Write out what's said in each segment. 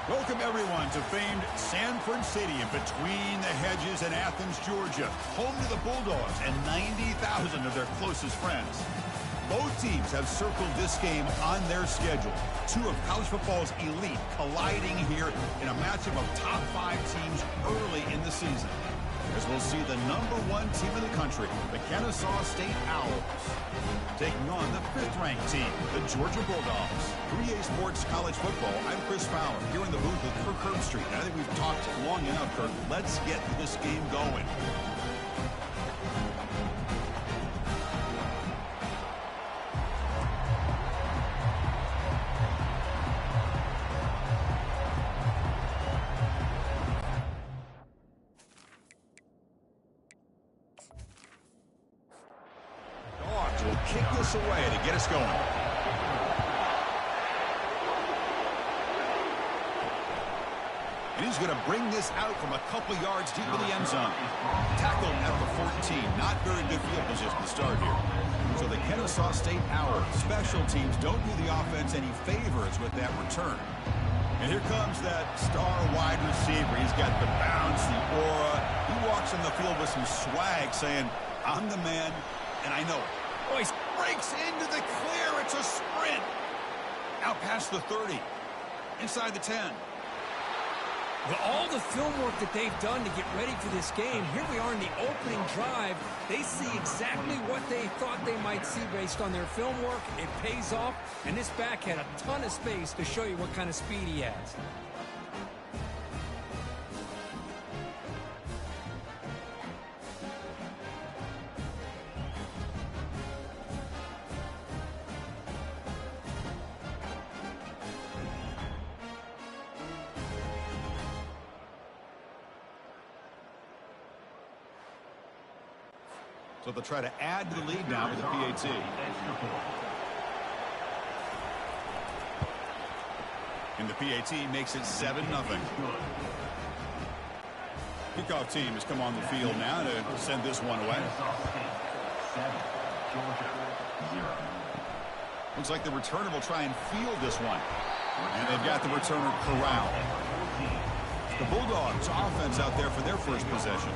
Welcome, everyone, to famed Sanford Stadium between the hedges in Athens, Georgia, home to the Bulldogs and 90,000 of their closest friends. Both teams have circled this game on their schedule. Two of college football's elite colliding here in a matchup of top 5 teams early in the season. As we'll see the #1 team in the country, the Kennesaw State Owls, taking on the 5th-ranked team, the Georgia Bulldogs. 3A Sports College Football, I'm Chris Fowler, here in the booth with Kirk Herbstreit. I think we've talked long enough, Kirk. Let's get this game going. Will kick this away to get us going. And he's going to bring this out from a couple yards deep in the end zone. Tackled at the 14. Not very good field position to start here. So the Kennesaw State Owls special teams don't do the offense any favors with that return. And here comes that star wide receiver. He's got the bounce, the aura. He walks on the field with some swag saying, I'm the man, and I know it. Oh, he breaks into the clear. It's a sprint. Out past the 30. Inside the 10. Well, all the film work that they've done to get ready for this game, here we are in the opening drive. They see exactly what they thought they might see based on their film work. It pays off, and this back had a ton of space to show you what kind of speed he has. So they'll try to add to the lead now with the PAT. And the PAT makes it 7-0. Kickoff team has come on the field now to send this one away. Looks like the returner will try and field this one. And they've got the returner corralled. The Bulldogs offense out there for their first possession.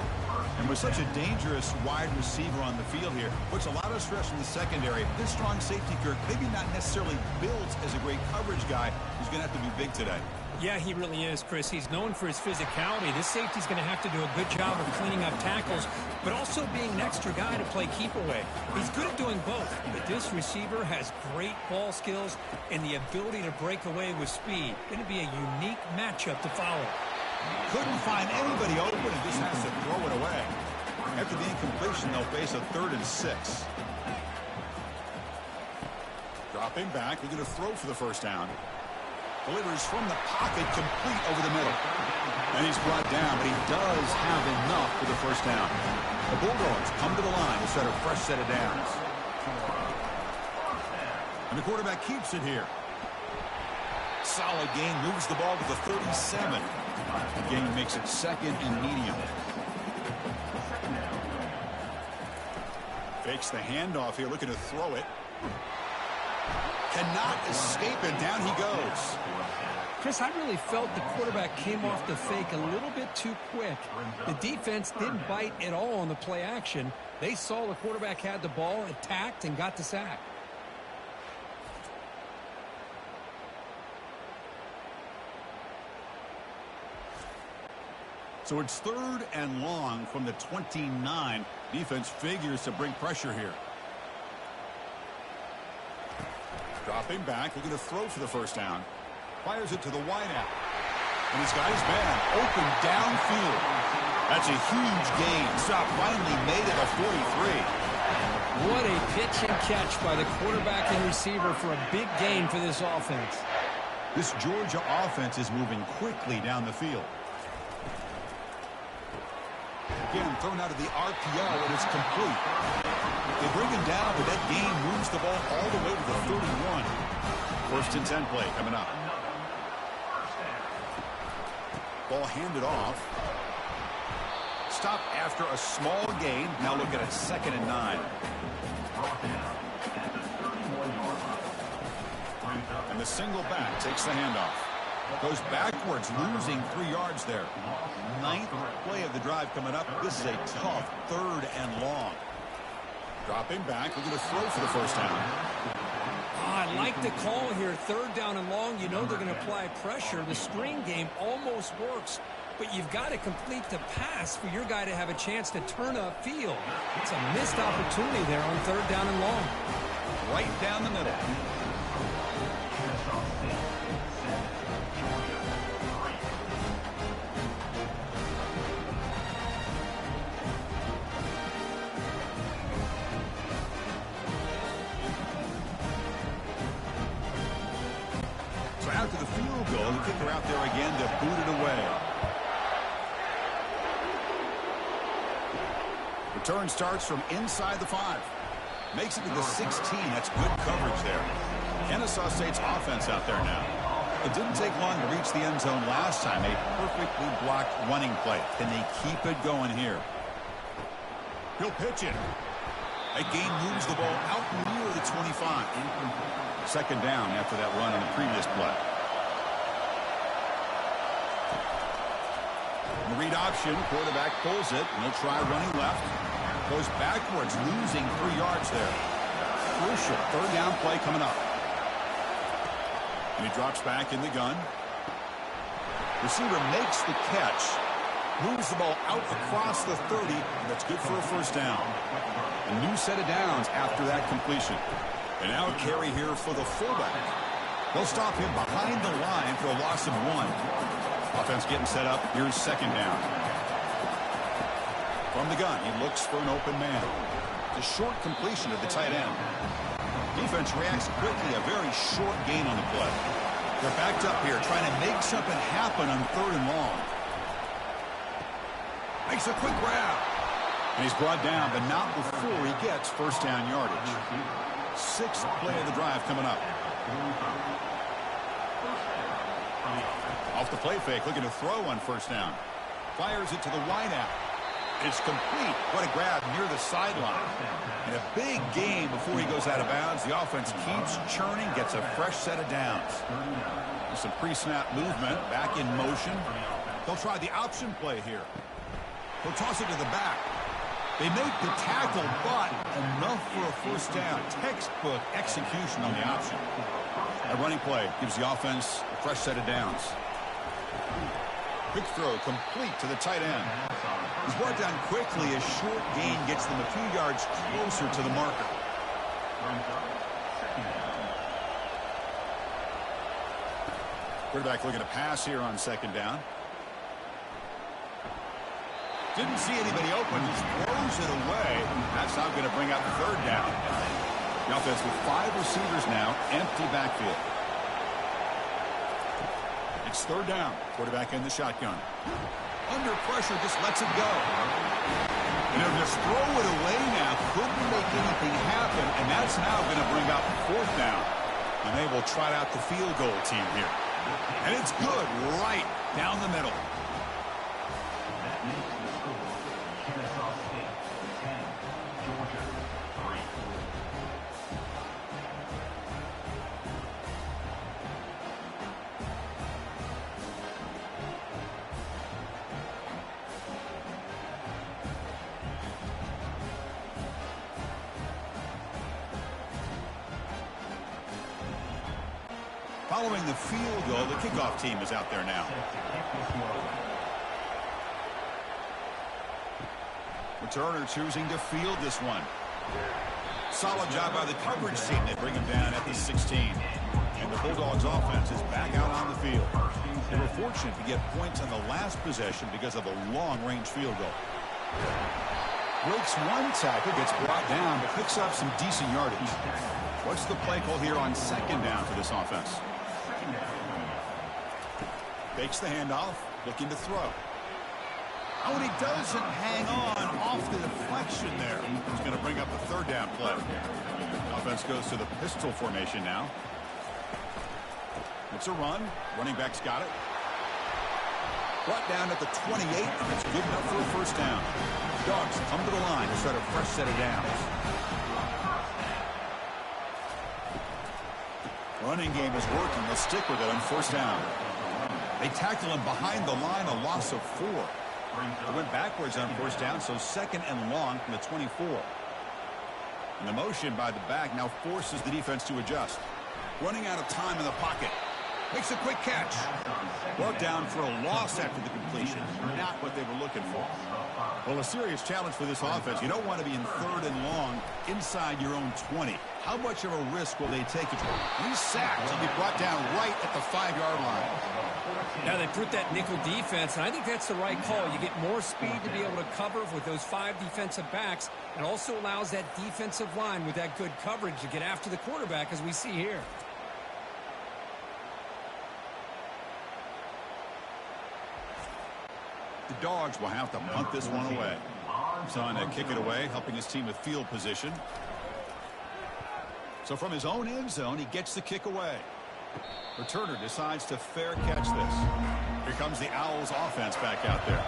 And with such a dangerous wide receiver on the field here, puts a lot of stress in the secondary. This strong safety, Kirk, maybe not necessarily built as a great coverage guy. He's going to have to be big today. Yeah, he really is, Chris. He's known for his physicality. This safety's going to have to do a good job of cleaning up tackles, but also being an extra guy to play keep away. He's good at doing both, but this receiver has great ball skills and the ability to break away with speed. Going to be a unique matchup to follow. Couldn't find anybody open and just has to throw it away. After the incompletion, they'll face a 3rd and 6. Dropping back, we're going to throw for the first down. Delivers from the pocket, complete over the middle. And he's brought down, but he does have enough for the first down. The Bulldogs come to the line to start a fresh set of downs. And the quarterback keeps it here. Solid gain, moves the ball to the 37. The game makes it 2nd and medium. Fakes the handoff here, looking to throw it. Cannot escape it. Down he goes. Chris, I really felt the quarterback came off the fake a little bit too quick. The defense didn't bite at all on the play action. They saw the quarterback had the ball, attacked, and got the sack. So it's 3rd and long from the 29. Defense figures to bring pressure here. Dropping back, looking to throw for the first down. Fires it to the wideout. And he's got his man open downfield. That's a huge gain. Stop finally made it a 43. What a pitch and catch by the quarterback and receiver for a big gain for this offense. This Georgia offense is moving quickly down the field. Again, thrown out of the RPO, and it's complete. They bring him down, but that gain moves the ball all the way to the 31. 1st and 10 play coming up. Ball handed off. Stop after a small gain. Now look at it, 2nd and 9. And the single back takes the handoff. Goes backwards, losing 3 yards there. 9th play of the drive coming up. This is a tough 3rd and long. Dropping back, we're going to throw for the first down. I like the call here. 3rd down and long. You know they're going to apply pressure. The screen game almost works, but you've got to complete the pass for your guy to have a chance to turn upfield. It's a missed opportunity there on 3rd down and long. Right down the middle. So after the field goal, the kicker out there again to boot it away. Return starts from inside the 5. Makes it to the 16. That's good coverage there. Kennesaw State's offense out there now. It didn't take long to reach the end zone last time. A perfectly blocked running play. Can they keep it going here? He'll pitch it. That game moves the ball out near the 25. 2nd down after that run on the previous play. The read option, quarterback pulls it, and he'll try running left. Goes backwards, losing 3 yards there. Crucial 3rd down play coming up. And he drops back in the gun. Receiver makes the catch. Moves the ball out across the 30. And that's good for a first down. A new set of downs after that completion. And now a carry here for the fullback. They'll stop him behind the line for a loss of 1. Offense getting set up. Here's 2nd down. From the gun, he looks for an open man. The short completion of the tight end. Defense reacts quickly. A very short gain on the play. They're backed up here, trying to make something happen on 3rd and long. Makes a quick grab. And he's brought down, but not before he gets first down yardage. 6th play of the drive coming up. Off the play fake, looking to throw on first down. Fires it to the wideout. It's complete. What a grab near the sideline. And a big gain before he goes out of bounds. The offense keeps churning, gets a fresh set of downs. There's some pre-snap movement, back in motion. They'll try the option play here. He'll toss it to the back. They make the tackle, but enough for a first down. Textbook execution on the option. A running play gives the offense a fresh set of downs. Quick throw complete to the tight end. He's brought down quickly. A short gain gets them a few yards closer to the marker. Quarterback looking to pass here on 2nd down. Didn't see anybody open, just throws it away. That's now going to bring up 3rd down. The offense with 5 receivers now, empty backfield. It's 3rd down. Quarterback in the shotgun. Under pressure, just lets it go. And he'll just throw it away now. Couldn't make anything happen, and that's now going to bring up 4th down. And they will trot out the field goal team here. And it's good right down the middle. Following the field goal, the kickoff team is out there now. Returner choosing to field this one. Solid job by the coverage team. They bring him down at the 16. And the Bulldogs offense is back out on the field. They were fortunate to get points on the last possession because of a long-range field goal. Breaks one tackle, gets brought down, but picks up some decent yardage. What's the play call here on 2nd down for this offense? Fakes the handoff, looking to throw. Oh, and he doesn't hang on off the deflection there. He's going to bring up the 3rd down play. Offense goes to the pistol formation now. It's a run. Running back's got it. Brought down at the 28, and it's good enough for a first down. Dogs come to the line to start a fresh set of downs. Running game is working. They'll stick with it on first down. They tackle him behind the line, a loss of 4. They went backwards on first down, so second and long from the 24. And the motion by the back now forces the defense to adjust. Running out of time in the pocket. Makes a quick catch. Brought down for a loss after the completion. Not what they were looking for. Well, a serious challenge for this offense. You don't want to be in third and long inside your own 20. How much of a risk will they take? He's sacked. He'll be brought down right at the 5-yard line. Now they put that nickel defense, and I think that's the right call. You get more speed to be able to cover with those 5 defensive backs, and also allows that defensive line with that good coverage to get after the quarterback, as we see here. The Dogs will have to punt this one away. He's on to kick it away, helping his team with field position. So from his own end zone, he gets the kick away. Returner decides to fair catch this. Here comes the Owls offense back out there.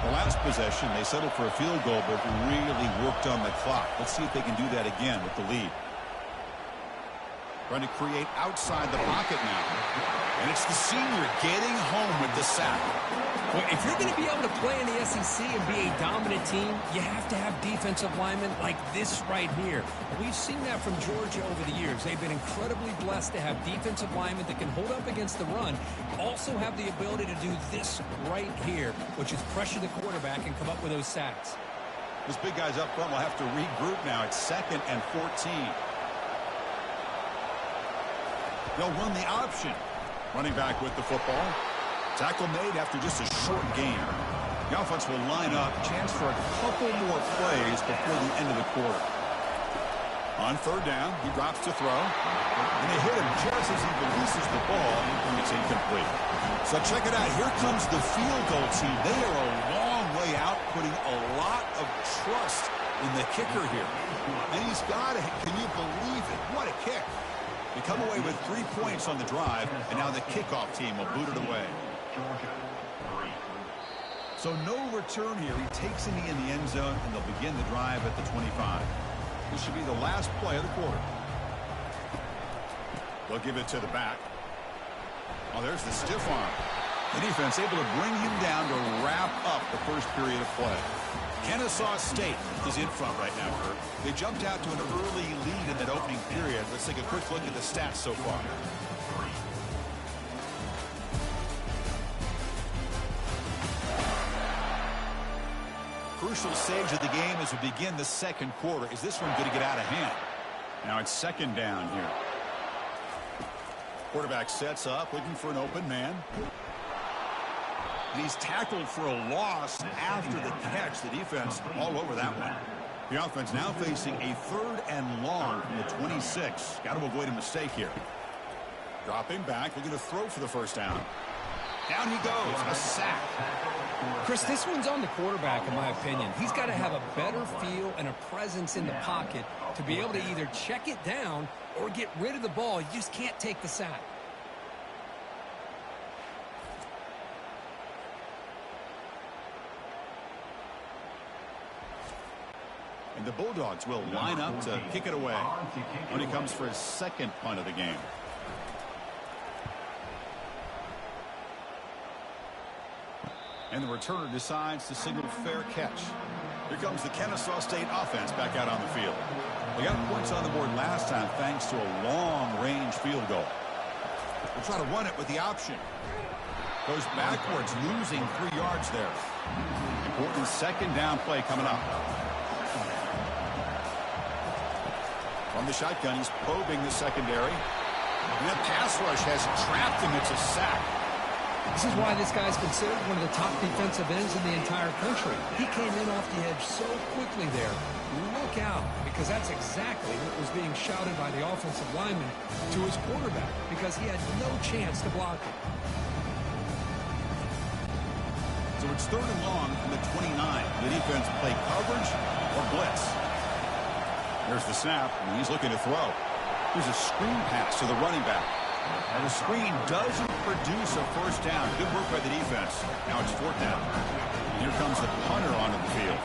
The last possession, they settled for a field goal, but really worked on the clock. Let's see if they can do that again with the lead. Trying to create outside the pocket now. And it's the senior getting home with the sack. Well, if you're going to be able to play in the SEC and be a dominant team, you have to have defensive linemen like this right here. We've seen that from Georgia over the years. They've been incredibly blessed to have defensive linemen that can hold up against the run, also have the ability to do this right here, which is pressure the quarterback and come up with those sacks. Those big guys up front will have to regroup now. It's 2nd and 14. They'll run the option. Running back with the football. Tackle made after just a short gain. The offense will line up. Chance for a couple more plays before the end of the quarter. On third down, he drops to throw. And they hit him just as he releases the ball. And it's incomplete. So check it out. Here comes the field goal team. They are a long way out, putting a lot of trust in the kicker here. And he's got it. Can you believe it? What a kick. They come away with 3 points on the drive, and now the kickoff team will boot it away. So no return here. He takes a knee in the end zone, and they'll begin the drive at the 25. This should be the last play of the quarter. They'll give it to the back. Oh, there's the stiff arm. The defense able to bring him down to wrap up the first period of play. Kennesaw State is in front right now, Kurt. They jumped out to an early lead in that opening period. Let's take a quick look at the stats so far. Crucial stage of the game as we begin the second quarter. Is this one going to get out of hand? Now it's 2nd down here. Quarterback sets up, looking for an open man. And he's tackled for a loss after the catch. The defense all over that one. The offense now facing a 3rd and long from the 26. Got to avoid a mistake here. Dropping back, looking to throw for the first down. Down he goes, a sack. Chris, this one's on the quarterback, in my opinion. He's got to have a better feel and a presence in the pocket to be able to either check it down or get rid of the ball. You just can't take the sack. And the Bulldogs will line up to kick it away when he comes for his 2nd punt of the game. And the returner decides to signal fair catch. Here comes the Kennesaw State offense back out on the field. They got points on the board last time thanks to a long-range field goal. They'll try to run it with the option. Goes backwards, losing 3 yards there. Important 2nd down play coming up. From the shotgun, he's probing the secondary. And that pass rush has trapped him. It's a sack. This is why this guy's considered one of the top defensive ends in the entire country. He came in off the edge so quickly there. Look out, because that's exactly what was being shouted by the offensive lineman to his quarterback, because he had no chance to block it. So it's 3rd and long from the 29. The defense play coverage or blitz. There's the snap, and he's looking to throw. Here's a screen pass to the running back. And the screen doesn't produce a first down. Good work by the defense. Now it's fourth down. And here comes the punter onto the field.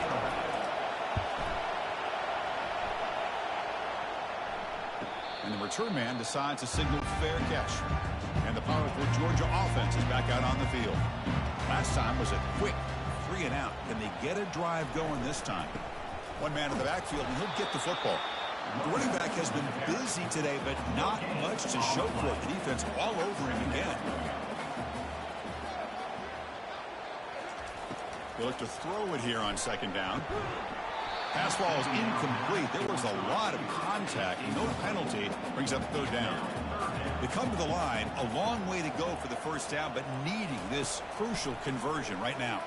And the return man decides to signal fair catch. And the powerful Georgia offense is back out on the field. Last time was a quick 3 and out. Can they get a drive going this time? One man in the backfield, and he'll get the football. The running back has been busy today, but not much to show for it. The defense all over him again. They look to throw it here on second down. Pass ball is incomplete. There was a lot of contact. No penalty. Brings up third down. They come to the line. A long way to go for the first down, but needing this crucial conversion right now.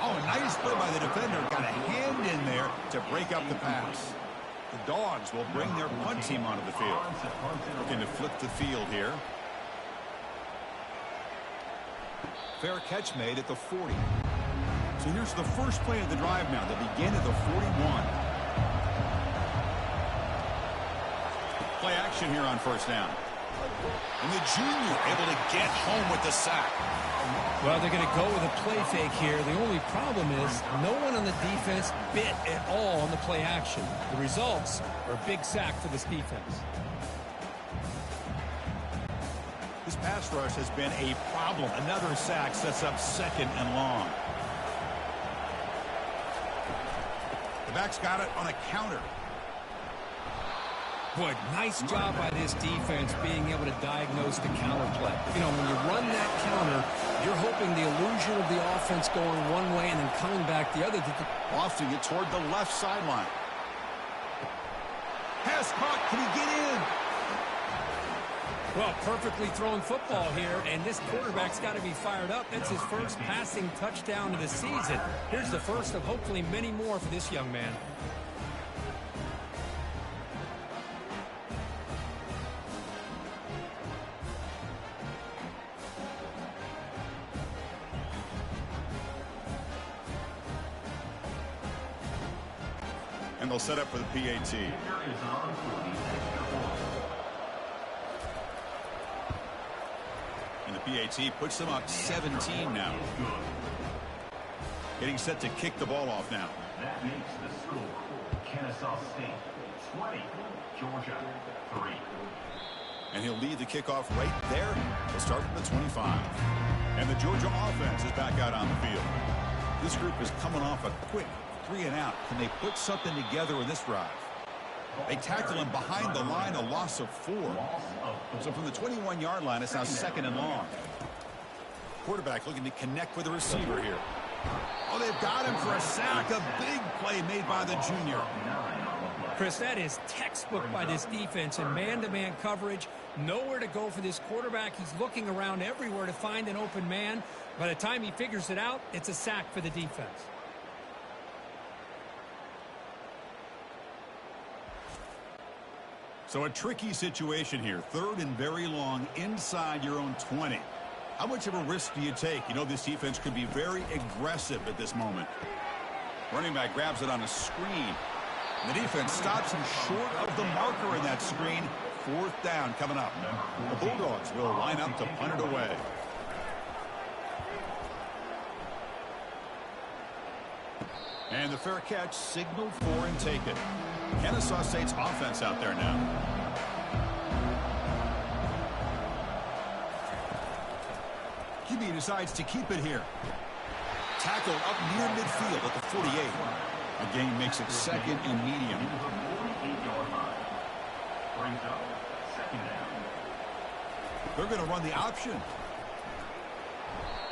Oh, a nice play by the defender. Got a hand in there to break up the pass. The Dogs will bring their punt team onto the field. Looking to flip the field here. Fair catch made at the 40. So here's the first play of the drive now. They begin at the 41. Play action here on first down. And the junior able to get home with the sack. Well, they're going to go with a play fake here. The only problem is no one on the defense bit at all on the play action. The results are a big sack for this defense. This pass rush has been a problem. Another sack sets up second and long. The back's got it on a counter. Boy, nice job by this defense being able to diagnose the counter play. You know, when you run that counter, you're hoping the illusion of the offense going one way and then coming back the other. Lofting it toward the left sideline. Pass caught. Can he get in? Well, perfectly thrown football here, and this quarterback's got to be fired up. That's his first passing touchdown of the season. Here's the first of hopefully many more for this young man. And they'll set up for the PAT. And the PAT puts them up 17 now. Getting set to kick the ball off now. That makes the score Kennesaw State 20, Georgia 3. And he'll lead the kickoff right there. He'll start from the 25. And the Georgia offense is back out on the field. This group is coming off a quick 3 and out. Can they put something together in this drive? They tackle him behind the line, a loss of 4. So from the 21-yard line, it's now second and long. Quarterback looking to connect with the receiver here. Oh, they've got him for a sack. A big play made by the junior. Chris, that is textbook by this defense in man-to-man coverage. Nowhere to go for this quarterback. He's looking around everywhere to find an open man. By the time he figures it out, it's a sack for the defense. So a tricky situation here. Third and very long inside your own 20. How much of a risk do you take? You know this defense could be very aggressive at this moment. Running back grabs it on a screen. The defense stops him short of the marker in that screen. Fourth down coming up. The Bulldogs will line up to punt it away. And the fair catch signaled for and taken. Kennesaw State's offense out there now. QB decides to keep it here. Tackled up near midfield at the 48. The game makes it second and medium. They're going to run the option.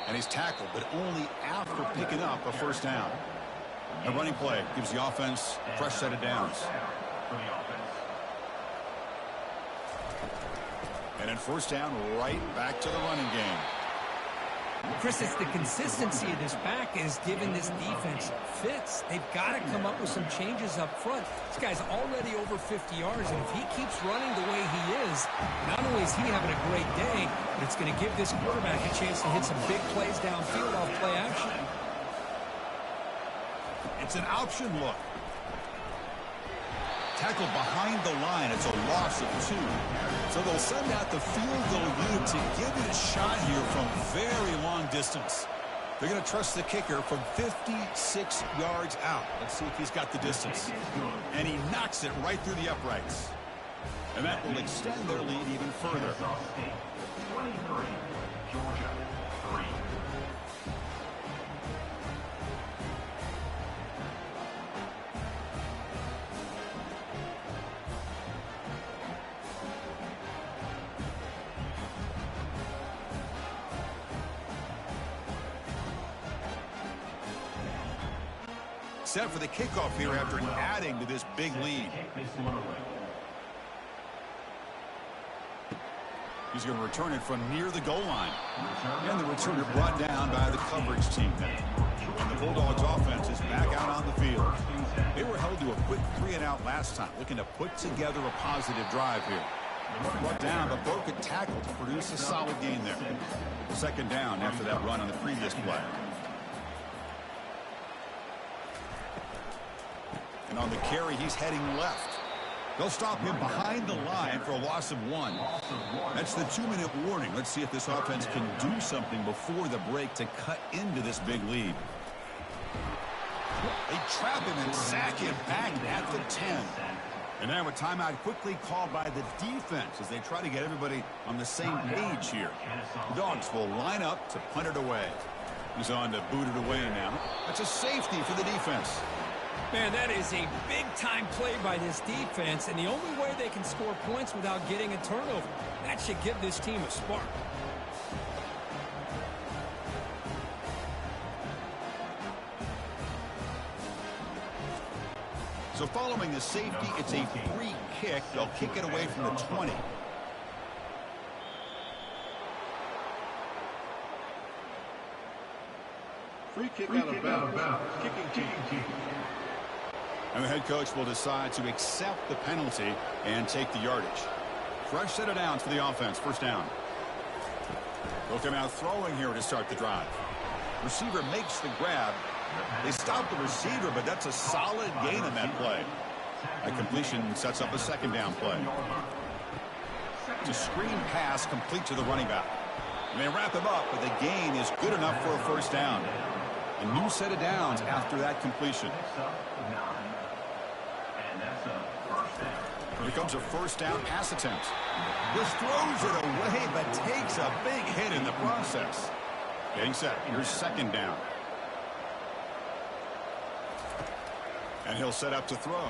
And he's tackled, but only after picking up a first down. A running play gives the offense a fresh set of downs. And then first down, right back to the running game. Chris, it's the consistency of this back is giving this defense fits. They've got to come up with some changes up front. This guy's already over 50 yards, and if he keeps running the way he is, not only is he having a great day, but it's going to give this quarterback a chance to hit some big plays downfield off play action. It's an option look. Tackled behind the line. It's a loss of 2. So they'll send out the field goal unit to give it a shot here from very long distance. They're going to trust the kicker from 56 yards out. Let's see if he's got the distance. And he knocks it right through the uprights. And that will extend their lead even further. 23, Georgia 3. Set for the kickoff here after adding to this big lead. He's going to return it from near the goal line. And the returner brought down by the coverage team. And the Bulldogs offense is back out on the field. They were held to a quick 3-and-out last time, looking to put together a positive drive here. Brought down, but broke a tackle to produce a solid gain there. Second down after that run on the previous play. And on the carry, he's heading left. They'll stop him behind the line for a loss of 1. That's the 2-minute warning. Let's see if this offense can do something before the break to cut into this big lead. They trap him and sack him back at the 10. And now a timeout quickly called by the defense as they try to get everybody on the same page here. The Dogs will line up to punt it away. He's on to boot it away now. That's a safety for the defense. Man, that is a big-time play by this defense, and the only way they can score points without getting a turnover. That should give this team a spark. So following the safety, it's a free kick. They'll kick it away from the 20. Free kick out of bounds. Kicking team. And the head coach will decide to accept the penalty and take the yardage. Fresh set of downs for the offense. First down. They'll come out throwing here to start the drive. Receiver makes the grab. They stop the receiver, but that's a solid gain in that play. A completion sets up a second down play. It's a screen pass complete to the running back. And they wrap him up, but the gain is good enough for a first down. A new set of downs after that completion. Here comes a first down pass attempt. This throws it away, but takes a big hit in the process. Getting set. Here's second down. And he'll set up to throw.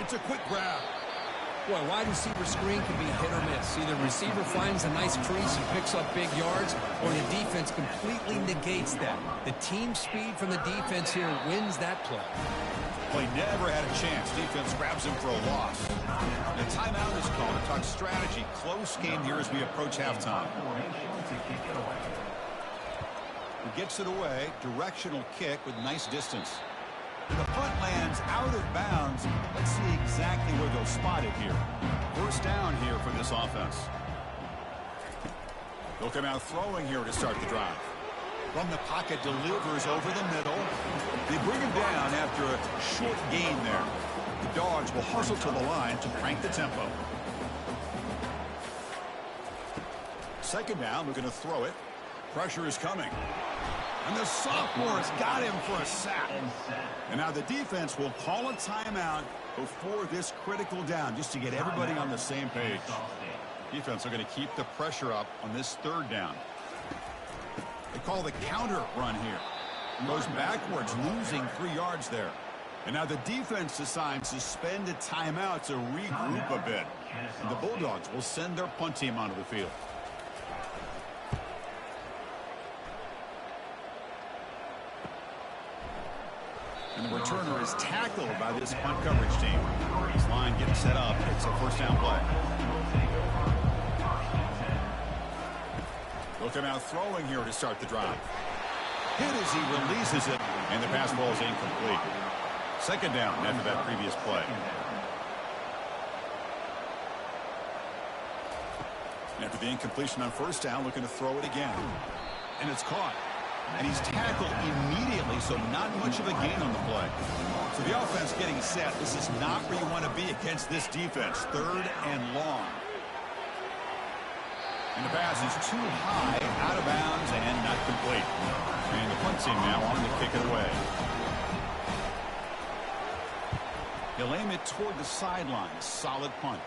It's a quick grab. Boy, wide receiver screen can be hit or miss. Either receiver finds a nice crease and picks up big yards, or the defense completely negates that. The team speed from the defense here wins that play. Well, he never had a chance. Defense grabs him for a loss. The timeout is called to talk strategy. Close game here as we approach halftime. He gets it away. Directional kick with nice distance. The punt lands out of bounds. Let's see exactly where they'll spot it here. First down here for this offense. They'll come out throwing here to start the drive. From the pocket, delivers over the middle. They bring him down after a short gain there. The Dogs will hustle to the line to crank the tempo. Second down, we're going to throw it. Pressure is coming. And the sophomore's got him for a sack. And now the defense will call a timeout before this critical down just to get everybody on the same page. Defense are going to keep the pressure up on this third down. They call the counter run here. Goes backwards, losing 3 yards there. And now the defense decides to spend a timeout to regroup a bit. And the Bulldogs will send their punt team onto the field. And the returner is tackled by this punt coverage team. This line getting set up. It's a first down play. They'll come out throwing here to start the drive. Hit as he releases it, and the pass ball is incomplete. Second down after that previous play. And after the incompletion on first down, looking to throw it again. And it's caught. And he's tackled immediately, so not much of a gain on the play. So the offense getting set. This is not where you want to be against this defense. 3rd and long. And the pass is too high, out of bounds, and not complete. And the punt team now on to kick it away. He'll aim it toward the sideline. Solid punt.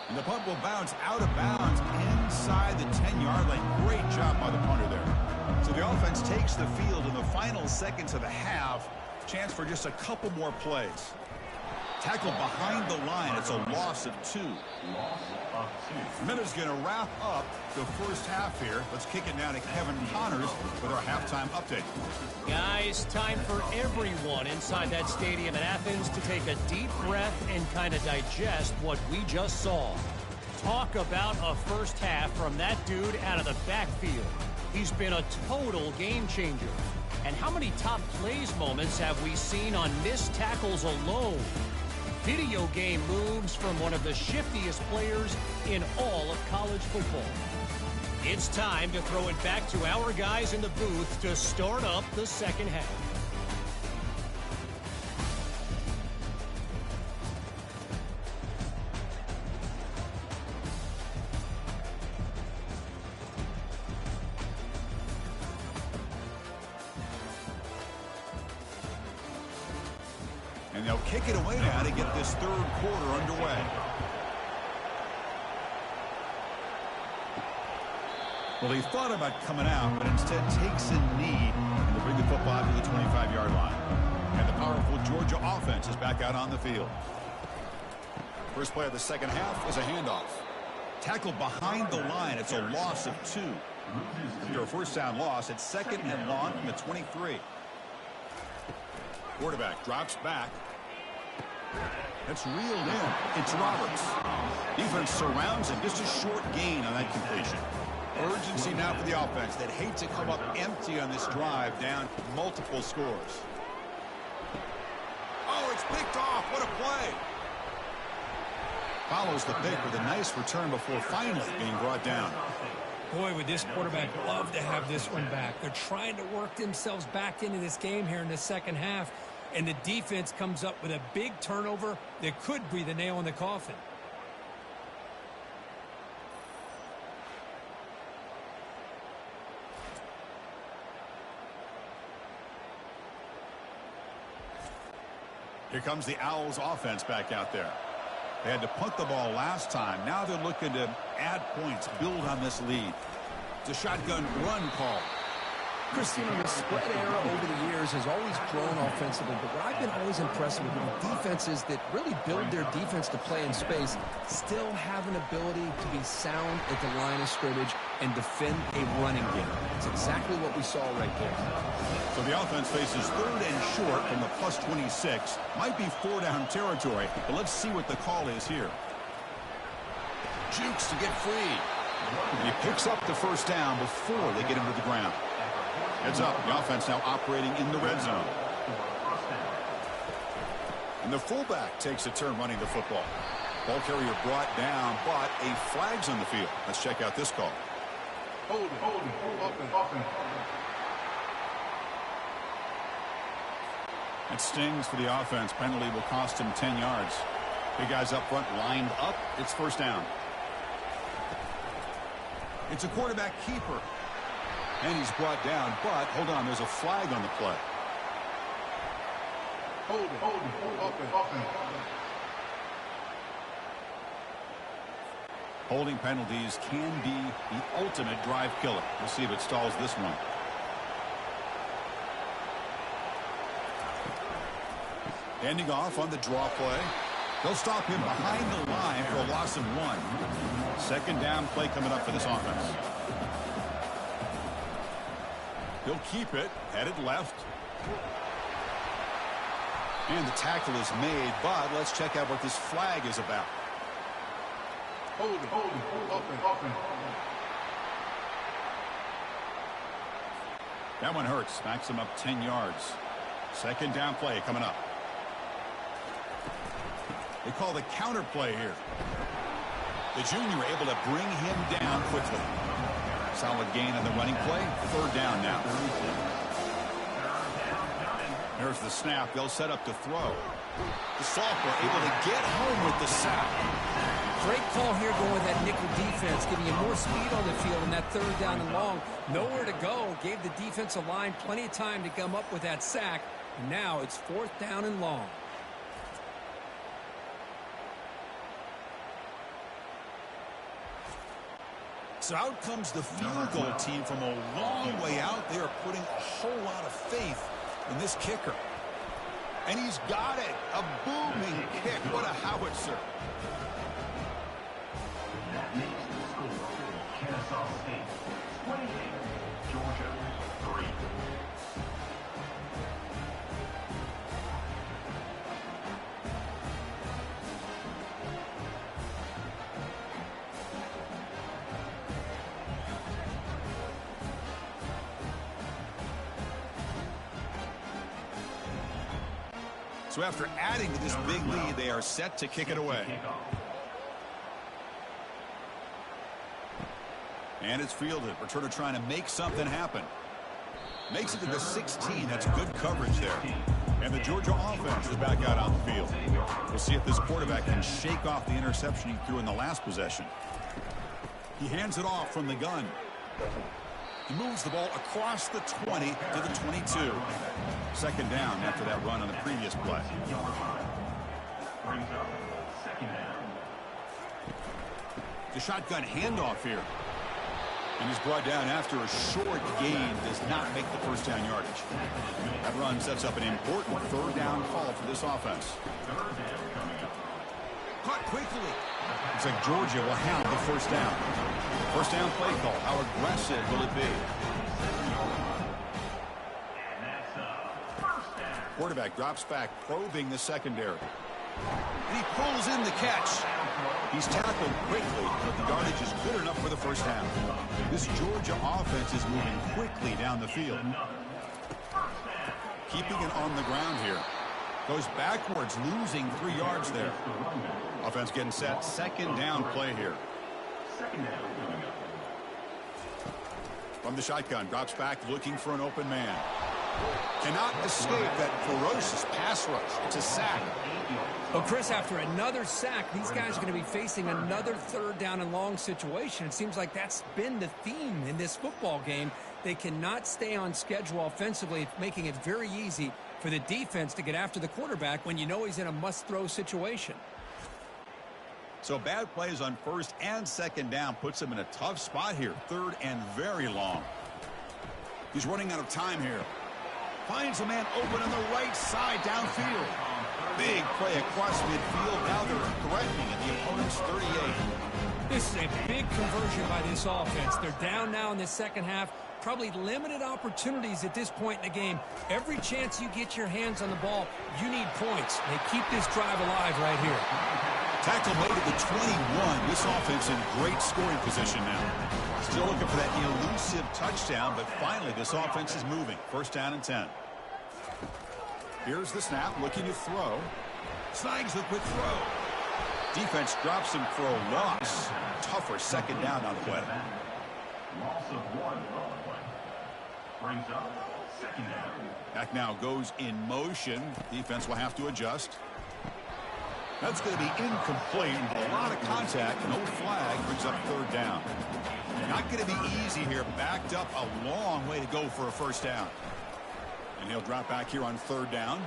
And the punt will bounce out of bounds inside the 10-yard line. Great job by the punter there. So the offense takes the field in the final seconds of the half. Chance for just a couple more plays. Tackled behind the line. It's a loss of 2. Minute's going to wrap up the first half here. Let's kick it now to Kevin Connors with our halftime update. Guys, time for everyone inside that stadium in Athens to take a deep breath and kind of digest what we just saw. Talk about a first half from that dude out of the backfield. He's been a total game changer. And how many top plays moments have we seen on missed tackles alone? Video game moves from one of the shiftiest players in all of college football. It's time to throw it back to our guys in the booth to start up the second half. And they'll kick it away now to get this 3rd quarter underway. Well, he thought about coming out, but instead takes a knee and to bring the football to the 25-yard line. And the powerful Georgia offense is back out on the field. First play of the second half is a handoff. Tackled behind the line. It's a loss of 2. After a first down loss, it's 2nd and long from the 23. Quarterback drops back. That's reeled in. It's Roberts. Defense surrounds him. Just a short gain on that completion. Urgency now for the offense. They'd hate to come up empty on this drive, down multiple scores. Oh, it's picked off. What a play. Follows the pick with a nice return before finally being brought down. Boy, would this quarterback love to have this one back. They're trying to work themselves back into this game here in the second half, and the defense comes up with a big turnover that could be the nail in the coffin. Here comes the Owls offense back out there. They had to punt the ball last time. Now they're looking to add points, build on this lead. It's a shotgun run call. Christina, the spread era over the years has always grown offensively, but what I've been always impressed with defenses that really build their defense to play in space still have an ability to be sound at the line of scrimmage and defend a running game. It's exactly what we saw right there. So the offense faces 3rd and short from the plus 26. Might be 4-down territory, but let's see what the call is here. Jukes to get free. And he picks up the first down before they get him to the ground. Heads up, the offense now operating in the red zone. And the fullback takes a turn running the football. Ball carrier brought down, but a flag's on the field. Let's check out this call. Hold it. It stings for the offense. Penalty will cost him 10 yards. Big guys up front lined up. It's first down. It's a quarterback keeper. And he's brought down, but hold on, there's a flag on the play. Hold it. Holding penalties can be the ultimate drive killer. We'll see if it stalls this one. Ending off on the draw play. They'll stop him behind the line for a loss of 1. Second down play coming up for this offense. He'll keep it, headed left. And the tackle is made, but let's check out what this flag is about. Hold it. That one hurts. Backs him up 10 yards. Second down play coming up. They call the counter play here. The junior able to bring him down quickly. Solid gain on the running play. Third down now. There's the snap. They'll set up to throw. The sophomore able to get home with the sack. Great call here going with that nickel defense, giving you more speed on the field in that third down and long. Nowhere to go. Gave the defensive line plenty of time to come up with that sack. And now it's fourth down and long. So out comes the field goal team from a long way out. They are putting a whole lot of faith in this kicker. And he's got it. A booming kick. What a howitzer. That makes the score Kennesaw State 28, Georgia 3. So after adding to this big lead, they are set to kick it away. And it's fielded. Returner trying to make something happen. Makes it to the 16. That's good coverage there. And the Georgia offense is back out on the field. We'll see if this quarterback can shake off the interception he threw in the last possession. He hands it off from the gun. He moves the ball across the 20 to the 22. Second down after that run on the previous play. The shotgun handoff here. And he's brought down after a short gain. Does not make the first down yardage. That run sets up an important third down call for this offense. Caught quickly. Looks like Georgia will have the first down. First down play call. How aggressive will it be? Quarterback drops back, probing the secondary. And he pulls in the catch. He's tackled quickly, but the yardage is good enough for the first down. This Georgia offense is moving quickly down the field. Keeping it on the ground here. Goes backwards, losing 3 yards there. Offense getting set. Second down play here. From the shotgun, drops back, looking for an open man. Cannot escape that ferocious pass rush. It's a sack. Well, Chris, after another sack, these guys are going to be facing another third down and long situation. It seems like that's been the theme in this football game. They cannot stay on schedule offensively, making it very easy for the defense to get after the quarterback when you know he's in a must-throw situation. So bad plays on first and second down puts him in a tough spot here. Third and very long. He's running out of time here. Finds a man open on the right side downfield. Big play across midfield. Now they're threatening at the opponent's 38. This is a big conversion by this offense. They're down now in the second half. Probably limited opportunities at this point in the game. Every chance you get your hands on the ball, you need points. They keep this drive alive right here. Tackle made at the 21. This offense in great scoring position now. Still looking for that elusive touchdown, but finally this offense is moving. First down and 10. Here's the snap, looking to throw. Snags the quick throw. Defense drops him for a loss. Tougher second down on the play. Loss of 1 on the play. Brings up second down. Back now goes in motion. Defense will have to adjust. That's going to be incomplete. A lot of contact. No flag. Brings up third down. Not going to be easy here. Backed up a long way to go for a first down. And he'll drop back here on third down.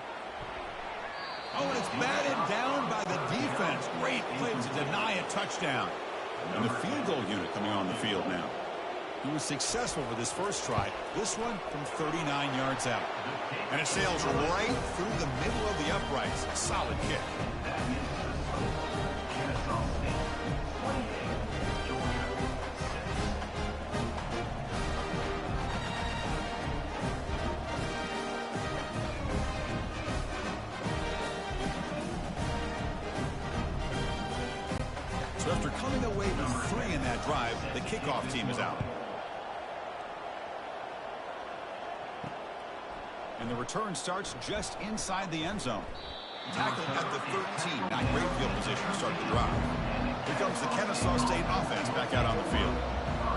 Oh, and it's batted down by the defense. Great play to deny a touchdown. And the field goal unit coming on the field now. He was successful with his first try. This one from 39 yards out. And it sails right through the middle of the uprights. A solid kick. So after coming away with 3 in that drive, the kickoff team is out. And the return starts just inside the end zone. Tackled at the 13. Not great field position to start the drive. Here comes the Kennesaw State offense back out on the field.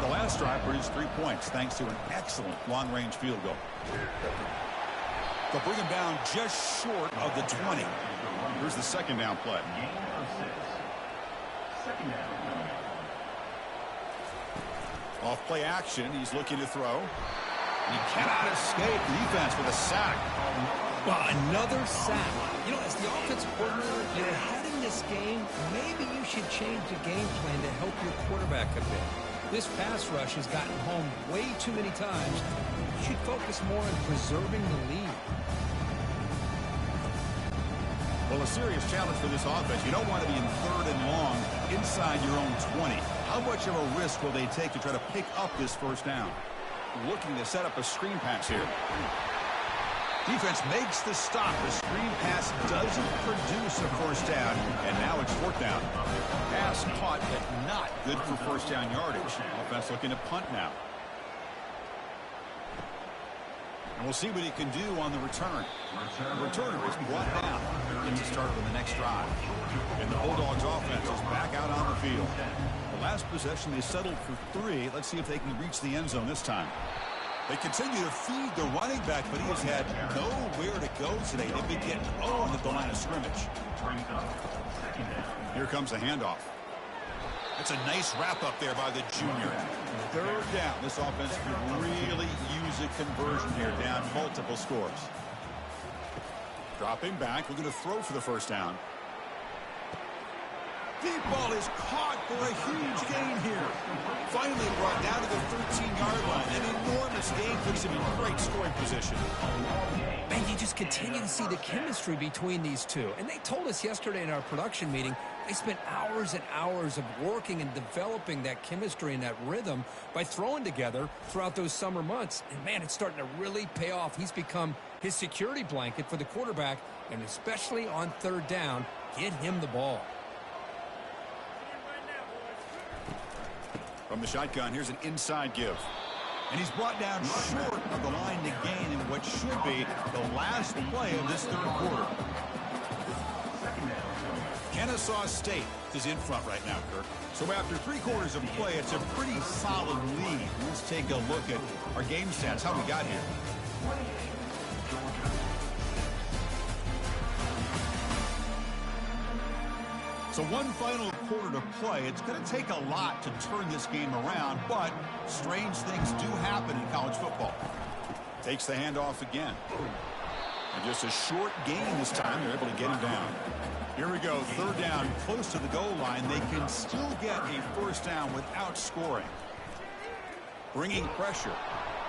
The last This drive produced 3 points thanks to an excellent long-range field goal. They'll bring him down just short of the 20. Here's the second down play. Off play action, he's looking to throw. He cannot escape the defense with a sack. Well, another sack. You know, as the offensive coordinator, you're ahead in this game. Maybe you should change the game plan to help your quarterback a bit. This pass rush has gotten home way too many times. You should focus more on preserving the lead. Well, a serious challenge for this offense. You don't want to be in 3rd and long inside your own 20. How much of a risk will they take to try to pick up this first down? Looking to set up a screen pass here. Defense makes the stop. The screen pass doesn't produce a first down, and now it's 4th down. Pass caught, but not good for first down yardage. Offense looking to punt now. And we'll see what he can do on the return. The returner is brought down. Gets it started on the next drive. And the Bulldogs offense is back out on the field. The last possession, they settled for 3. Let's see if they can reach the end zone this time. They continue to feed the running back, but he has had nowhere to go today. They've been getting owned at the line of scrimmage. Here comes the handoff. That's a nice wrap up there by the junior. 3rd down. This offense could really use a conversion here, down multiple scores. Dropping back, looking to throw for the first down. Deep ball is caught for a huge gain here. Finally brought down to the 13-yard line. An enormous gain puts him in great scoring position. And you just continue to see the chemistry between these two. And they told us yesterday in our production meeting, they spent hours and hours of working and developing that chemistry and that rhythm by throwing together throughout those summer months. And, man, it's starting to really pay off. He's become his security blanket for the quarterback, and especially on 3rd down, get him the ball. From the shotgun, here's an inside give. And he's brought down short of the line to gain in what should be the last play of this 3rd quarter. Kennesaw State is in front right now, Kirk. So after 3 quarters of play, it's a pretty solid lead. Let's take a look at our game stats, how we got here. So one final quarter to play. It's going to take a lot to turn this game around, but strange things do happen in college football. Takes the handoff again. And just a short gain this time. They're able to get him down. Here we go. 3rd down, close to the goal line. They can still get a first down without scoring. Bringing pressure.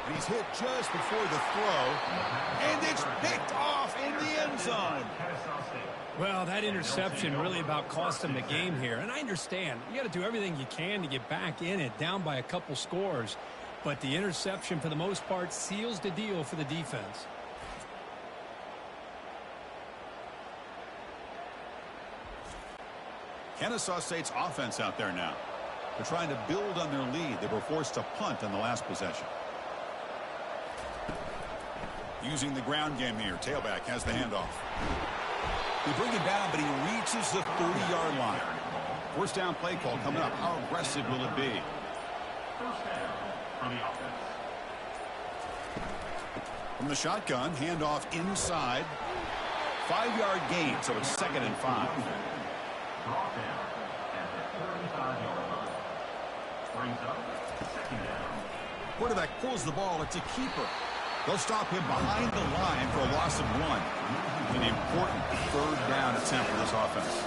And he's hit just before the throw. And it's picked off in the end zone. Well, that interception really about cost them the game here. And I understand. You got to do everything you can to get back in it, down by a couple scores. But the interception, for the most part, seals the deal for the defense. Kennesaw State's offense out there now. They're trying to build on their lead. They were forced to punt on the last possession. Using the ground game here. Tailback has the handoff. They bring him down, but he reaches the 30-yard line. First down play call coming up. How aggressive will it be? First down for the offense. From the shotgun, handoff inside. 5-yard gain, so it's 2nd and 5. Brought down at the 35-yard line. Brings up 2nd down. Quarterback pulls the ball. It's a keeper. They'll stop him behind the line for a loss of 1. An important 3rd down attempt for this offense.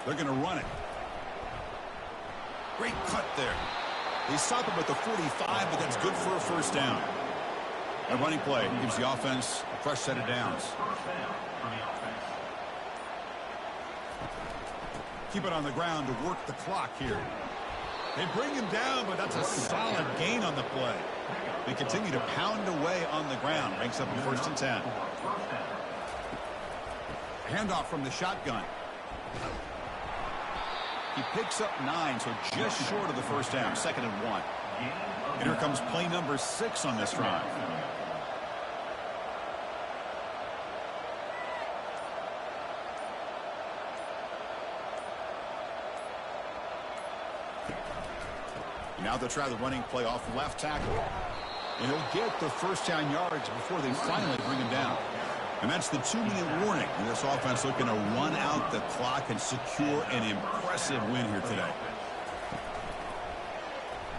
They're going to run it. Great cut there. They stop him at the 45, but that's good for a first down. A running play gives the offense a fresh set of downs. First down for the offense. Keep it on the ground to work the clock here. They bring him down, but that's a solid gain on the play. They continue to pound away on the ground. Ranks up in 1st and 10. Handoff from the shotgun. He picks up 9, so just short of the first down. 2nd and 1. And here comes play number 6 on this drive. Now they'll try the running play off the left tackle. And he'll get the first down yards before they finally bring him down. And that's the 2-minute warning. And this offense looking to run out the clock and secure an impressive win here today.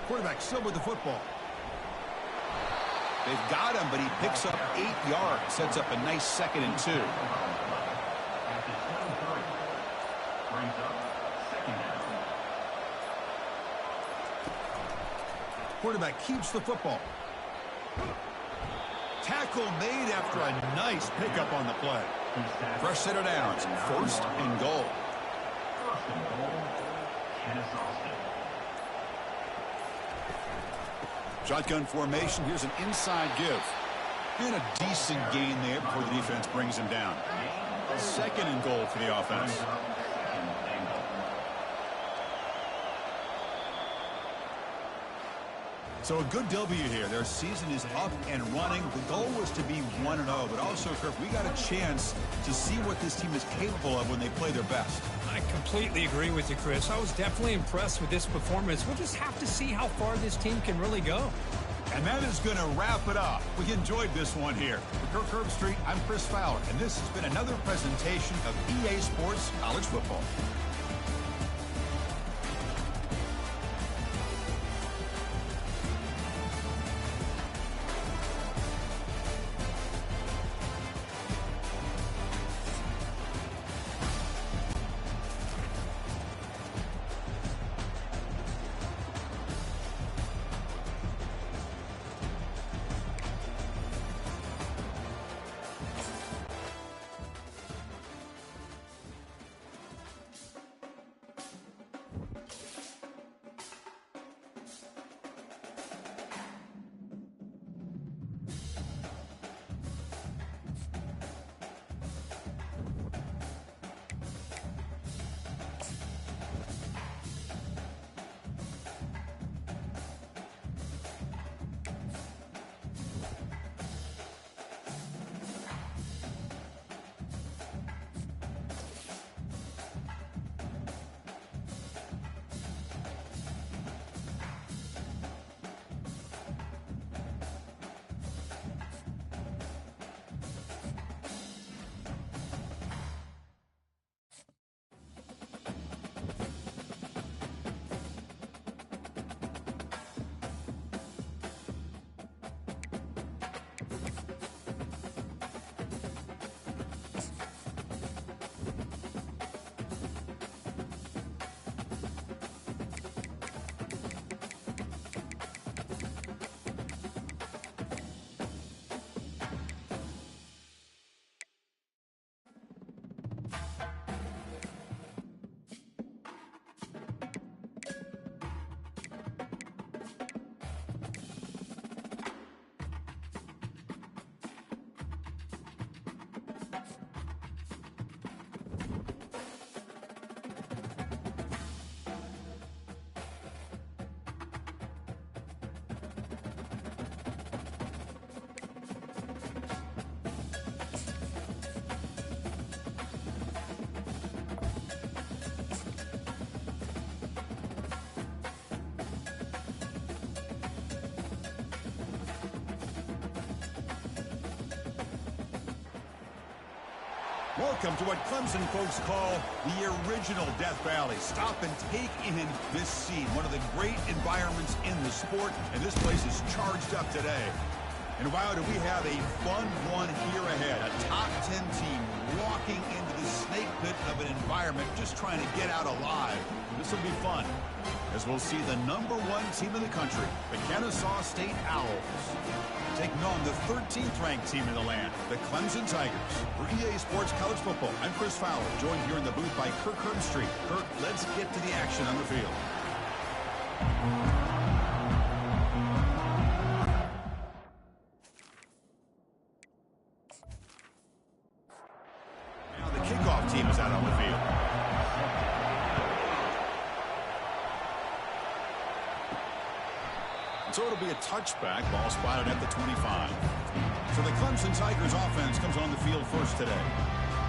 Quarterback still with the football. They've got him, but he picks up 8 yards. Sets up a nice 2nd and 2. Quarterback keeps the football. Tackle made after a nice pickup on the play. Fresh set of downs. 1st and goal. Shotgun formation. Here's an inside give. And a decent gain there before the defense brings him down. 2nd and goal for the offense. So a good W here. Their season is up and running. The goal was to be 1-0, but also, Kirk, we got a chance to see what this team is capable of when they play their best. I completely agree with you, Chris. I was definitely impressed with this performance. We'll just have to see how far this team can really go. And that is going to wrap it up. We enjoyed this one here. For Kirk Herbstreit, I'm Chris Fowler, and this has been another presentation of EA Sports College Football. Welcome to what Clemson folks call the original Death Valley. Stop and take in this scene. One of the great environments in the sport, and this place is charged up today. And wow, do we have a fun one here ahead. A top 10 team walking into the snake pit of an environment, just trying to get out alive. This will be fun, as we'll see the #1 team in the country, the Kennesaw State Owls, taking on the 13th ranked team in the land, the Clemson Tigers. For EA Sports College Football, I'm Chris Fowler, joined here in the booth by Kirk Herbstreit. Kirk, let's get to the action on the field. Now the kickoff team is out on the field. So it'll be a touchback, ball spotted at the 25. So the Clemson Tigers offense comes on the field first today.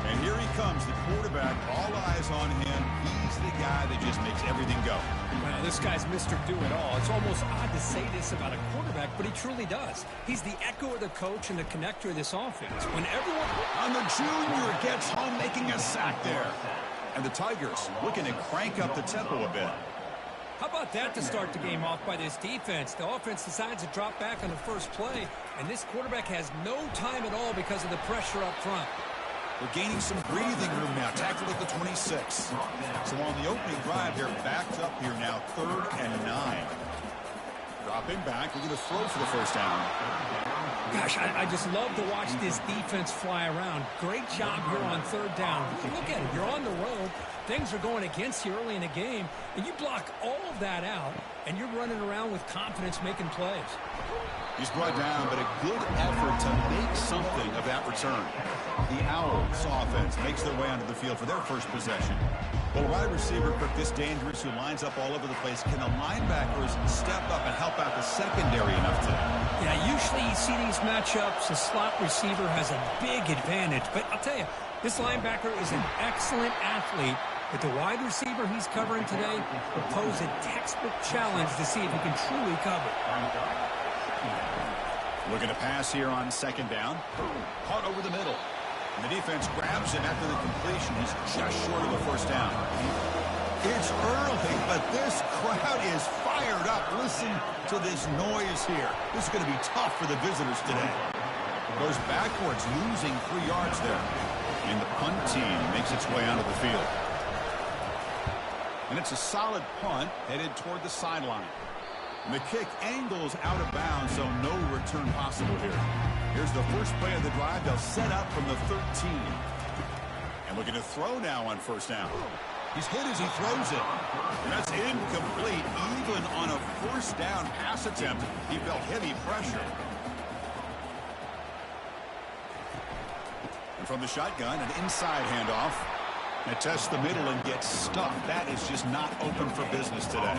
And here he comes, the quarterback. All eyes on him. He's the guy that just makes everything go. Well, this guy's Mr. Do-It-All. It's almost odd to say this about a quarterback, but he truly does. He's the echo of the coach and the connector of this offense. When everyone... And the junior gets home, making a sack there. And the Tigers looking to crank up the tempo a bit. How about that to start the game off by this defense? The offense decides to drop back on the first play, and this quarterback has no time at all because of the pressure up front. We're gaining some breathing room now. Tackled at the 26. So on the opening drive, they're backed up here now, 3rd and 9. Dropping back. We're going to throw for the first down. Gosh, I just love to watch this defense fly around. Great job here on 3rd down. Look at it. You're on the road. Things are going against you early in the game, and you block all of that out, and you're running around with confidence making plays. He's brought down, but a good effort to make something of that return. The Owls offense makes their way onto the field for their first possession. Well, wide receiver Kirk, this dangerous, who lines up all over the place. Can the linebackers step up and help out the secondary enough today? Yeah, usually you see these matchups, the slot receiver has a big advantage. But I'll tell you, this linebacker is an excellent athlete. But the wide receiver he's covering today will pose a textbook challenge to see if he can truly cover. Looking to pass here on 2nd down. Caught over the middle. And the defense grabs him after the completion. He's just short of the first down. It's early, but this crowd is fired up. Listen to this noise here. This is going to be tough for the visitors today. Goes backwards, losing 3 yards there. And the punt team makes its way onto the field. And it's a solid punt headed toward the sideline. And the kick angles out of bounds, so no return possible here. Here's the first play of the drive. They'll set up from the 13. And looking to throw now on 1st down. He's hit as he throws it. And that's incomplete. Even on a 1st down pass attempt, he felt heavy pressure. And from the shotgun, an inside handoff. And tests the middle and gets stuffed. That is just not open for business today.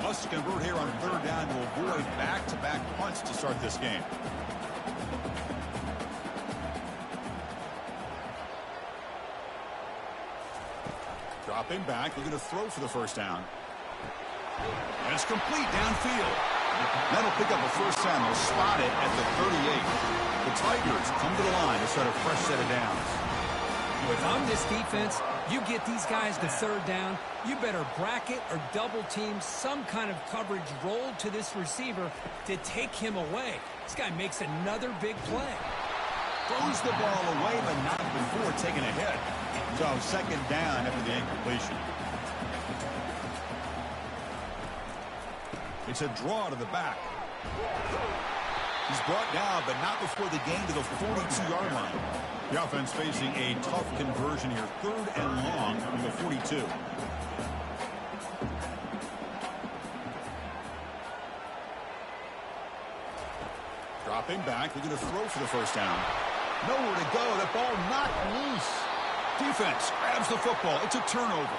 Must convert here on 3rd down to avoid back-to-back punts to start this game. Dropping back. They're going to throw for the first down. And it's complete downfield. That'll pick up a first down. They'll spot it at the 38. The Tigers come to the line to start a fresh set of downs. If I'm this defense, you get these guys to 3rd down, you better bracket or double team some kind of coverage roll to this receiver to take him away. This guy makes another big play. Throws the ball away, but not before taking a hit. So 2nd down after the incompletion. It's a draw to the back. He's brought down, but not before the gain to the 42-yard line. The offense facing a tough conversion here. 3rd and long from the 42. Dropping back. They're going to throw for the first down. Nowhere to go. The ball knocked loose. Defense grabs the football. It's a turnover.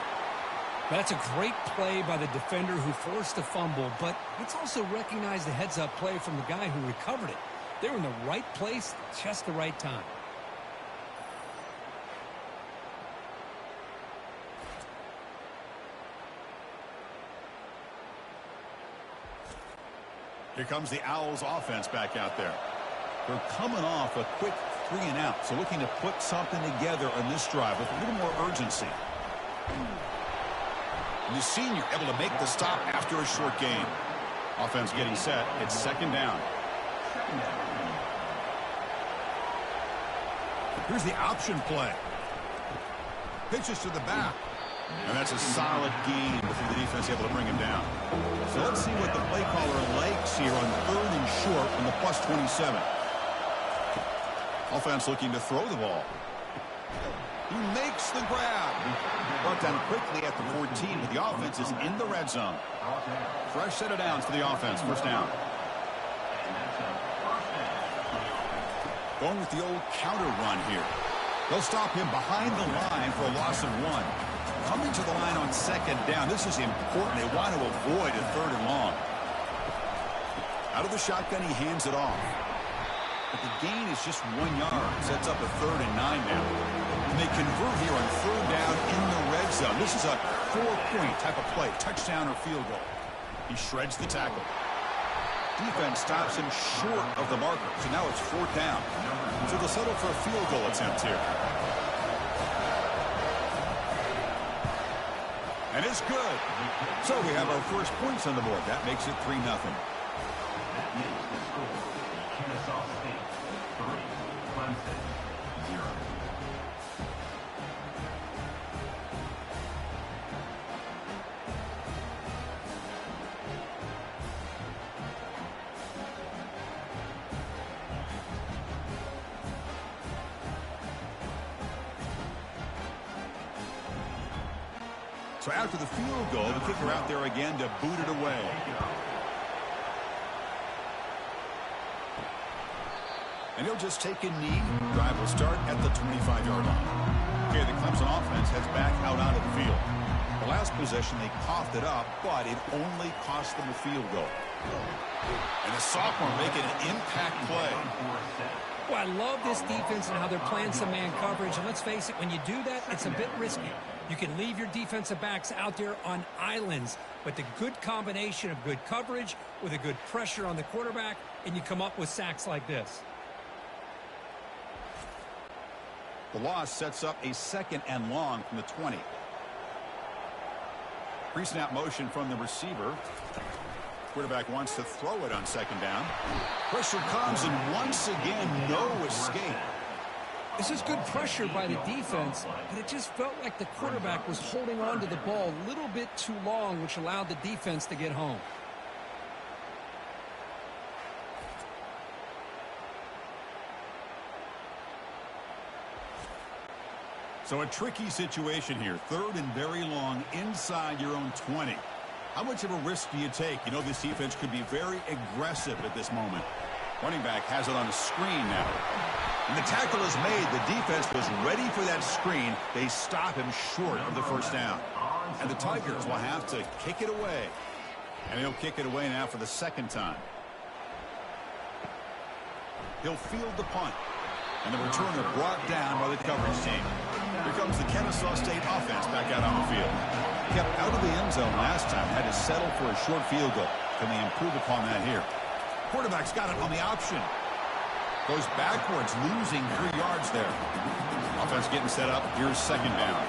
That's a great play by the defender who forced the fumble, but let's also recognize the heads-up play from the guy who recovered it. They were in the right place at just the right time. Here comes the Owls offense back out there. They're coming off a quick 3 and out, so looking to put something together on this drive with a little more urgency. And the senior able to make the stop after a short gain. Offense getting set. It's 2nd down. Here's the option play. Pitches to the back. And that's a solid gain before the defense able to bring him down. So let's see what the play caller likes here on 3rd and short from the +27. Offense looking to throw the ball. He makes the grab. Brought down quickly at the 14, but the offense is in the red zone. Fresh set of downs for the offense. 1st down. Going with the old counter run here. They'll stop him behind the line for a loss of 1. Coming to the line on 2nd down. This is important. They want to avoid a 3rd and long. Out of the shotgun, he hands it off. but the gain is just 1 yard. Sets up a 3rd and 9 now. And they convert here on 3rd down in the red zone. This is a 4-point type of play, touchdown or field goal. He shreds the tackle. Defense stops him short of the marker, so now it's 4th down. So they'll settle for a field goal attempt here. And it's good. So we have our first points on the board. That makes it 3-0. That is the score. Kennesaw State 3, Clemson 0. So after the field goal, the kicker out there again to boot it away. And he'll just take a knee. Drive will start at the 25-yard line. Okay, the Clemson offense heads back out onto the field. The last possession, they coughed it up, but it only cost them a field goal. And the sophomore making an impact play. Well, I love this defense and how they're playing some man coverage. And let's face it, when you do that, it's a bit risky. You can leave your defensive backs out there on islands, but the good combination of good coverage with a good pressure on the quarterback, and you come up with sacks like this. The loss sets up a 2nd and long from the 20. Pre-snap motion from the receiver. Quarterback wants to throw it on 2nd down. Pressure comes, and once again, no escape. This is good pressure by the defense, but it just felt like the quarterback was holding on to the ball a little bit too long, which allowed the defense to get home. So a tricky situation here. 3rd and very long inside your own 20. How much of a risk do you take? You know this defense could be very aggressive at this moment. Running back has it on a screen now. And the tackle is made. The defense was ready for that screen. They stop him short of the 1st down. And the Tigers will have to kick it away. And he'll kick it away now for the 2nd time. He'll field the punt. And the returner brought down by the coverage team. Here comes the Kennesaw State offense back out on the field. Kept out of the end zone last time. Had to settle for a short field goal. Can they improve upon that here? Quarterback's got it on the option. Goes backwards, losing 3 yards there. Offense getting set up. Here's 2nd down.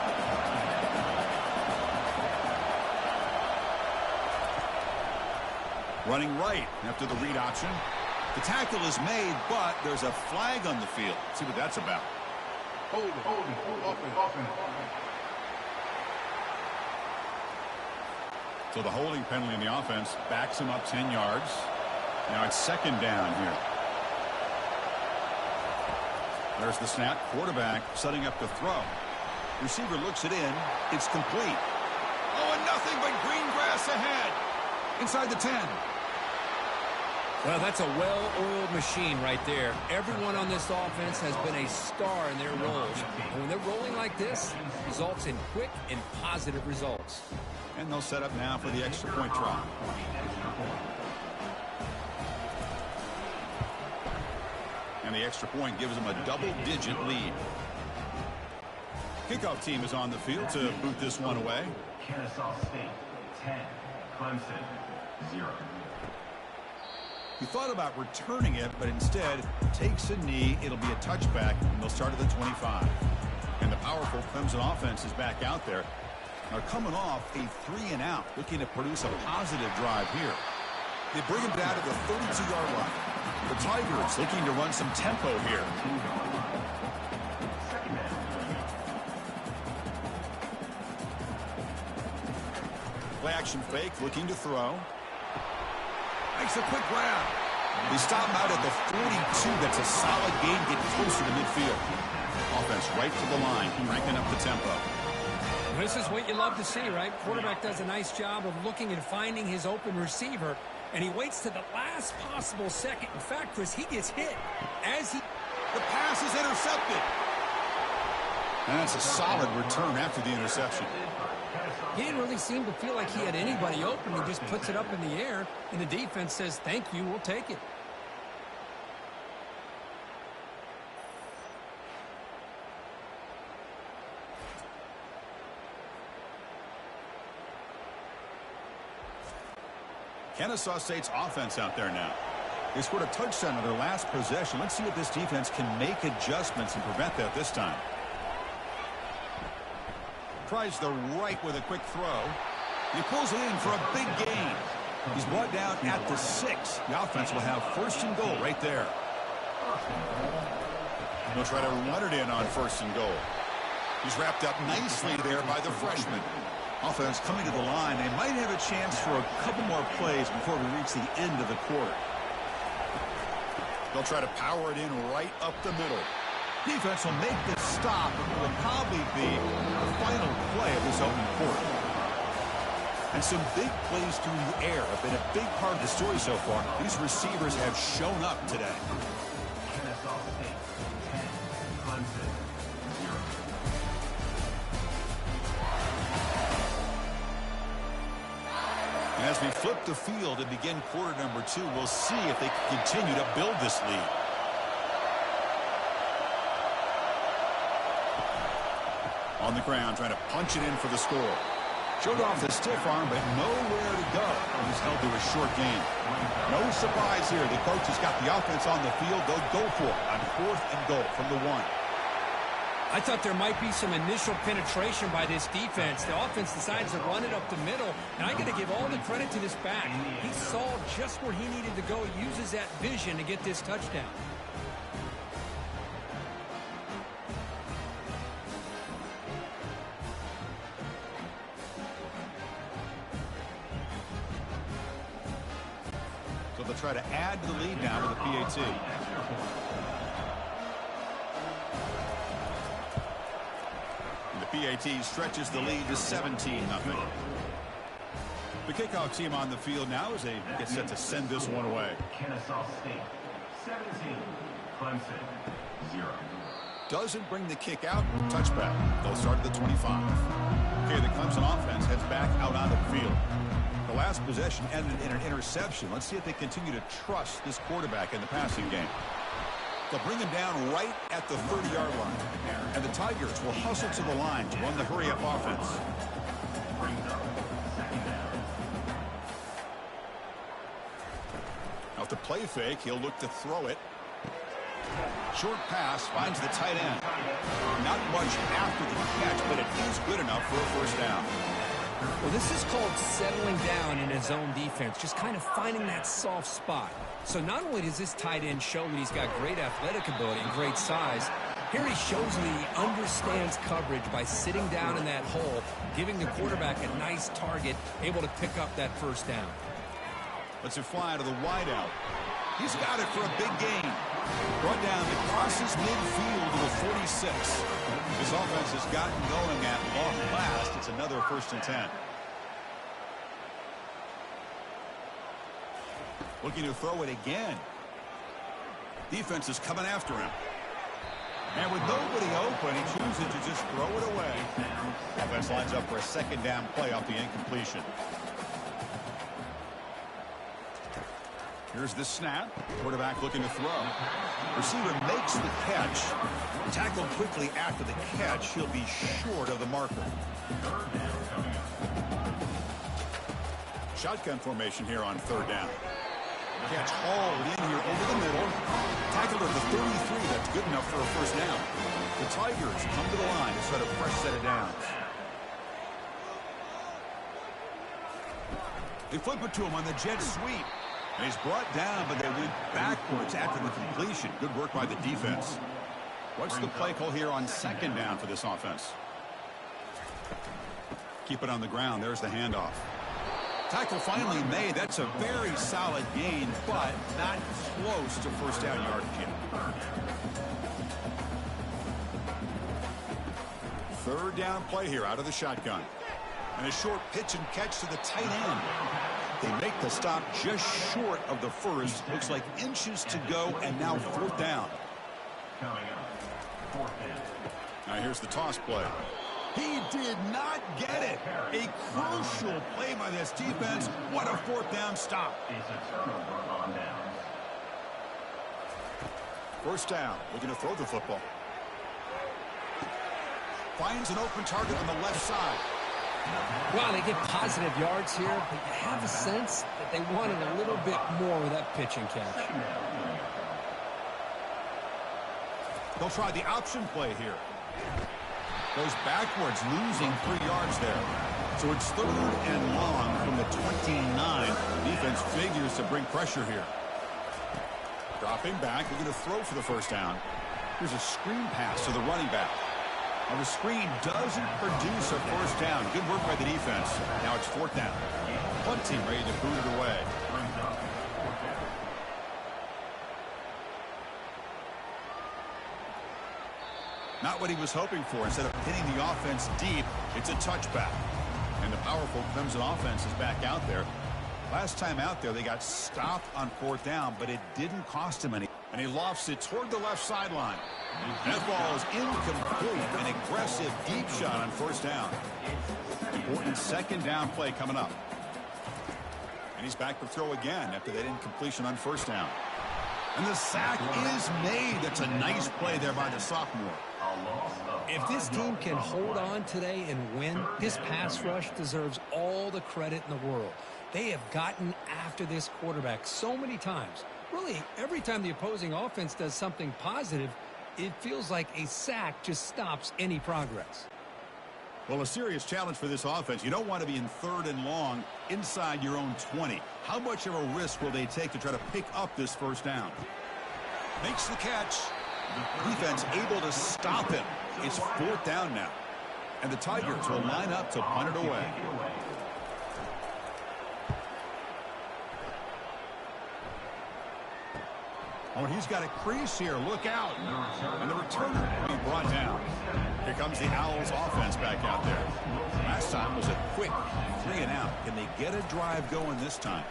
Running right after the read option. The tackle is made, but there's a flag on the field. Let's see what that's about. Hold it. So the holding penalty in the offense backs him up 10 yards. Now it's 2nd down here. There's the snap. Quarterback setting up to throw. Receiver looks it in. It's complete. Oh, and nothing but green grass ahead. Inside the 10. Well, that's a well-oiled machine right there. Everyone on this offense has been a star in their roles. And when they're rolling like this, it results in quick and positive results. And they'll set up now for the extra point try. And the extra point gives them a double-digit lead. Kickoff team is on the field to boot this one away. Kennesaw State 10, Clemson 0. He thought about returning it, but instead takes a knee. It'll be a touchback, and they'll start at the 25. And the powerful Clemson offense is back out there. Now coming off a 3-and-out, looking to produce a positive drive here. They bring him down to the 32-yard line. The Tigers looking to run some tempo here. Play action fake, looking to throw. Makes a quick grab. They stop him out at the 42. That's a solid gain, getting closer to midfield. Offense right to the line, cranking up the tempo. This is what you love to see, right? Quarterback does a nice job of looking and finding his open receiver, and he waits to the last possible second. In fact, Chris, he gets hit as he... The pass is intercepted. And that's a solid return after the interception. He didn't really seem to feel like he had anybody open. He just puts it up in the air, and the defense says, thank you, we'll take it. Kennesaw State's offense out there now. They scored a touchdown on their last possession. Let's see if this defense can make adjustments and prevent that this time. Tries the right with a quick throw. He pulls it in for a big gain. He's brought down at the 6. The offense will have first and goal right there. He'll try to run it in on first and goal. He's wrapped up nicely there by the freshman. Offense coming to the line. They might have a chance for a couple more plays before we reach the end of the quarter. They'll try to power it in right up the middle. Defense will make this stop. It will probably be the final play of this opening quarter. And some big plays through the air have been a big part of the story so far. These receivers have shown up today. Kennesaw State 10, Clemson 0. And as we flip the field and begin quarter number 2, we'll see if they can continue to build this lead. On the ground, trying to punch it in for the score. Showed off the stiff arm, but nowhere to go. He's held to a short game. No surprise here. The coach has got the offense on the field. They'll go for it on 4th and goal from the 1. I thought there might be some initial penetration by this defense. The offense decides to run it up the middle, and I got to give all the credit to this back. He saw just where he needed to go, uses that vision to get this touchdown. So they'll try to add to the lead now with a PAT. PAT stretches the lead to 17-0. The kickoff team on the field now as they get set to send this one away. Kennesaw State 17, Clemson 0. Doesn't bring the kick out. Touchback. They'll start at the 25. Okay, the Clemson offense heads back out onto the field. The last possession ended in an interception. Let's see if they continue to trust this quarterback in the passing game. They'll bring him down right at the 30-yard line. And the Tigers will hustle to the line to run the hurry-up offense. Now to play fake, he'll look to throw it. Short pass finds the tight end. Not much after the catch, but it is good enough for a first down. Well, this is called settling down in his own defense, just kind of finding that soft spot. So not only does this tight end show that he's got great athletic ability and great size, here he shows that he understands coverage by sitting down in that hole, giving the quarterback a nice target, able to pick up that first down. Let's it fly to the wideout. He's got it for a big gain. Brought down, it crosses midfield to the 46. This offense has gotten going at long last. It's another 1st and 10. Looking to throw it again. Defense is coming after him. And with nobody open, he chooses to just throw it away. Offense lines up for a 2nd down play off the incompletion. Here's the snap. Quarterback looking to throw. Receiver makes the catch. Tackled quickly after the catch. He'll be short of the marker. Shotgun formation here on 3rd down. Catch hauled in here over the middle. Tackled at the 33. That's good enough for a first down. The Tigers come to the line to set a fresh set of downs. They flip it to him on the jet sweep. And he's brought down, but they went backwards after the completion. Good work by the defense. What's the play call here on 2nd down for this offense? Keep it on the ground. There's the handoff. Tackle finally made. That's a very solid gain, but not close to first down yardage yet. 3rd down play here out of the shotgun. And a short pitch and catch to the tight end. They make the stop just short of the first. Looks like inches to go, and now 4th down. Coming up, 4th down. Now here's the toss play. He did not get it. A crucial play by this defense. What a 4th down stop. It's a turnover on downs. 1st down. Looking to throw the football. Finds an open target on the left side. Well, they get positive yards here, but you have a sense that they wanted a little bit more with that pitching catch. They'll try the option play here. Goes backwards, losing 3 yards there. So it's 3rd and long from the 29. Defense figures to bring pressure here. Dropping back, they're going to throw for the first down. Here's a screen pass to the running back. Now the screen doesn't produce a first down. Good work by the defense. Now it's 4th down. Punt team ready to boot it away. Not what he was hoping for. Instead of hitting the offense deep, it's a touchback. And the powerful Clemson offense is back out there. Last time out there, they got stopped on 4th down, but it didn't cost him any. And he lofts it toward the left sideline. That ball is incomplete. An aggressive deep shot on 1st down. Important 2nd down play coming up. And he's back to throw again after that incompletion on 1st down. And the sack is made. That's a nice play there by the sophomore. If this team can hold on today and win, this pass rush deserves all the credit in the world. They have gotten after this quarterback so many times. Really, every time the opposing offense does something positive, it feels like a sack just stops any progress. Well, a serious challenge for this offense. You don't want to be in 3rd and long inside your own 20. How much of a risk will they take to try to pick up this 1st down? Makes the catch. Defense able to stop him. It's 4th down now. And the Tigers will line up to punt it away. Oh, and he's got a crease here. Look out. And the returner will be brought down. Here comes the Owls offense back out there. Last time was a quick 3 and out. Can they get a drive going this time?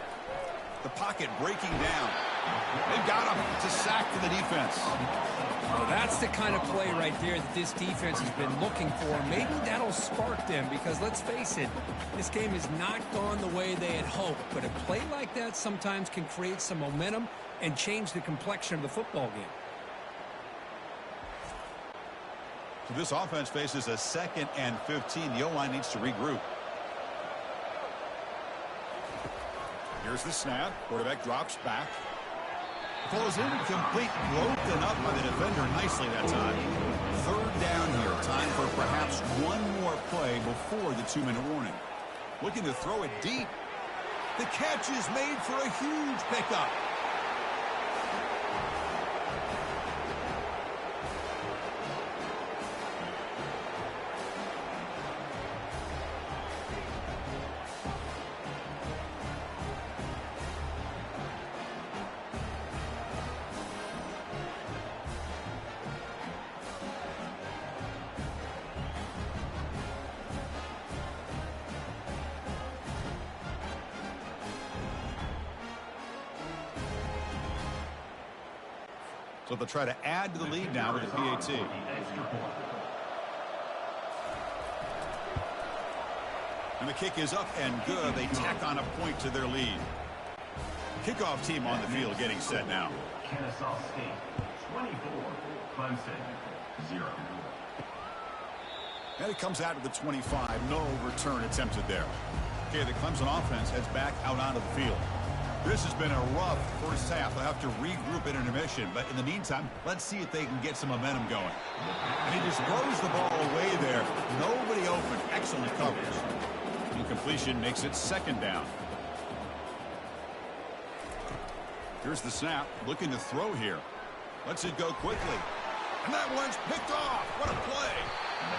The pocket breaking down. They've got him. It's a sack for the defense. Well, that's the kind of play right there that this defense has been looking for. Maybe that'll spark them because, let's face it, this game has not gone the way they had hoped. But a play like that sometimes can create some momentum and change the complexion of the football game. So this offense faces a 2nd and 15. The O-line needs to regroup. Here's the snap. Quarterback drops back. Falls incomplete. Broken up by the defender nicely that time. 3rd down here. Time for perhaps one more play before the 2-minute warning. Looking to throw it deep. The catch is made for a huge pickup. So they'll try to add to the lead now with the PAT. And the kick is up and good. They tack on a point to their lead. Kickoff team on the field getting set now. Kennesaw State 24, Clemson 0. And it comes out to the 25. No return attempted there. Okay, the Clemson offense heads back out onto the field. This has been a rough first half. They'll have to regroup in intermission. But in the meantime, let's see if they can get some momentum going. And he just throws the ball away there. Nobody open. Excellent coverage. Incompletion makes it 2nd down. Here's the snap. Looking to throw here. Lets it go quickly. And that one's picked off. What a play.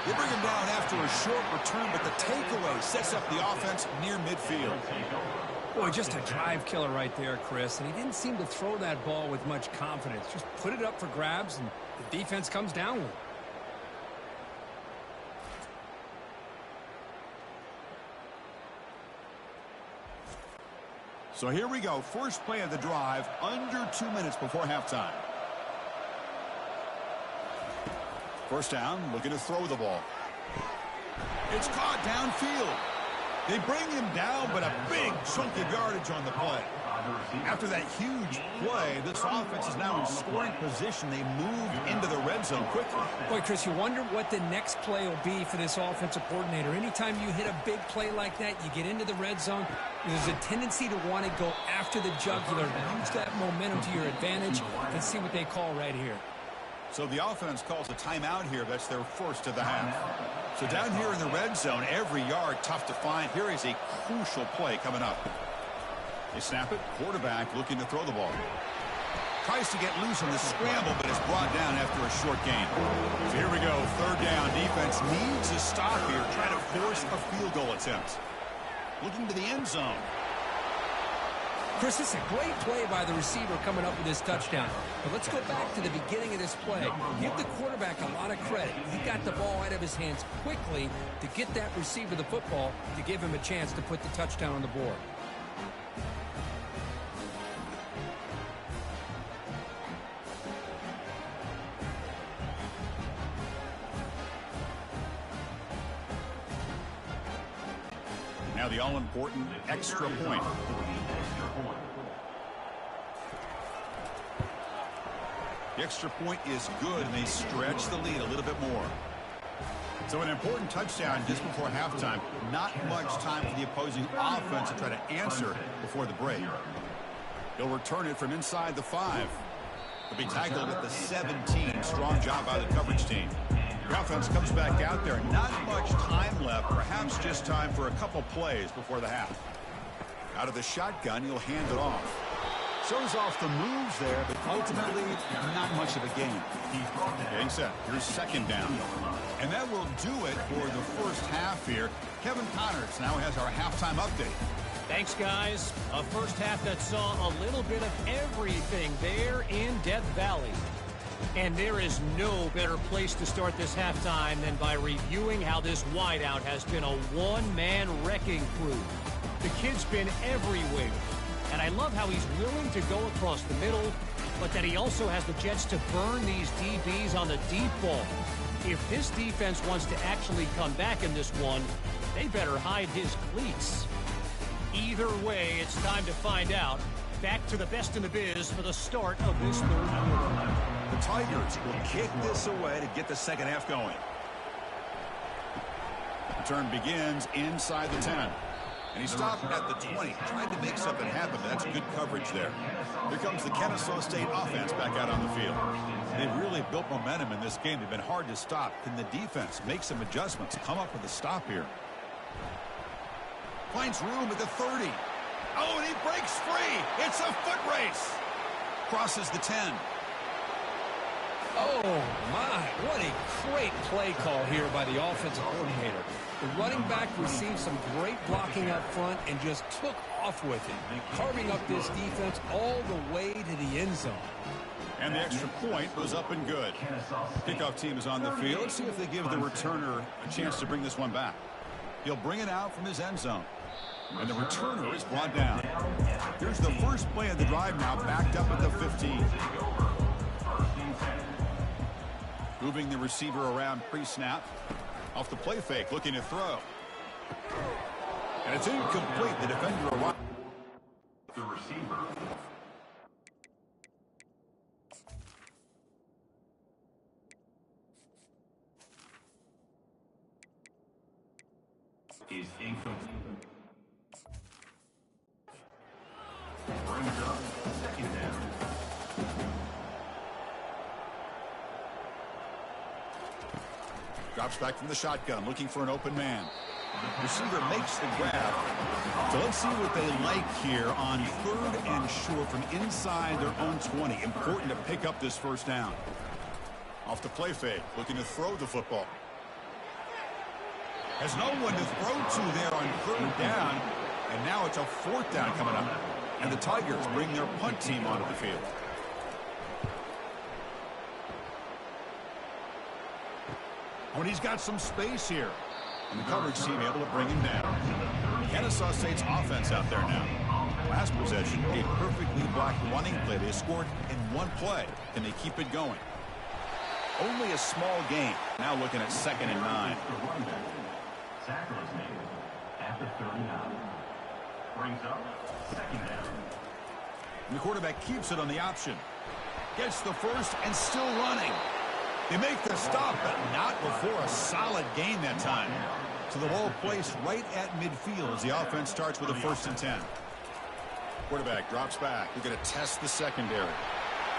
They bring him down after a short return, but the takeaway sets up the offense near midfield. Boy, just a drive killer right there, Chris. And he didn't seem to throw that ball with much confidence. Just put it up for grabs, and the defense comes down with it. So here we go. First play of the drive, under 2 minutes before halftime. First down, looking to throw the ball. It's caught downfield. They bring him down, but a big chunk of yardage on the play. After that huge play, this offense is now in scoring position. They moved into the red zone quickly. Boy, Chris, you wonder what the next play will be for this offensive coordinator. Anytime you hit a big play like that, you get into the red zone, there's a tendency to want to go after the jugular, use that momentum to your advantage, and see what they call right here. So the offense calls a timeout here. That's their first of the half. So down here in the red zone, every yard tough to find. Here is a crucial play coming up. They snap it. Quarterback looking to throw the ball. Tries to get loose on the scramble, but it's brought down after a short gain. So here we go. Third down. Defense needs a stop here, trying to force a field goal attempt. Looking to the end zone. Chris, this is a great play by the receiver coming up with this touchdown. But let's go back to the beginning of this play. Give the quarterback a lot of credit. He got the ball out of his hands quickly to get that receiver the football to give him a chance to put the touchdown on the board. Now the all-important extra point. The extra point is good, and they stretch the lead a little bit more. So an important touchdown just before halftime. Not much time for the opposing offense to try to answer before the break. He'll return it from inside the 5. He'll be tackled at the 17. Strong job by the coverage team. The offense comes back out there. Not much time left. Perhaps just time for a couple plays before the half. Out of the shotgun, he'll hand it off. Shows off the moves there, but ultimately not much of a gain. Getting set. Here's second down. And that will do it for the first half here. Kevin Connors now has our halftime update. Thanks, guys. A first half that saw a little bit of everything there in Death Valley. And there is no better place to start this halftime than by reviewing how this wideout has been a one-man wrecking crew. The kid's been everywhere. And I love how he's willing to go across the middle, but that he also has the jets to burn these DBs on the deep ball. If this defense wants to actually come back in this one, they better hide his cleats. Either way, it's time to find out. Back to the best in the biz for the start of this third quarter. The Tigers will kick this away to get the second half going. The turn begins inside the 10. And he stopped at the 20. Tried to make something happen, but that's good coverage there. Here comes the Kennesaw State offense back out on the field. They've really built momentum in this game. They've been hard to stop. Can the defense make some adjustments? Come up with a stop here. Finds room at the 30. Oh, and he breaks free. It's a foot race. Crosses the 10. Oh, my. What a great play call here by the offensive coordinator. The running back received some great blocking up front and just took off with it, carving up this defense all the way to the end zone. And the extra point was up and good. Kickoff team is on the field. Let's see if they give the returner a chance to bring this one back. He'll bring it out from his end zone. And the returner is brought down. Here's the first play of the drive now, backed up at the 15. Moving the receiver around pre-snap. Off the play fake, looking to throw. And it's incomplete. The defender arrived. The receiver is incomplete. Brings up second down. Drops back from the shotgun, looking for an open man. Receiver makes the grab. So let's see what they like here on 3rd and short from inside their own 20. Important to pick up this first down. Off the play fake, looking to throw the football. Has no one to throw to there on 3rd down. And now it's a 4th down coming up. And the Tigers bring their punt team onto the field. When he's got some space here. And the coverage team able to bring him down. Kennesaw State's offense out there now. Last possession, a perfectly blocked running play. They scored in one play. Can they keep it going? Only a small gain. Now looking at 2nd and 9. at the 39. Brings up second down. And the quarterback keeps it on the option. Gets the first and still running. They make the stop, but not before a solid gain that time. So the ball placed right at midfield as the offense starts with a 1st and 10. Quarterback drops back. They're going to test the secondary.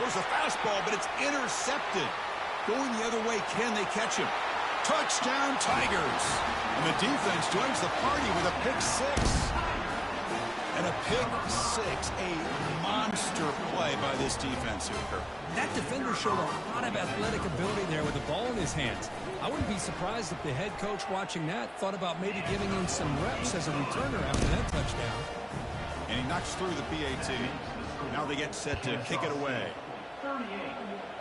There's a fastball, but it's intercepted. Going the other way, can they catch him? Touchdown, Tigers. And the defense joins the party with a pick 6. And a pick 6, a monster play by this defense here, Kirk. That defender showed a lot of athletic ability there with the ball in his hands. I wouldn't be surprised if the head coach watching that thought about maybe giving him some reps as a returner after that touchdown. And he knocks through the PAT. Now they get set to kick it away. 38,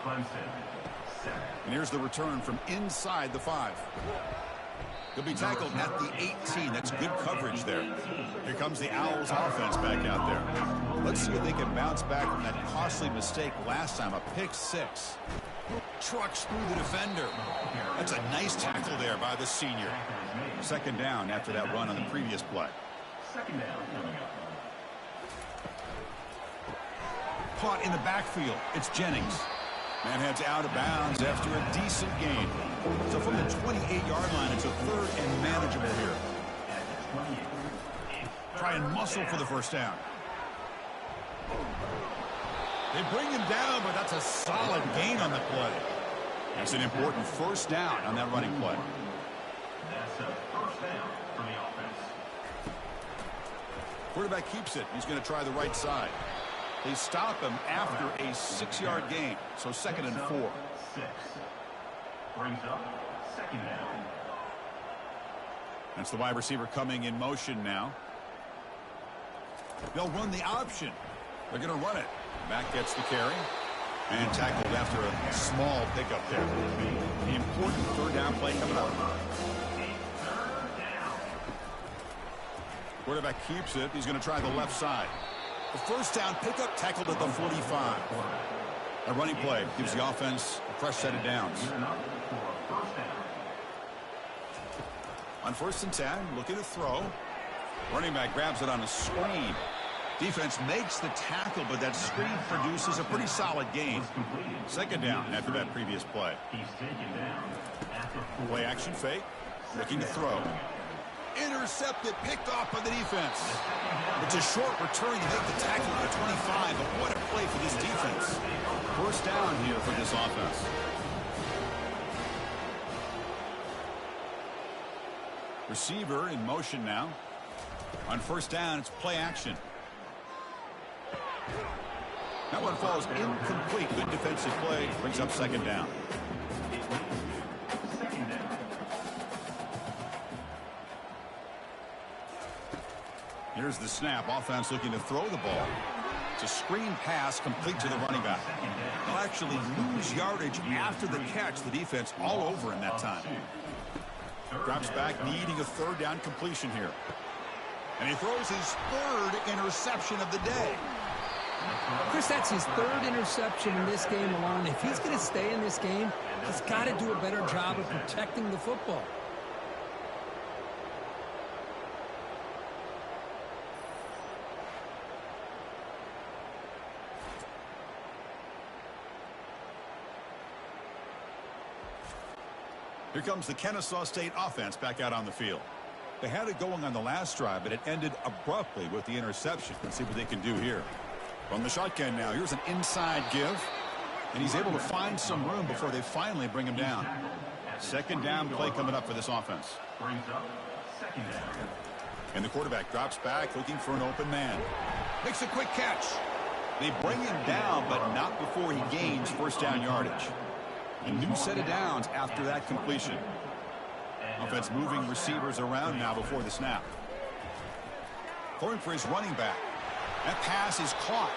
Clemson. And here's the return from inside the 5. He'll be tackled at the 18. That's good coverage there. Here comes the Owls offense back out there. Let's see if they can bounce back from that costly mistake last time, a pick 6. Trucks through the defender. That's a nice tackle there by the senior. 2nd down after that run on the previous play. 2nd down coming up. Caught in the backfield. It's Jennings. Man heads out of bounds after a decent gain. So from the 28-yard line, it's a 3rd and manageable here. Try and muscle for the 1st down. They bring him down, but that's a solid gain on the play. That's an important 1st down on that running play. That's a 1st down for the offense. Quarterback keeps it. He's going to try the right side. They stop him after a 6-yard gain, so 2nd and 4. 6. Brings up 2nd down. That's the wide receiver coming in motion now. They'll run the option. They're going to run it. Back gets the carry and tackled after a small pickup there. The important 3rd down play coming up. Quarterback keeps it. He's going to try the left side. The 1st down pickup tackled at the 45. A running play gives the offense a fresh set of downs. On 1st and 10, looking to throw. Running back grabs it on a screen. Defense makes the tackle, but that screen produces a pretty solid gain. 2nd down after that previous play. Play action fake. Looking to throw. Intercepted, picked off by the defense. It's a short return to make the tackle at the 25, but what a play for this defense. 1st down here for this offense. Receiver in motion now. On 1st down, it's play action. That one falls incomplete. Good defensive play. Brings up 2nd down. Here's the snap. Offense looking to throw the ball. It's a screen pass complete to the running back. They'll actually lose yardage after the catch. The defense all over him that time. Drops back, needing a 3rd down completion here. And he throws his 3rd interception of the day. Chris, that's his 3rd interception in this game alone. If he's going to stay in this game, he's got to do a better job of protecting the football. Here comes the Kennesaw State offense back out on the field. They had it going on the last drive, but it ended abruptly with the interception. Let's see what they can do here. From the shotgun now, here's an inside give. And he's able to find some room before they finally bring him down. 2nd down play coming up for this offense. Brings up 2nd down. And the quarterback drops back looking for an open man. Makes a quick catch. They bring him down, but not before he gains 1st down yardage. A new set of downs after that completion. Offense moving receivers around now before the snap. Throwing for his running back. That pass is caught.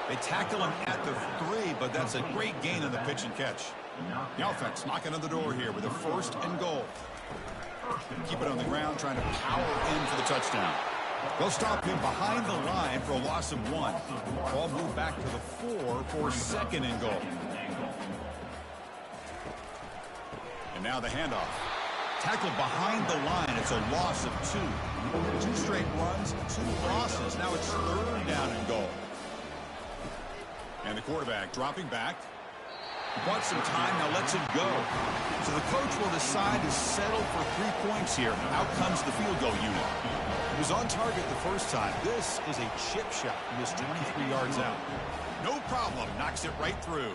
They tackle him at the 3, but that's a great gain on the pitch and catch. The offense knocking on the door here with a 1st and goal. Keep it on the ground, trying to power in for the touchdown. They'll stop him behind the line for a loss of 1. Ball moved back to the 4 for 2nd and goal. And now the handoff. Tackled behind the line. It's a loss of 2. 2 straight runs, 2 losses. Now it's 3rd down and goal. And the quarterback dropping back. Wants some time, now lets it go. So the coach will decide to settle for 3 points here. Out comes the field goal unit. He was on target the first time. This is a chip shot. He is 23 yards out. No problem. Knocks it right through.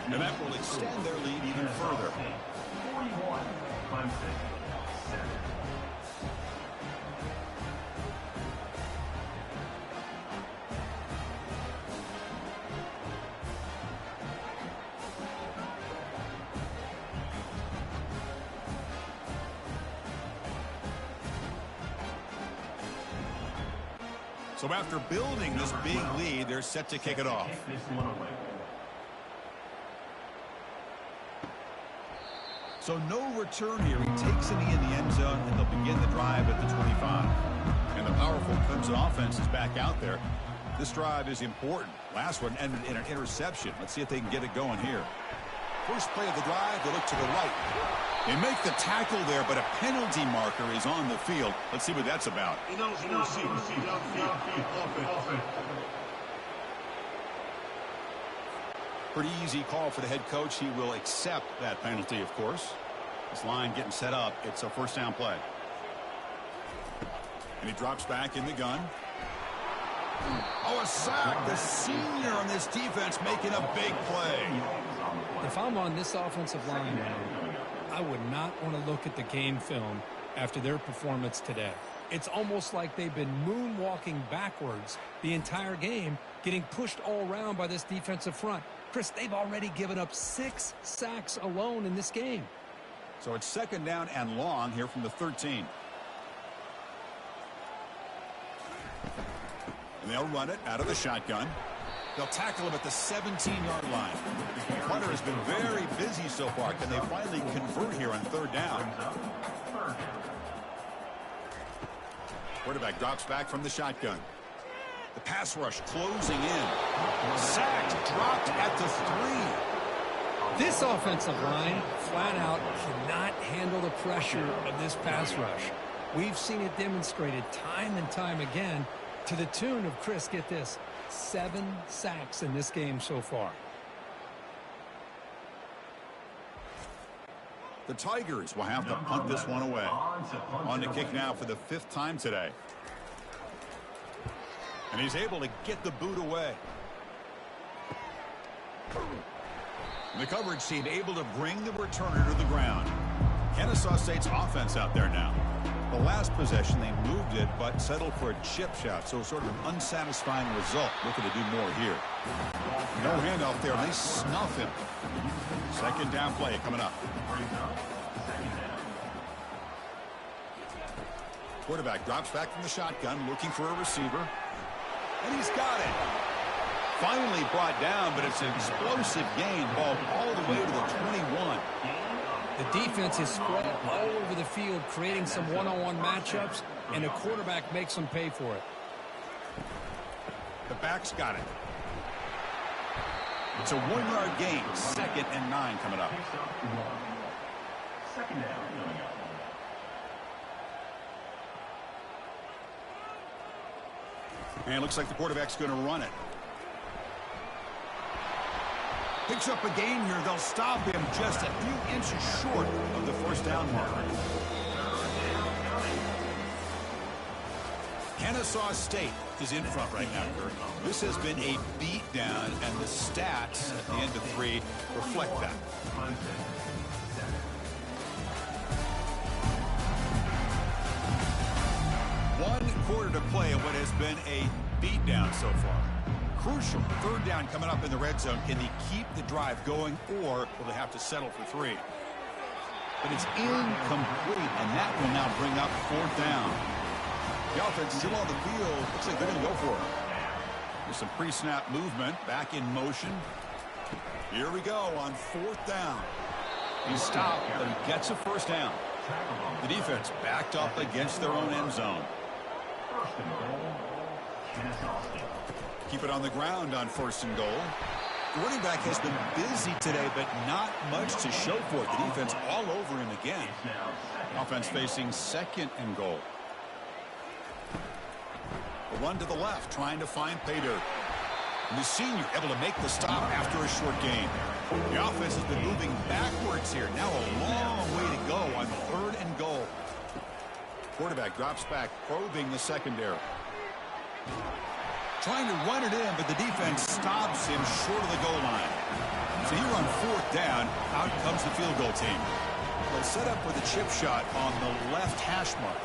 And that will extend their lead even further. 41-6. So after building this big lead, they're set to kick it off. So no return here. He takes a knee in the end zone, and they'll begin the drive at the 25. And the powerful Clemson offense is back out there. This drive is important. Last one ended in an interception. Let's see if they can get it going here. First play of the drive, they look to the right. They make the tackle there, but a penalty marker is on the field. Let's see what that's about. Pretty easy call for the head coach. He will accept that penalty, of course. This line getting set up. It's a 1st down play. And he drops back in the gun. Oh, a sack. The senior on this defense making a big play. If I'm on this offensive line, I would not want to look at the game film after their performance today. It's almost like they've been moonwalking backwards the entire game, getting pushed all around by this defensive front. Chris, they've already given up 6 sacks alone in this game. So it's 2nd down and long here from the 13. And they'll run it out of the shotgun. They'll tackle him at the 17-yard line. Hunter has been very busy so far. Can they finally convert here on 3rd down? Quarterback drops back from the shotgun. The pass rush closing in. Sacked, dropped at the 3. This offensive line, flat out, cannot handle the pressure of this pass rush. We've seen it demonstrated time and time again to the tune of, Chris, get this, 7 sacks in this game so far. The Tigers will have to punt this one away. On to kick now for the 5th time today. And he's able to get the boot away. The coverage team able to bring the returner to the ground. Kennesaw State's offense out there now. The last possession, they moved it, but settled for a chip shot. So sort of an unsatisfying result. Looking to do more here. No handoff there. They snuff him. 2nd down play coming up. Quarterback drops back from the shotgun, looking for a receiver. And he's got it. Finally brought down, but it's an explosive gain. Ball all the way to the 21. The defense is spread all over the field, creating some one-on-one matchups, and the quarterback makes them pay for it. The back's got it. It's a 1-yard gain. 2nd and 9 coming up. 2nd down coming up. And it looks like the quarterback's going to run it. Picks up a gain here. They'll stop him just a few inches short of the 1st down marker. Kennesaw State is in front right now, Kurt. This has been a beatdown, and the stats at the end of 3 reflect that. One quarter to play in what has been a beatdown so far. Crucial 3rd down coming up in the red zone. Can they keep the drive going, or will they have to settle for 3? But it's incomplete, and that will now bring up 4th down. The offense still on the field. Looks like they're going to go for it. There's some pre-snap movement. Back in motion. Here we go on 4th down. He stopped, but he gets a 1st down. The defense backed up against their own end zone. Keep it on the ground on 1st and goal. The running back has been busy today, but not much to show for it. The defense all over him again. Offense facing 2nd and goal. run to the left, trying to find pay dirt. And the senior able to make the stop after a short gain. The offense has been moving backwards here. Now a long way to go on 3rd and goal. Quarterback drops back, probing the secondary. Trying to run it in, but the defense stops him short of the goal line. So here on 4th down, out comes the field goal team. They'll set up with a chip shot on the left hash mark.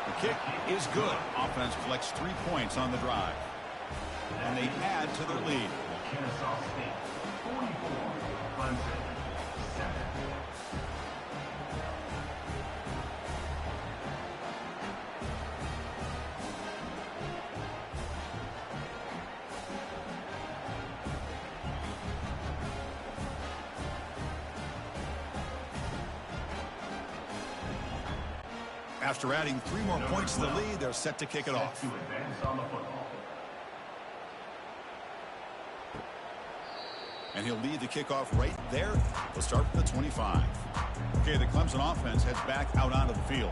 The kick is good. Offense collects 3 points on the drive. And they add to their lead. Kennesaw State, 44, Clemson, 7. After adding 3 more points to the lead, they're set to kick it off. To advance on the football. And he'll lead the kickoff right there. We'll start from the 25. Okay, the Clemson offense heads back out onto the field.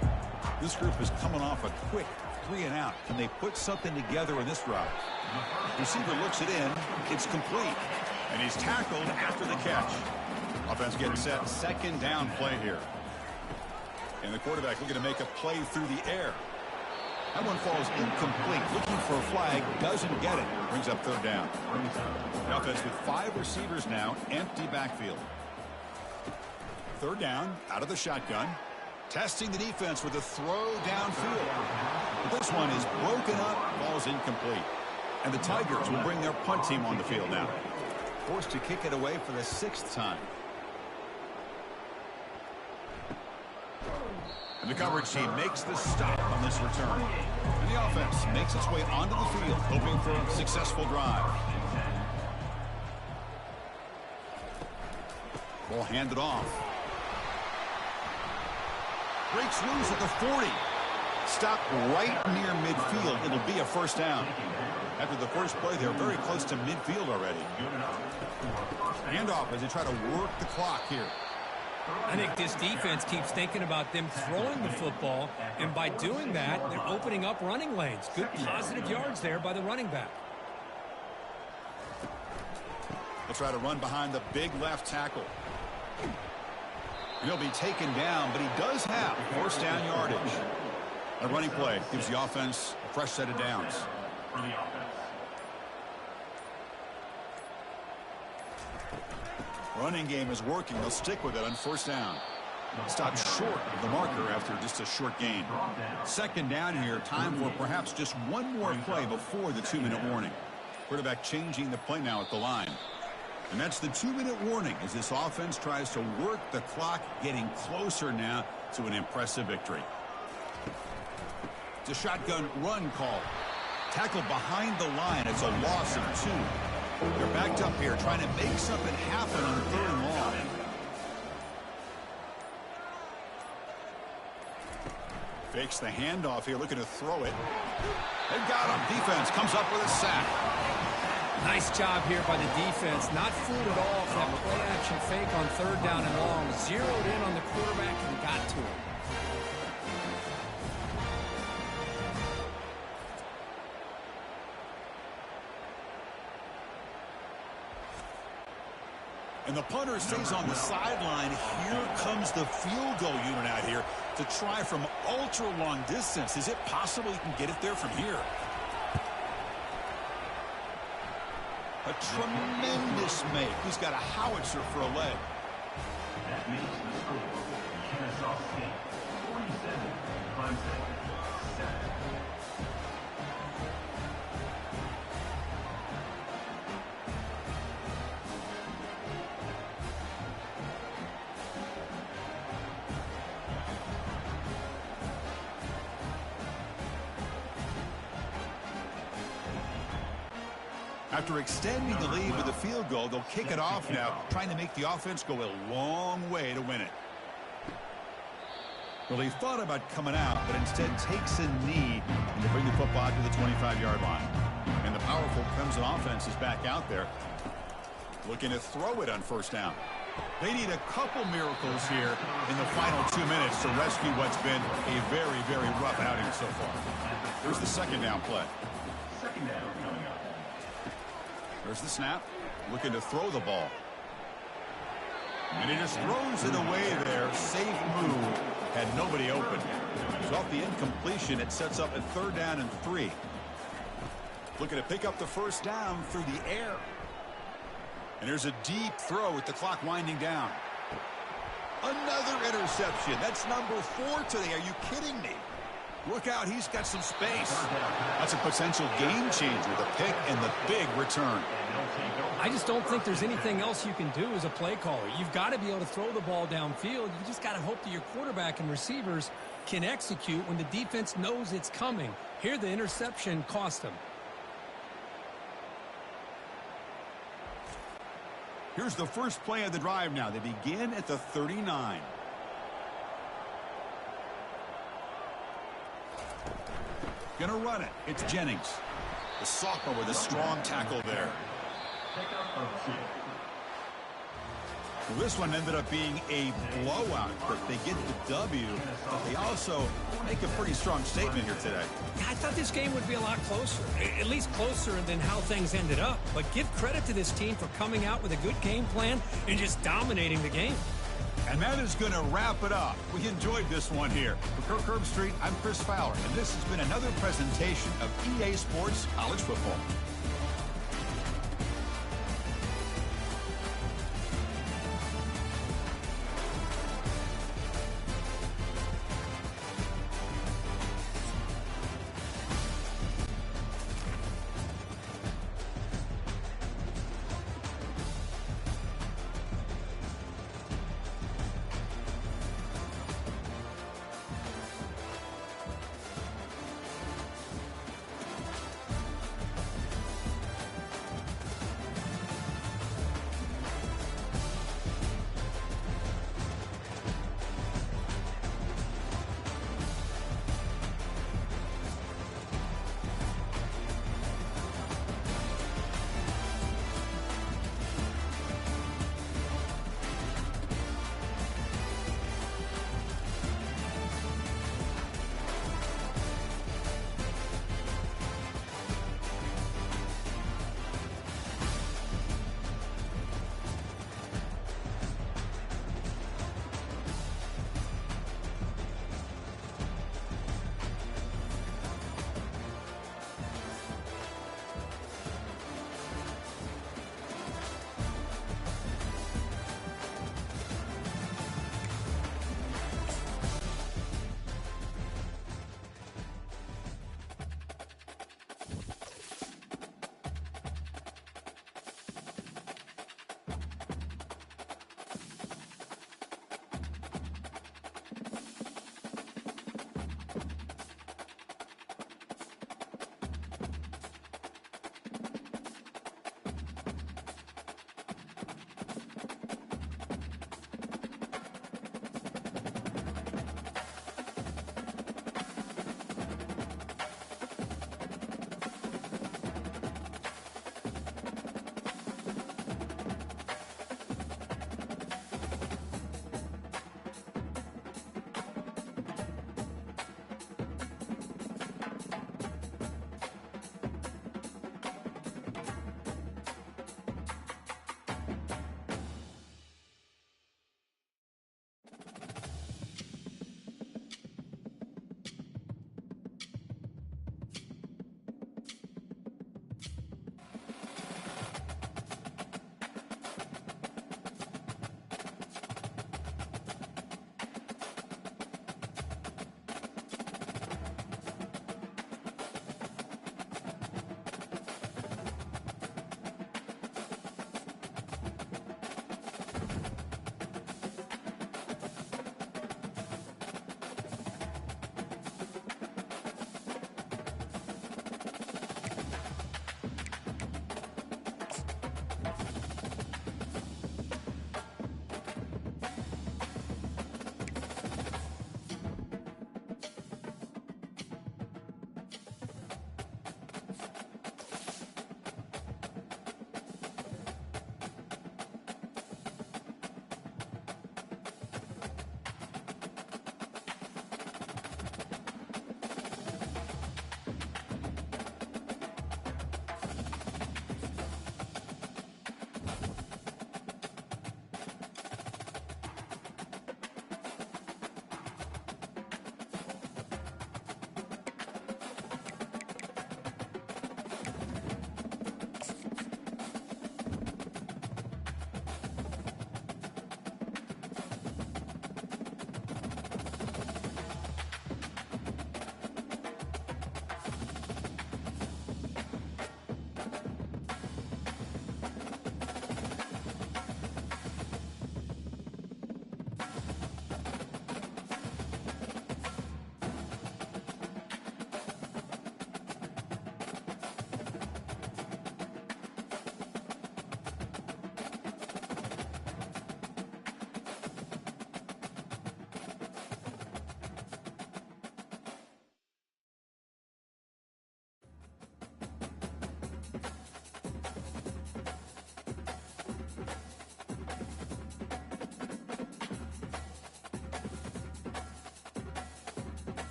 This group is coming off a quick 3 and out. Can they put something together in this drive? Receiver looks it in. It's complete. And he's tackled after the catch. Offense getting set. 2nd down play here. And the quarterback looking to make a play through the air. That one falls incomplete. Looking for a flag. Doesn't get it. Brings up 3rd down. The offense with 5 receivers now. Empty backfield. 3rd down. Out of the shotgun. Testing the defense with a throw downfield. But this one is broken up. Ball's incomplete. And the Tigers will bring their punt team on the field now. Forced to kick it away for the 6th time. And the coverage team makes the stop on this return. And the offense makes its way onto the field, hoping for a successful drive. Ball handed off. Breaks loose at the 40. Stopped right near midfield. It'll be a 1st down. After the first play, they're very close to midfield already. Handoff as they try to work the clock here. I think this defense keeps thinking about them throwing the football, and by doing that, they're opening up running lanes. Good positive yards there by the running back. They'll try to run behind the big left tackle. He'll be taken down, but he does have 1st down yardage. A running play gives the offense a fresh set of downs. Running game is working. They'll stick with it on 1st down. Stopped short of the marker after just a short gain. 2nd down here. Time for perhaps just one more play before the 2-minute warning. Quarterback changing the play now at the line. And that's the 2-minute warning as this offense tries to work the clock, getting closer now to an impressive victory. It's a shotgun run call. Tackled behind the line. It's a loss of 2. They're backed up here trying to make something happen on 3rd and long. Fakes the handoff here, looking to throw it. They've got him. Defense comes up with a sack. Nice job here by the defense. Not fooled at all for that play-action fake on 3rd down and long. Zeroed in on the quarterback and got to him. And the punter stays on the sideline. Here comes the field goal unit out here to try from ultra-long distance. Is it possible he can get it there from here? A tremendous make. He's got a howitzer for a leg. That makes the score. Kennesaw State, 47, Clemson, 7. After extending the lead with a field goal, they'll kick it off now, trying to make the offense go a long way to win it. Well, he thought about coming out, but instead takes a knee and to bring the football to the 25-yard line. And the powerful Clemson offense is back out there, looking to throw it on 1st down. They need a couple miracles here in the final 2 minutes to rescue what's been a very, very rough outing so far. Here's the 2nd down play. Second down coming up. There's the snap. Looking to throw the ball. And he just throws it away there. Safe move. Had nobody open. So off the incompletion, it sets up a 3rd down and 3. Looking to pick up the first down through the air. And there's a deep throw with the clock winding down. Another interception. That's number 4 today. Are you kidding me? Look out, he's got some space. That's a potential game changer, the pick and the big return. I just don't think there's anything else you can do as a play caller. You've got to be able to throw the ball downfield. You just got to hope that your quarterback and receivers can execute when the defense knows it's coming. Here, the interception cost him. Here's the first play of the drive now. They begin at the 39. Gonna run it. It's Jennings. The sophomore with a strong tackle there. Well, this one ended up being a blowout, but they get the W. But they also make a pretty strong statement here today. Yeah, I thought this game would be a lot closer, at least closer than how things ended up. But give credit to this team for coming out with a good game plan and just dominating the game. And that is going to wrap it up. We enjoyed this one here. For Kirk Herbstreit, I'm Chris Fowler, and this has been another presentation of EA Sports College Football.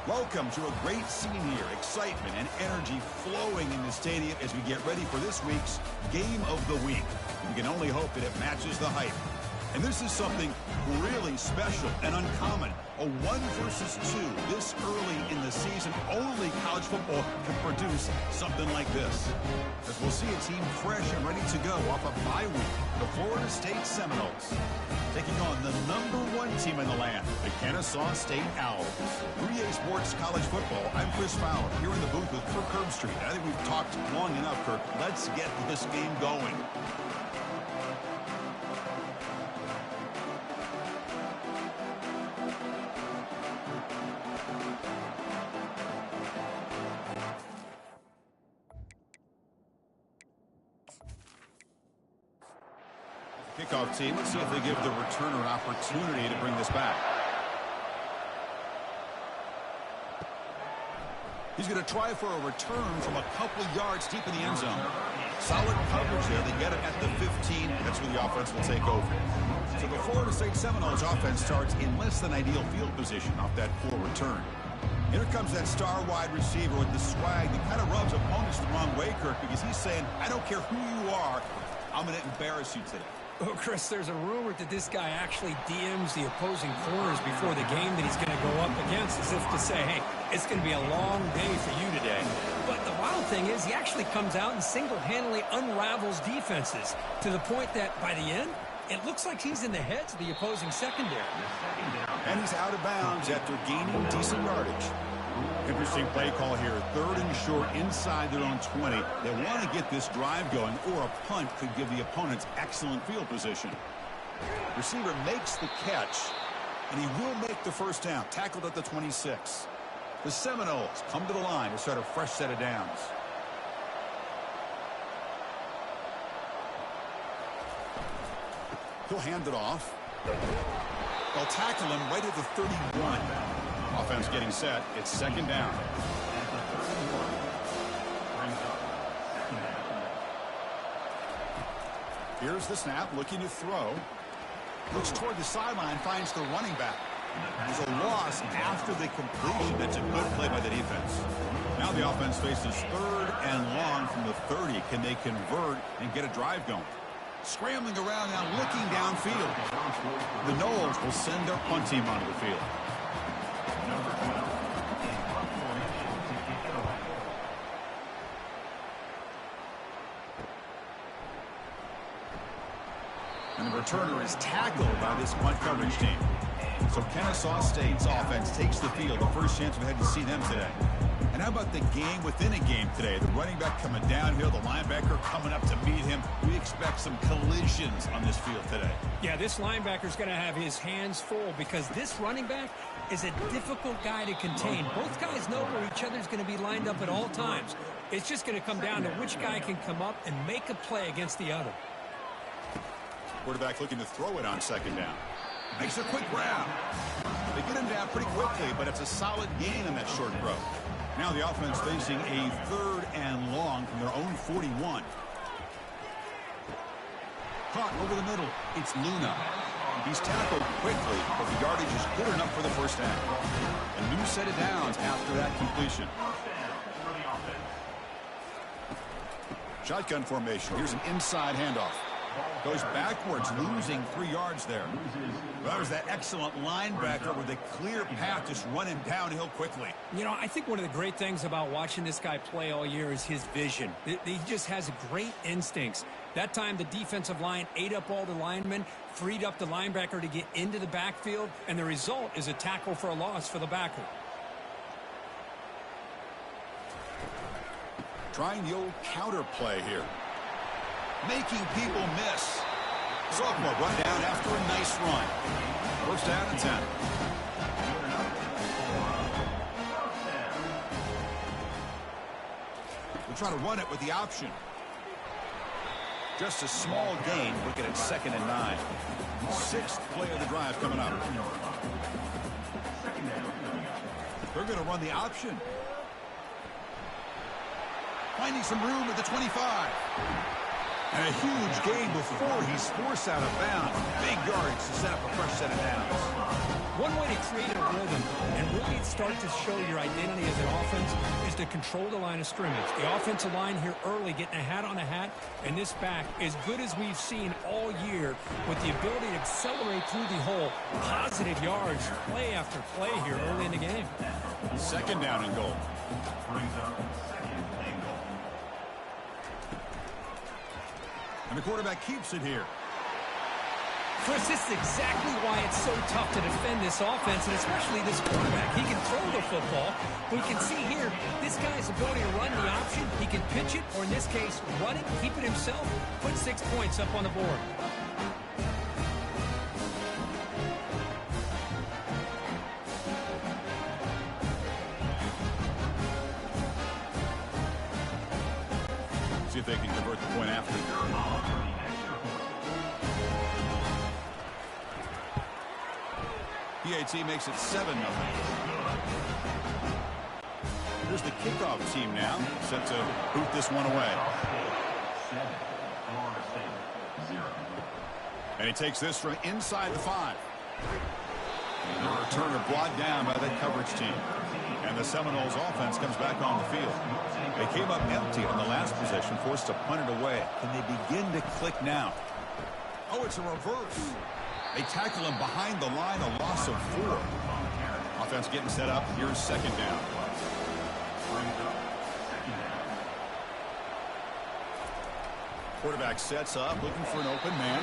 Welcome to a great scene here. Excitement and energy flowing in the stadium as we get ready for this week's Game of the Week. We can only hope that it matches the hype. And this is something really special and uncommon. A 1 versus 2 this early in the season. Only college football can produce something like this. As we'll see a team fresh and ready to go off a bye week. The Florida State Seminoles taking on the #1 team in the land, the Kennesaw State Owls. 3A Sports College Football. I'm Chris Fowler here in the booth with Kirk Herbstreit. I think we've talked long enough, Kirk. Let's get this game going. Kickoff team. Let's see if they give the returner an opportunity to bring this back. He's going to try for a return from a couple yards deep in the end zone. Solid coverage there. They get it at the 15. That's where the offense will take over. So the Florida State Seminoles offense starts in less than ideal field position off that poor return. Here comes that star wide receiver with the swag that kind of rubs opponents the wrong way, Kirk, because he's saying, I don't care who you are, I'm going to embarrass you today. Oh, Chris, there's a rumor that this guy actually DMs the opposing corners before the game that he's going to go up against, as if to say, hey, it's going to be a long day for you today. But the wild thing is he actually comes out and single-handedly unravels defenses to the point that by the end, it looks like he's in the heads of the opposing secondary. And he's out of bounds after gaining decent yardage. Interesting play call here. 3rd and short inside their own 20. They want to get this drive going, or a punt could give the opponents excellent field position. Receiver makes the catch, and he will make the first down. Tackled at the 26. The Seminoles come to the line to start a fresh set of downs. He'll hand it off. They'll tackle him right at the 31. Offense getting set. It's 2nd down. Here's the snap, looking to throw. Looks toward the sideline, finds the running back. There's a loss after the completion. That's a good play by the defense. Now the offense faces 3rd and long from the 30. Can they convert and get a drive going? Scrambling around now, looking downfield. The Noles will send their punt team onto the field. And the returner is tackled by this punt coverage team. So Kennesaw State's offense takes the field. The first chance we've had to see them today. And how about the game within a game today? The running back coming downhill, the linebacker coming up to meet him. We expect some collisions on this field today. Yeah, this linebacker's going to have his hands full because this running back is a difficult guy to contain. Both guys know where each other's going to be lined up at all times. It's just going to come down to which guy can come up and make a play against the other. Quarterback looking to throw it on 2nd down. Makes a quick grab. They get him down pretty quickly, but it's a solid gain in that short throw. Now the offense facing a 3rd and long from their own 41. Caught over the middle. It's Luna. He's tackled quickly, but the yardage is good enough for the first down. A new set of downs after that completion. Shotgun formation. Here's an inside handoff. Goes backwards, losing 3 yards there. Well, that was that excellent linebacker with a clear path just running downhill quickly. You know, I think one of the great things about watching this guy play all year is his vision. He just has great instincts. That time, the defensive line ate up all the linemen, freed up the linebacker to get into the backfield, and the result is a tackle for a loss for the backer. Trying the old counter play here. Making people miss. Sophomore run down after a nice run. First down and 10. We'll try to run it with the option. Just a small gain, looking at 2nd and 9. 6th play of the drive coming up. They're going to run the option. Finding some room at the 25. And a huge gain before he's forced out of bounds. Big yards to set up a fresh set of downs. One way to create a rhythm and really start to show your identity as an offense is to control the line of scrimmage. The offensive line here early getting a hat on a hat, and this back as good as we've seen all year with the ability to accelerate through the hole. Positive yards, play after play here early in the game. 2nd down and goal. And the quarterback keeps it here. Chris, this is exactly why it's so tough to defend this offense, and especially this quarterback. He can throw the football. We can see here, this guy's ability to run the option. He can pitch it, or in this case, run it, keep it himself, put 6 points up on the board. See if they can convert the point after. PAT makes it 7-0. Here's the kickoff team now, set to boot this one away. And he takes this from inside the 5. The returner brought down by that coverage team. And the Seminoles offense comes back on the field. They came up empty on the last possession, forced to punt it away. Can they begin to click now? Oh, it's a reverse. They tackle him behind the line, a loss of 4. Offense getting set up. Here's 2nd down. Quarterback sets up, looking for an open man.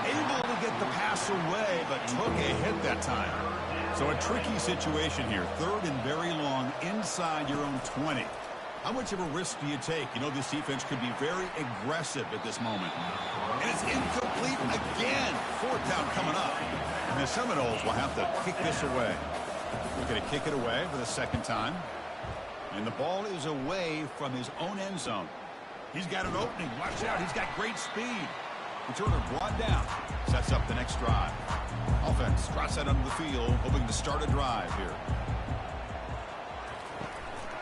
Able to get the pass away, but took a hit that time. So a tricky situation here. 3rd and very long inside your own 20. How much of a risk do you take? You know, this defense could be very aggressive at this moment. And it's incomplete again. 4th down coming up. And the Seminoles will have to kick this away. We're going to kick it away for the 2nd time. And the ball is away from his own end zone. He's got an opening. Watch out. He's got great speed. Returner brought down. Sets up the next drive. Offense drops that onto the field, hoping to start a drive here.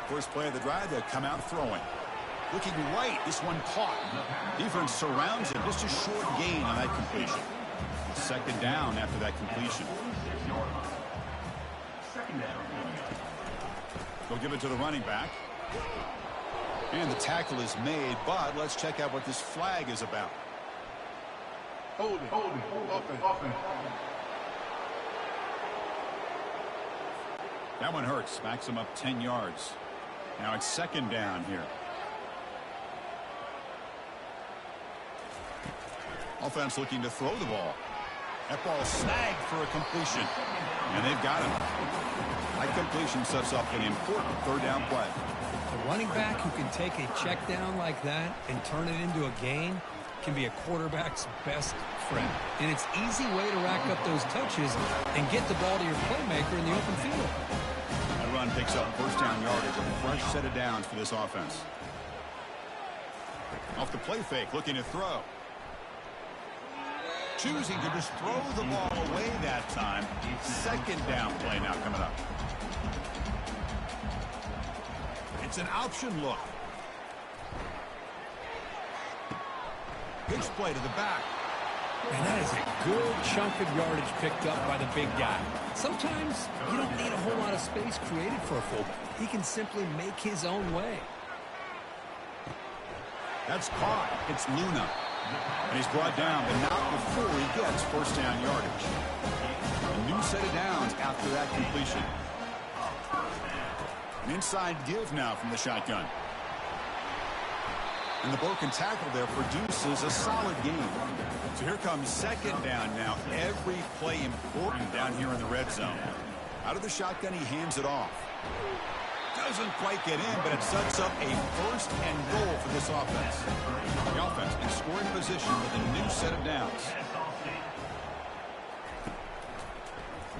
First play of the drive, they'll come out throwing. Looking right, this one caught. Defense surrounds him. Just a short gain on that completion. 2nd down after that completion. They'll give it to the running back. And the tackle is made, but let's check out what this flag is about. Hold it. Offense. That one hurts. Backs him up 10 yards. Now it's 2nd down here. Offense looking to throw the ball. That ball snagged for a completion. And they've got him. That completion sets up an important 3rd down play. A running back who can take a check down like that and turn it into a gain can be a quarterback's best friend. And it's an easy way to rack up those touches and get the ball to your playmaker in the open field. That run picks up 1st down yardage, a fresh set of downs for this offense. Off the play fake, looking to throw. Choosing to just throw the ball away that time. 2nd down play now coming up. It's an option look. Pitch play to the back. And that is a good chunk of yardage picked up by the big guy. Sometimes you don't need a whole lot of space created for a fullback. He can simply make his own way. That's caught. It's Luna. And he's brought down, but not before he gets first down yardage. A new set of downs after that completion. An inside give now from the shotgun. And the broken tackle there produces a solid game. So here comes second down now. Every play important down here in the red zone. Out of the shotgun, he hands it off. Doesn't quite get in, but it sets up a first and goal for this offense. The offense in scoring position with a new set of downs.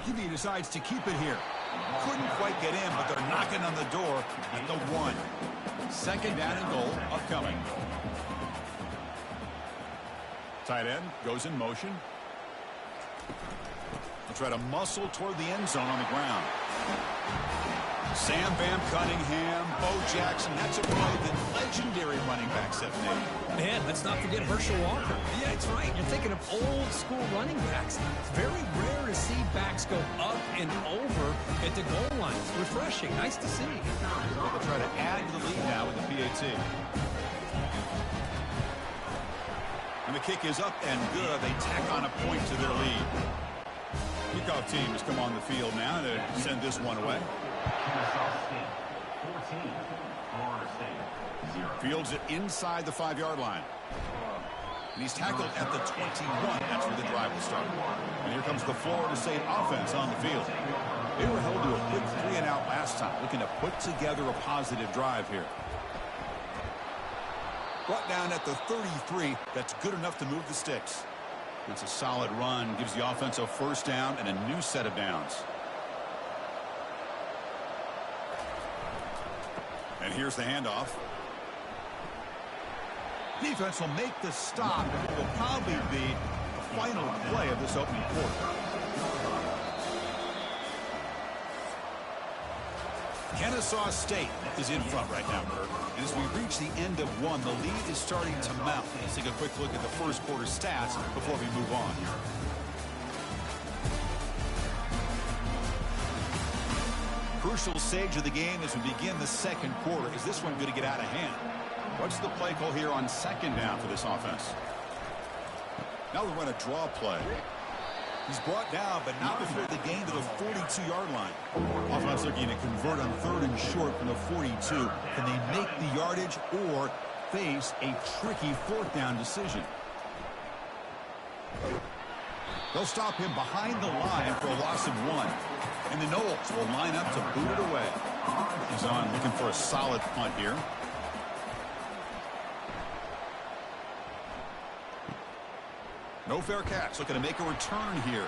He decides to keep it here. Couldn't quite get in, but they're knocking on the door at the 1. Second down and goal upcoming. Tight end goes in motion. They'll try to muscle toward the end zone on the ground. Sam Bam Cunningham, Bo Jackson. That's a play that legendary running backs have made. Man, let's not forget Herschel Walker. Yeah, it's right. You're thinking of old school running backs. It's very rare to see backs go up and over at the goal line. It's refreshing. Nice to see. They'll try to add to the lead now with the PAT. And the kick is up and good. They tack on a point to their lead. Kickoff team has come on the field now to send this one away. Fields it inside the 5-yard line. And he's tackled at the 21. That's where the drive will start. And here comes the Florida State offense on the field. They were held to a quick 3-and-out last time, looking to put together a positive drive here. Brought down at the 33. That's good enough to move the sticks. It's a solid run. Gives the offense a first down and a new set of downs. And here's the handoff. Defense will make the stop. It will probably be the final play of this opening quarter. Kennesaw State is in front right now, Kirk. And as we reach the end of one, the lead is starting to mount. Let's take a quick look at the first quarter stats before we move on. Crucial stage of the game as we begin the second quarter. Is this one going to get out of hand? What's the play call here on second down for this offense? Now they'll run a draw play. He's brought down, but not before the gain to the 42-yard line. Offense looking to convert on 3rd and short from the 42. Can they make the yardage or face a tricky 4th down decision? They'll stop him behind the line for a loss of 1. And the Noles will line up to boot it away. He's on looking for a solid punt here. No fair catch. Looking to make a return here.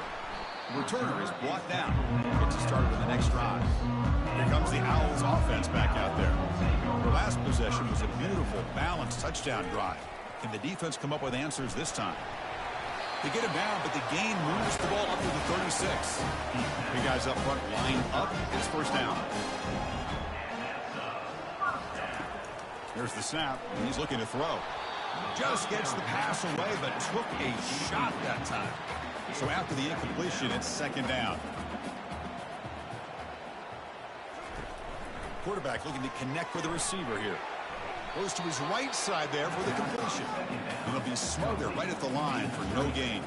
The returner is brought down. Gets it started with the next drive. Here comes the Owls offense back out there. Their last possession was a beautiful, balanced touchdown drive. Can the defense come up with answers this time? They get him down, but the gain moves the ball up to the 36. Big guys up front line up. It's first down. There's the snap, and he's looking to throw. Just gets the pass away, but took a shot that time. So after the incompletion, it's second down. Quarterback looking to connect with the receiver here. Goes to his right side there for the completion. And he'll be smothered right at the line for no gain.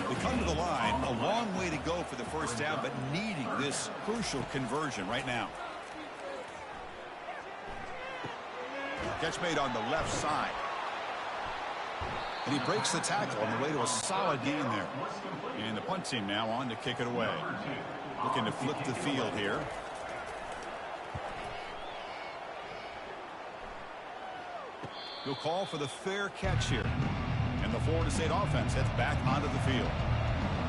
They come to the line, a long way to go for the first down, but needing this crucial conversion right now. Catch made on the left side. And he breaks the tackle on the way to a solid gain there. And the punt team now on to kick it away. Looking to flip the field here. He'll call for the fair catch here. And the Florida State offense heads back onto the field.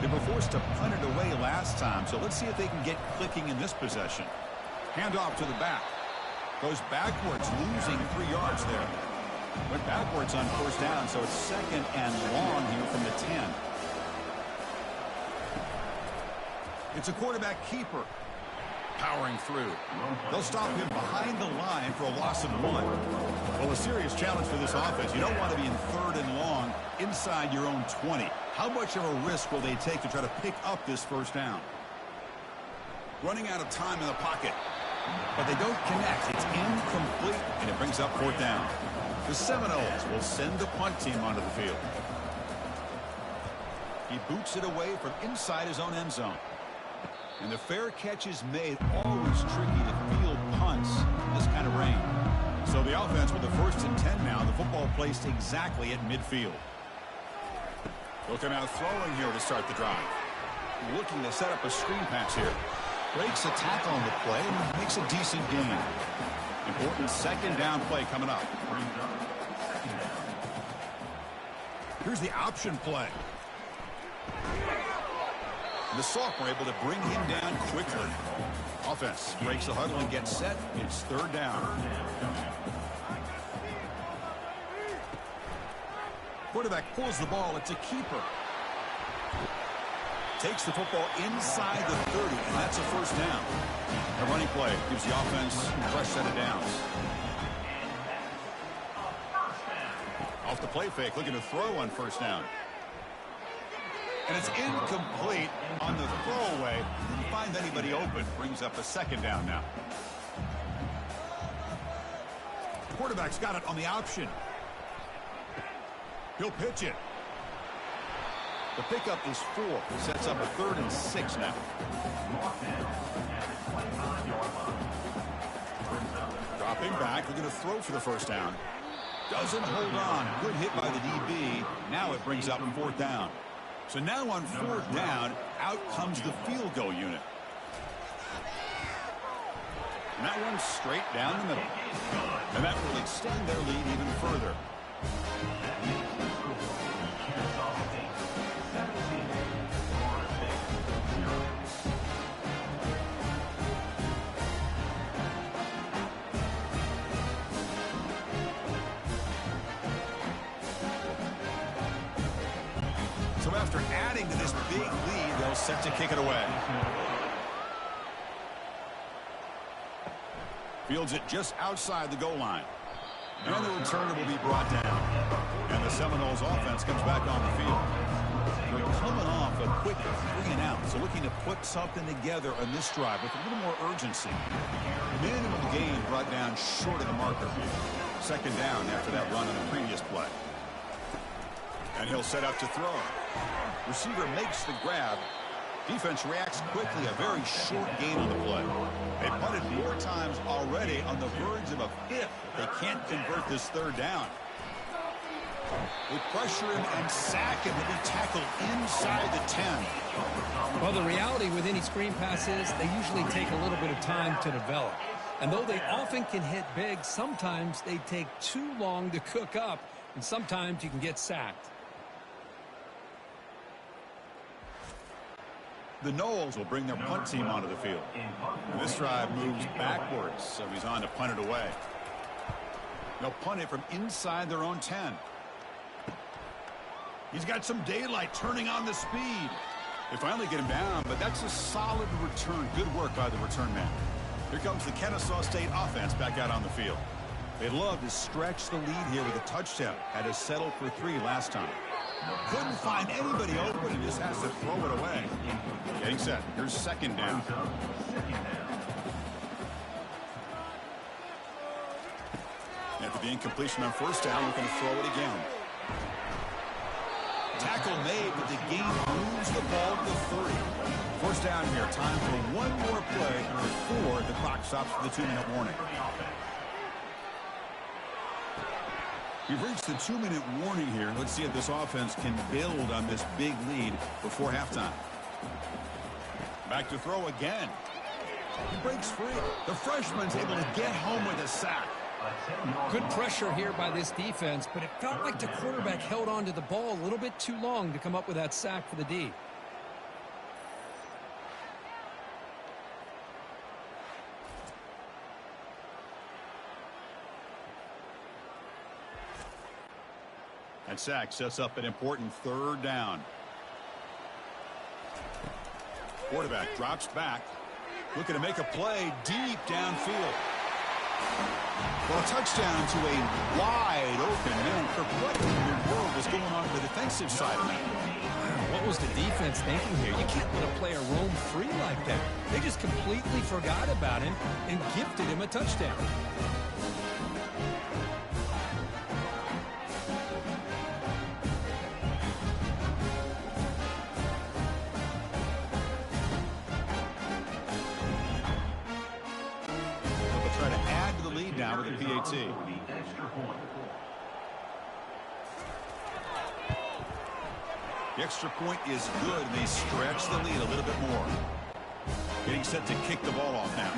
They were forced to punt it away last time, so let's see if they can get clicking in this possession. Handoff to the back. Goes backwards, losing 3 yards there. Went backwards on first down, so it's second and long here from the 10. It's a quarterback keeper. powering through. They'll stop him behind the line for a loss of 1. Well, a serious challenge for this offense. You don't want to be in 3rd and long inside your own 20. How much of a risk will they take to try to pick up this first down? Running out of time in the pocket. But they don't connect. It's incomplete, and it brings up 4th down. The Seminoles will send the punt team onto the field. He boots it away from inside his own end zone. And the fair catch is made. Always tricky to field punts in this kind of rain. So the offense with the 1st and 10 now. The football placed exactly at midfield. They'll come out throwing here to start the drive. Looking to set up a screen pass here. Breaks a tackle on the play and makes a decent gain. Important 2nd down play coming up. Here's the option play. The sophomore able to bring him down quickly. Offense breaks the huddle and gets set. It's 3rd down. Quarterback pulls the ball. It's a keeper. Takes the football inside the 30, and that's a 1st down. A running play gives the offense a fresh set of downs. Off the play fake, looking to throw on 1st down. And it's incomplete on the throwaway. Didn't find anybody open. Brings up a 2nd down now. Quarterback's got it on the option. He'll pitch it. The pickup is 4. Sets up a 3rd and 6 now. Dropping back. We're going to throw for the 1st down. Doesn't hold on. Good hit by the DB. Now it brings up 4th down. So now on 4th down, out comes the field goal unit. And that one's straight down the middle. And that will extend their lead even further. So after adding to this big lead, they'll set to kick it away. Fields it just outside the goal line. And the returner will be brought down. And the Seminoles offense comes back on the field. They're coming off a quick 3 and out. So looking to put something together on this drive with a little more urgency. Minimum gain brought down short of the marker. 2nd down after that run on the previous play. And he'll set up to throw. Receiver makes the grab. Defense reacts quickly. A very short gain on the play. They punted 4 times already on the verge of a 5th. They can't convert this 3rd down. They pressure him and sack him to be tackled inside the 10. Well, the reality with any screen pass is they usually take a little bit of time to develop. And though they often can hit big, sometimes they take too long to cook up, and sometimes you can get sacked. The Noles will bring their punt team onto the field. And this drive moves backwards, so he's on to punt it away. They'll punt it from inside their own 10. He's got some daylight turning on the speed. They finally get him down, but that's a solid return. Good work by the return man. Here comes the Kennesaw State offense back out on the field. They'd love to stretch the lead here with a touchdown. Had to settle for 3 last time. Couldn't find anybody open and just has to throw it away. Getting set. Here's 2nd down. After the incompletion on 1st down, we're going to throw it again. Tackle made, but the game moves the ball to the 30. 1st down here. Time for one more play before the clock stops for the 2-minute warning. We've reached the 2-minute warning here. Let's see if this offense can build on this big lead before halftime. Back to throw again. He breaks free. The freshman's able to get home with a sack. Good pressure here by this defense, but it felt like the quarterback held on to the ball a little bit too long to come up with that sack for the D. That sack sets up an important 3rd down. Quarterback drops back. Looking to make a play deep downfield. Well, a touchdown to a wide open man. For what in the world was going on the defensive side of that? What was the defense thinking here? You can't let a player roam free like that. They just completely forgot about him and gifted him a touchdown. They'll try to add to the lead now with a PAT. The extra point is good, and they stretch the lead a little bit more. Getting set to kick the ball off now.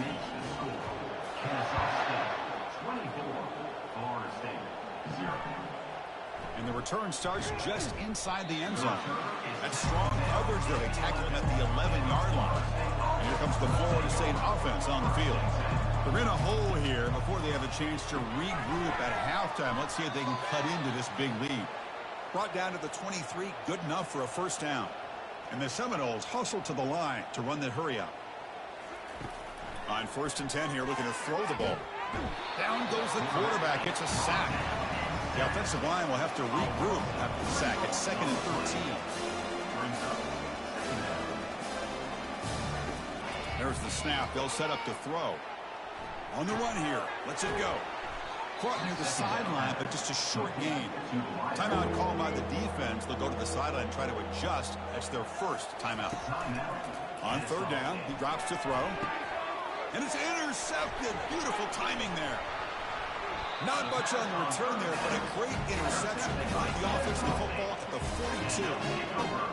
And the return starts just inside the end zone. That's strong coverage there. They tackle him at the 11-yard line. And here comes the Florida State offense on the field. They're in a hole here before they have a chance to regroup at halftime. Let's see if they can cut into this big lead. Brought down to the 23, good enough for a first down. And the Seminoles hustle to the line to run the hurry up. On 1st and 10 here, looking to throw the ball. Down goes the quarterback. It's a sack. The offensive line will have to regroup after the sack. It's 2nd and 13. There's the snap. They'll set up to throw. On the run here. Let's it go. Caught near the sideline, but just a short gain. Timeout called by the defense. They'll go to the sideline and try to adjust. That's their first timeout. On 3rd down, he drops to throw. And it's intercepted. Beautiful timing there. Not much on the return there, but a great interception. The offensive football to the 42.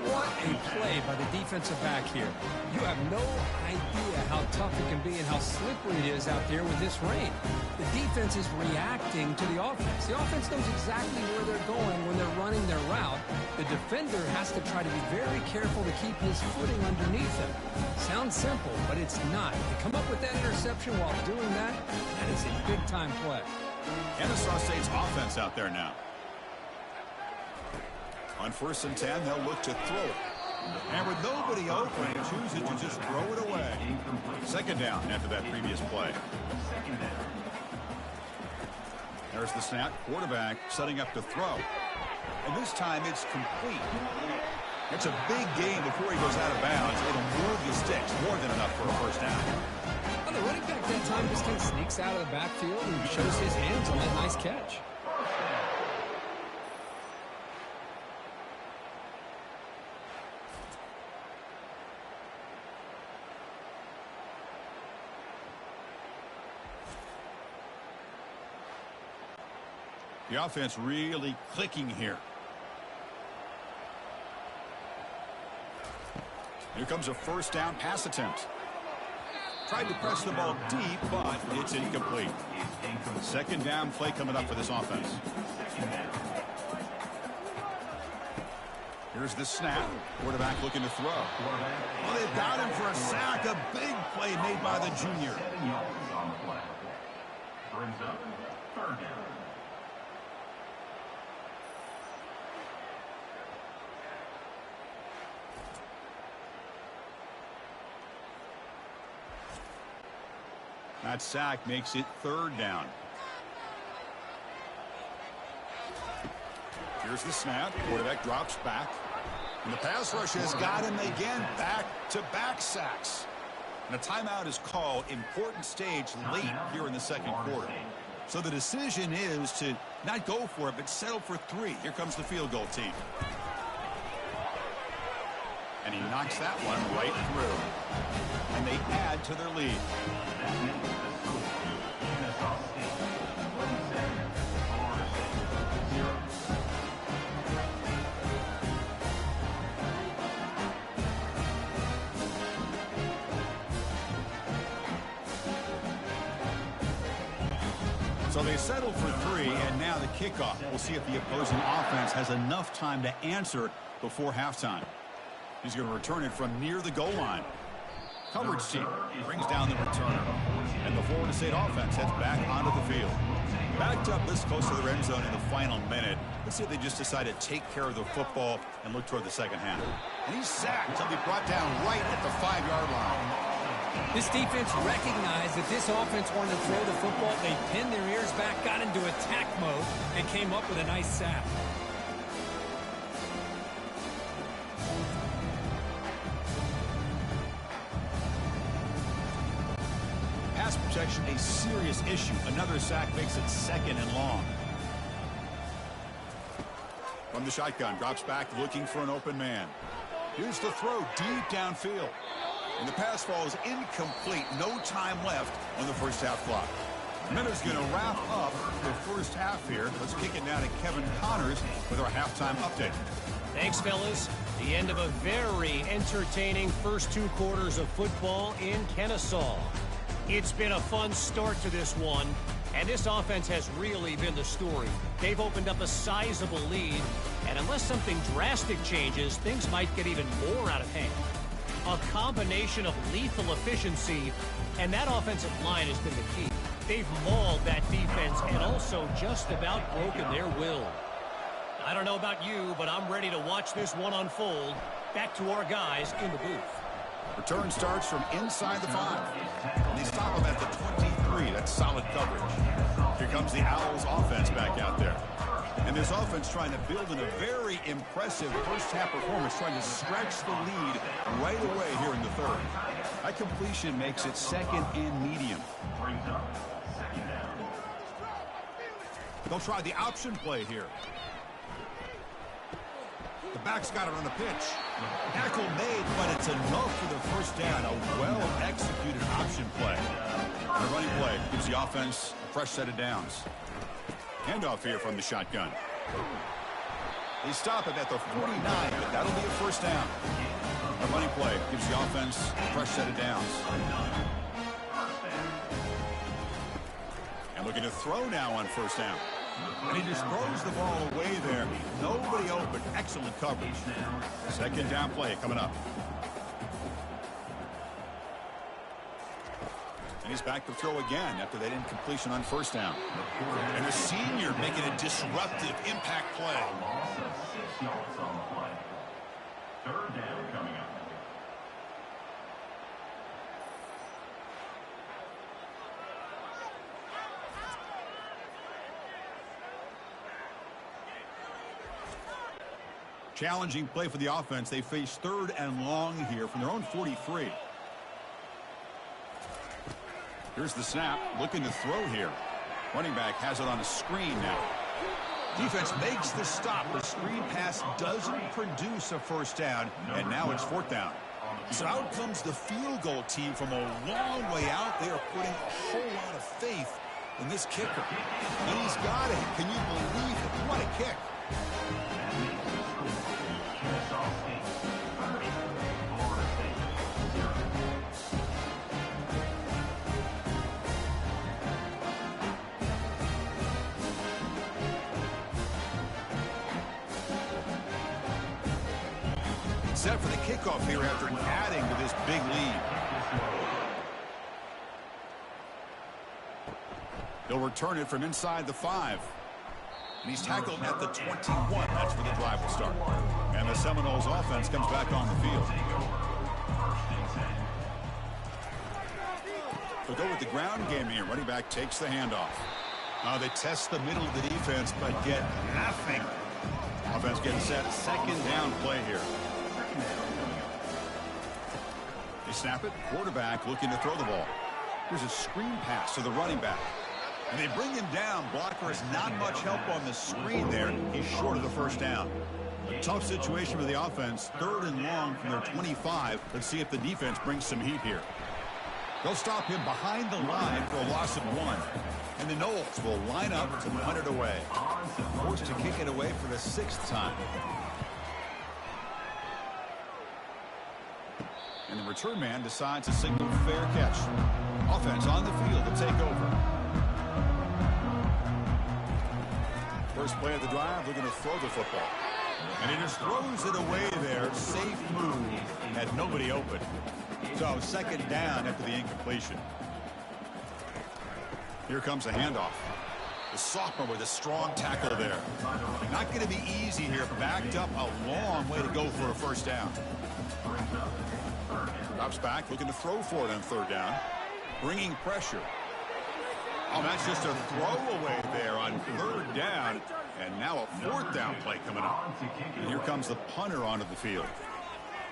What a play by the defensive back here. You have no idea how tough it can be and how slippery it is out there with this rain. The defense is reacting to the offense. The offense knows exactly where they're going when they're running their route. The defender has to try to be very careful to keep his footing underneath him. Sounds simple, but it's not. To come up with that interception while doing that, that is a big-time play. Kennesaw State's offense out there now. On 1st and 10, they'll look to throw it. And with nobody open, they choose it to just throw it away. 2nd down after that previous play. There's the snap. Quarterback setting up to throw. And this time it's complete. It's a big gain before he goes out of bounds. It'll move the sticks. More than enough for a first down. Well, the running back that time just kind of sneaks out of the backfield and shows his hands on that nice catch. The offense really clicking here. Here comes a first down pass attempt. Tried to press the ball deep, but it's incomplete. 2nd down play coming up for this offense. Here's the snap. Quarterback looking to throw. Well, they've got him for a sack. A big play made by the junior. Brings up 3rd down. That sack makes it 3rd down. Here's the snap. Quarterback drops back. And the pass rush has got him again. Back-to-back sacks. And a timeout is called. Important stage late here in the 2nd quarter. So the decision is to not go for it, but settle for 3. Here comes the field goal team. And he knocks that one right through. And they add to their lead. So they settled for 3, and now the kickoff. We'll see if the opposing offense has enough time to answer before halftime. He's going to return it from near the goal line. Coverage team brings down the returner. And the Florida State offense heads back onto the field. Backed up this close to the end zone in the final minute. Let's see if they just decide to take care of the football and look toward the second half. And he's sacked. He'll be brought down right at the 5-yard line. This defense recognized that this offense wanted to throw the football. They pinned their ears back, got into attack mode, and came up with a nice sack. Pass protection, a serious issue. Another sack makes it 2nd and long. From the shotgun, drops back looking for an open man. Here's the throw deep downfield. And the pass falls incomplete. No time left on the first half clock. Miller's going to wrap up the first half here. Let's kick it now to Kevin Connors with our halftime update. Thanks, fellas. The end of a very entertaining first 2 quarters of football in Kennesaw. It's been a fun start to this one, and this offense has really been the story. They've opened up a sizable lead, and unless something drastic changes, things might get even more out of hand. A combination of lethal efficiency, and that offensive line has been the key. They've mauled that defense and also just about broken their will. I don't know about you, but I'm ready to watch this one unfold. Back to our guys in the booth. Return starts from inside the 5. And they stop him at the 23. That's solid coverage. Here comes the Owls offense back out there. And this offense trying to build in a very impressive first half performance, trying to stretch the lead right away here in the 3rd. That completion makes it 2nd and medium. They'll try the option play here. The back's got it on the pitch. Tackle made, but it's enough for the first down. A well-executed option play. And the running play gives the offense a fresh set of downs. Handoff here from the shotgun. They stop it at the 49, but that'll be a first down. A running play gives the offense a fresh set of downs. And looking to throw now on first down. And he just throws the ball away there. Nobody open. Excellent coverage. 2nd down play coming up. And he's back to throw again after that incompletion on first down. And a senior making a disruptive impact play. 6 yards on the play. 3rd down coming up. Challenging play for the offense. They face 3rd and long here from their own 43. Here's the snap. Looking to throw here. Running back has it on a screen now. Defense makes the stop. The screen pass doesn't produce a first down, and now it's 4th down. So out comes the field goal team from a long way out. They are putting a whole lot of faith in this kicker. And he's got it. Can you believe it? What a kick. Set for the kickoff here after adding to this big lead. They'll return it from inside the 5. And he's tackled at the 21. That's where the drive will start. And the Seminoles offense comes back on the field. They'll go with the ground game here. Running back takes the handoff. They test the middle of the defense, but get nothing. Offense getting set. 2nd down play here. They snap it. Quarterback looking to throw the ball. Here's a screen pass to the running back. And they bring him down. Blocker has not much help on the screen there. He's short of the first down. A tough situation for the offense. 3rd and long from their 25. Let's see if the defense brings some heat here. They'll stop him behind the line for a loss of 1. And the Noles will line up to punt it away. Forced to kick it away for the 6th time. And the return man decides to signal fair catch. Offense on the field to take over. First play of the drive, they're going to throw the football. And he just throws it away there. Safe move. Had nobody open. So 2nd down after the incompletion. Here comes a handoff. The sophomore with a strong tackle there. Not going to be easy here. Backed up a long way to go for a first down. Drops back, looking to throw for it on third down. Bringing pressure. Oh, that's just a throwaway there on third down. And now a fourth down play coming up. And here comes the punter onto the field.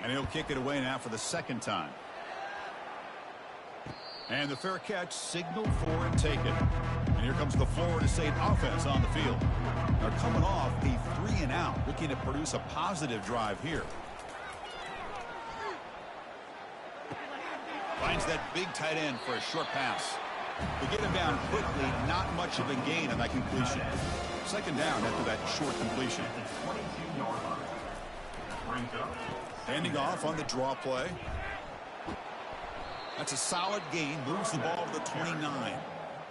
And he'll kick it away now for the second time. And the fair catch signaled for and taken. And here comes the Florida State offense on the field. They're coming off a 3-and-out, looking to produce a positive drive here. Finds that big tight end for a short pass. They get him down quickly, not much of a gain on that completion. Second down after that short completion. Handing off on the draw play. That's a solid gain. Moves the ball to the 29.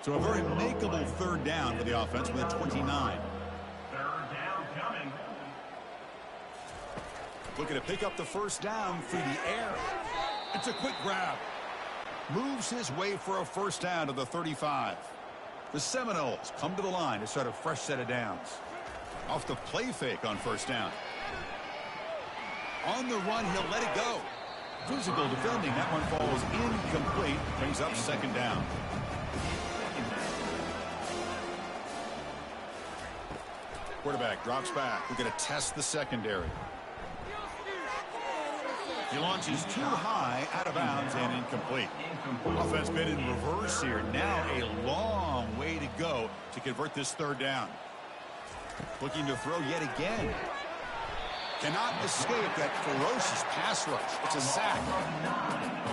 So a very makeable third down for the offense with a 29. Third down coming. Looking to pick up the first down through the air. It's a quick grab. Moves his way for a first down to the 35. The Seminoles come to the line to start a fresh set of downs. Off the play fake on first down. On the run, he'll let it go. Physical defending. That one falls incomplete. Brings up second down. Quarterback drops back. We're going to test the secondary. He launches too high, out of bounds, and incomplete. Offense been in reverse here. Now a long way to go to convert this third down. Looking to throw yet again. Cannot escape that ferocious pass rush. It's a sack.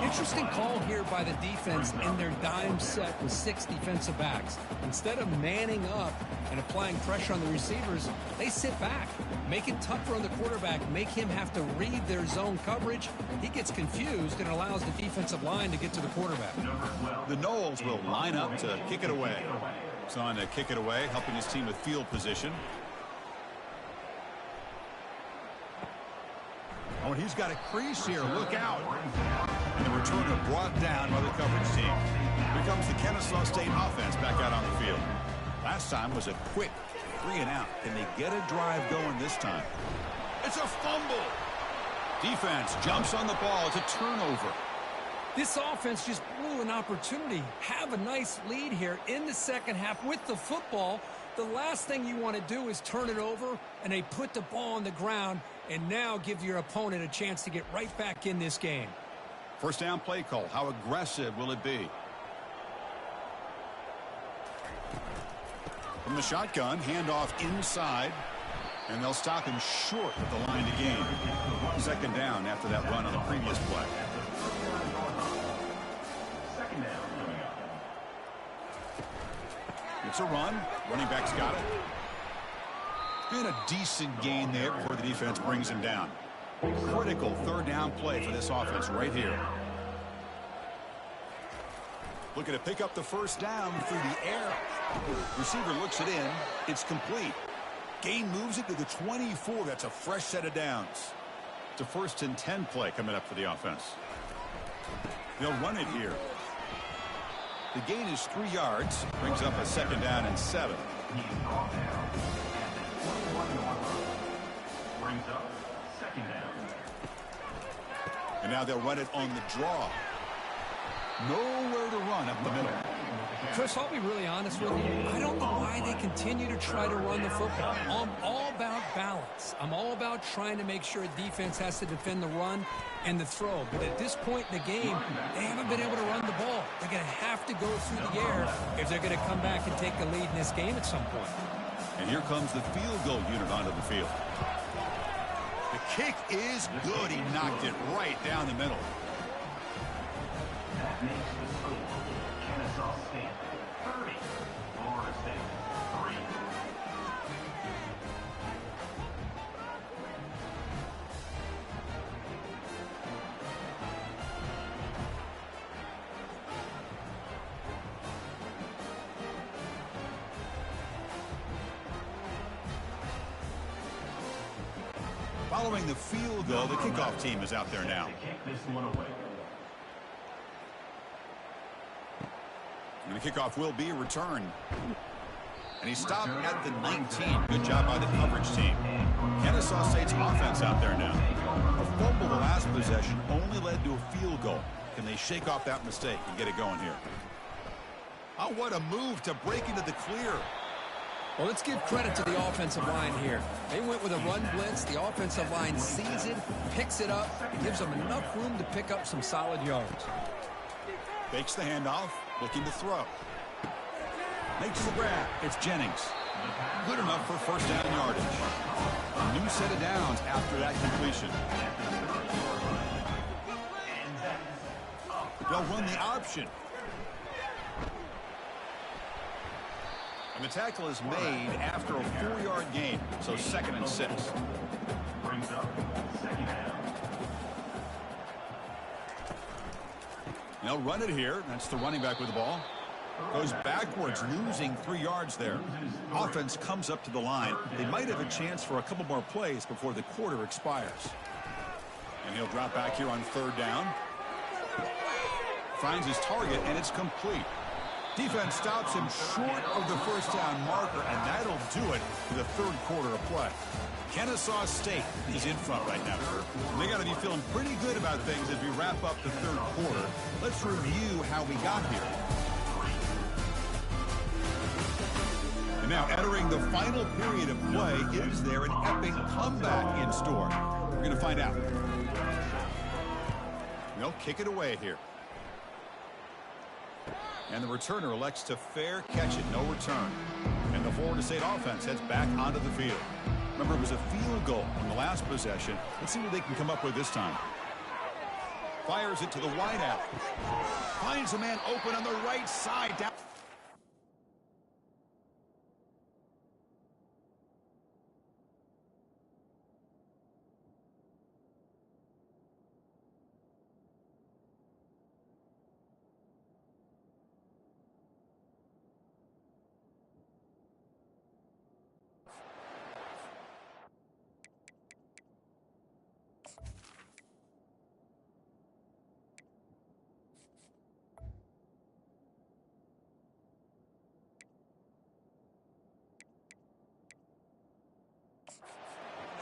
Interesting call here by the defense in their dime set with 6 defensive backs. Instead of manning up and applying pressure on the receivers, they sit back, make it tougher on the quarterback, make him have to read their zone coverage. He gets confused and allows the defensive line to get to the quarterback. The Noles will line up to kick it away. It's on to kick it away, helping his team with field position. Oh, and he's got a crease here. Look out. And the returner brought down by the coverage team. Here comes the Kennesaw State offense back out on the field. Last time was a quick 3-and-out. Can they get a drive going this time? It's a fumble. Defense jumps on the ball. It's a turnover. This offense just blew an opportunity. Have a nice lead here in the second half with the football. The last thing you want to do is turn it over, and they put the ball on the ground and now give your opponent a chance to get right back in this game. First down play call. How aggressive will it be? From the shotgun, handoff inside, and they'll stop him short at the line to gain. Second down after that run on the previous play. Second down coming up. It's a run. Running back's got it. And a decent gain there before the defense brings him down. Critical third down play for this offense right here. Looking to pick up the first down through the air. Receiver looks it in. It's complete. Gain moves it to the 24. That's a fresh set of downs. It's a 1st and 10 play coming up for the offense. They'll run it here. The gain is 3 yards. Brings up a second down and 7. Brings up second down. And now they'll run it on the draw. Nowhere to run up the middle. Chris, I'll be really honest with you. I don't know why they continue to try to run the football. I'm all about balance. I'm all about trying to make sure a defense has to defend the run and the throw. But at this point in the game, they haven't been able to run the ball. They're going to have to go through the air if they're going to come back and take the lead in this game at some point. And here comes the field goal unit onto the field. The kick is good. He knocked it right down the middle. That makes the score Kennesaw State 30, Florida State 3. Following the field goal, the kickoff team is out there now. To kick this one away. And the kickoff will be a return. And he stopped at the 19. Good job by the coverage team. Kennesaw State's offense out there now. A fumble the last possession only led to a field goal. Can they shake off that mistake and get it going here? Oh, what a move to break into the clear. Well, let's give credit to the offensive line here. They went with a run blitz. The offensive line sees it, picks it up, gives them enough room to pick up some solid yards. Fakes the handoff, looking to throw. Makes the grab. It's Jennings. Good enough for first down yardage. A new set of downs after that completion. They'll run the option. And the tackle is made after a 4-yard gain, so 2nd and 6. Brings up second down. They'll run it here. That's the running back with the ball. Goes backwards, losing 3 yards there. Offense comes up to the line. They might have a chance for a couple more plays before the quarter expires. And he'll drop back here on 3rd down. Finds his target, and it's complete. Defense stops him short of the first down marker, and that'll do it for the 3rd quarter of play. Kennesaw State is in front right now. They got to be feeling pretty good about things as we wrap up the 3rd quarter. Let's review how we got here. And now entering the final period of play, is there an epic comeback in store? We're going to find out. They'll kick it away here. And the returner elects to fair catch it, no return. And the Florida State offense heads back onto the field. Remember, it was a field goal on the last possession. Let's see what they can come up with this time. Fires it to the wideout. Finds a man open on the right side. Down.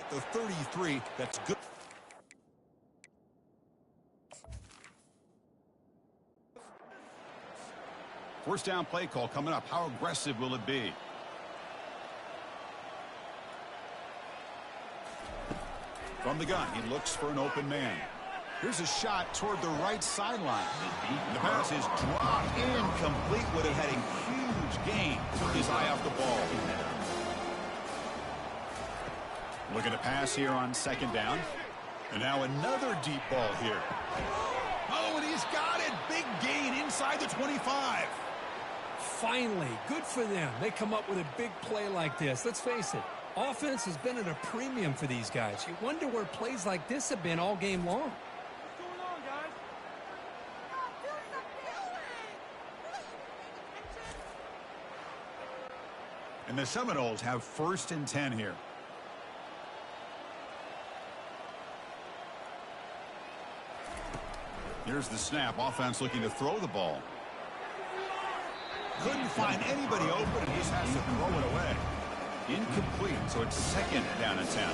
The 33, that's good. First down play call coming up. How aggressive will it be? From the gun, he looks for an open man. Here's a shot toward the right sideline. The pass is dropped incomplete. Would have had a huge gain. Took his eye off the ball. Looking to pass here on 2nd down. And now another deep ball here. Oh, and he's got it. Big gain inside the 25. Finally, good for them. They come up with a big play like this. Let's face it, offense has been at a premium for these guys. You wonder where plays like this have been all game long. What's going on, guys? And the Seminoles have 1st and 10 here. Here's the snap. Offense looking to throw the ball. Couldn't find anybody open and just has to throw it away. Incomplete, so it's 2nd down and 10.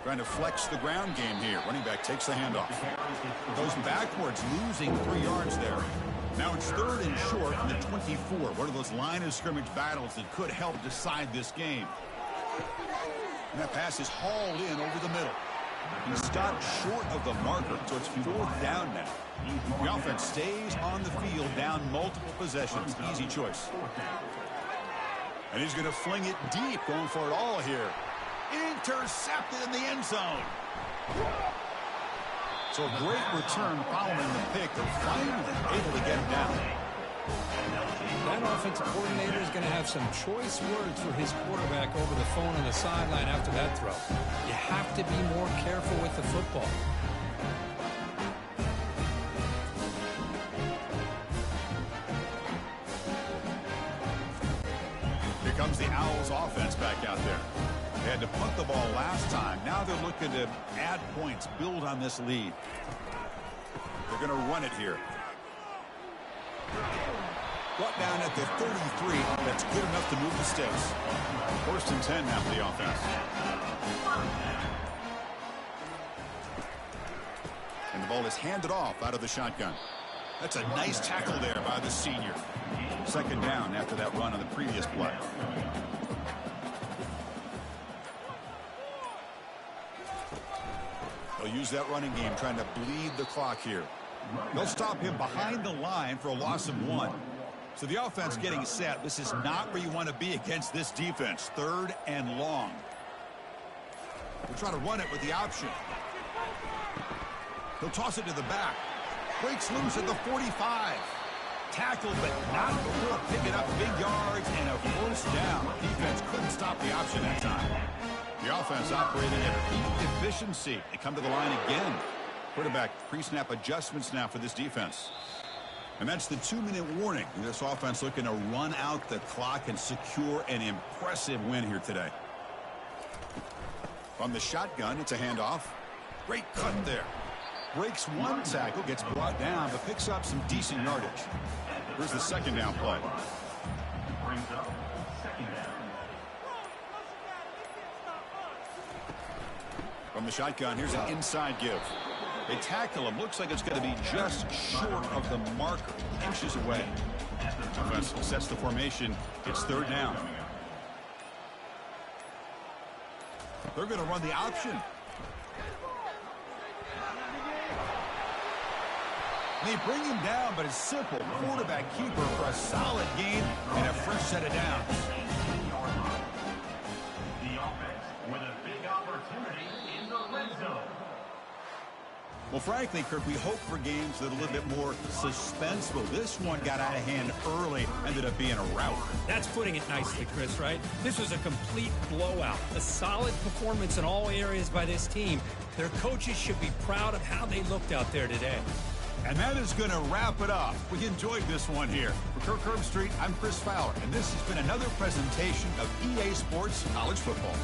Trying to flex the ground game here. Running back takes the handoff. Goes backwards, losing 3 yards there. Now it's 3rd and short on the 24. One of those line of scrimmage battles that could help decide this game. And that pass is hauled in over the middle. He stopped short of the marker, so it's 4th down now. The offense stays on the field, down multiple possessions. Easy choice. And he's going to fling it deep, going for it all here. Intercepted in the end zone. So a great return following the pick. They're finally able to get him down. That offensive coordinator is going to have some choice words for his quarterback over the phone on the sideline after that throw. You have to be more careful with the football. Here comes the Owls offense back out there. They had to punt the ball last time. Now they're looking to add points, build on this lead. They're going to run it here. Brought down at the 33. That's good enough to move the sticks. 1st and 10 now for the offense. And the ball is handed off out of the shotgun. That's a nice tackle there by the senior. 2nd down after that run on the previous play. They'll use that running game trying to bleed the clock here. They'll stop him behind the line for a loss of 1. So the offense getting set. This is not where you want to be against this defense. 3rd and long. They'll try to run it with the option. He'll toss it to the back. Breaks loose at the 45. Tackled, but not before picking up big yards and a 1st down. Defense couldn't stop the option that time. The offense operating at peak efficiency. They come to the line again. Quarterback pre-snap adjustments now for this defense. And that's the 2-minute warning. This offense looking to run out the clock and secure an impressive win here today. From the shotgun, it's a handoff. Great cut there. Breaks 1 tackle, gets brought down, but picks up some decent yardage. Here's the 2nd down play. Brings up 2nd down. From the shotgun, here's an inside give. They tackle him. Looks like it's going to be just short of the marker. Inches away. Offense sets the formation. It's 3rd down. They're going to run the option. They bring him down, but it's simple. Quarterback keeper for a solid gain and a fresh set of downs. The offense with a big opportunity in the red zone. Well, frankly, Kirk, we hope for games that are a little bit more suspenseful. This one got out of hand early, ended up being a rout. That's putting it nicely, Chris, right? This was a complete blowout. A solid performance in all areas by this team. Their coaches should be proud of how they looked out there today. And that is going to wrap it up. We enjoyed this one here. For Kirk Herbstreit, I'm Chris Fowler, and this has been another presentation of EA Sports College Football.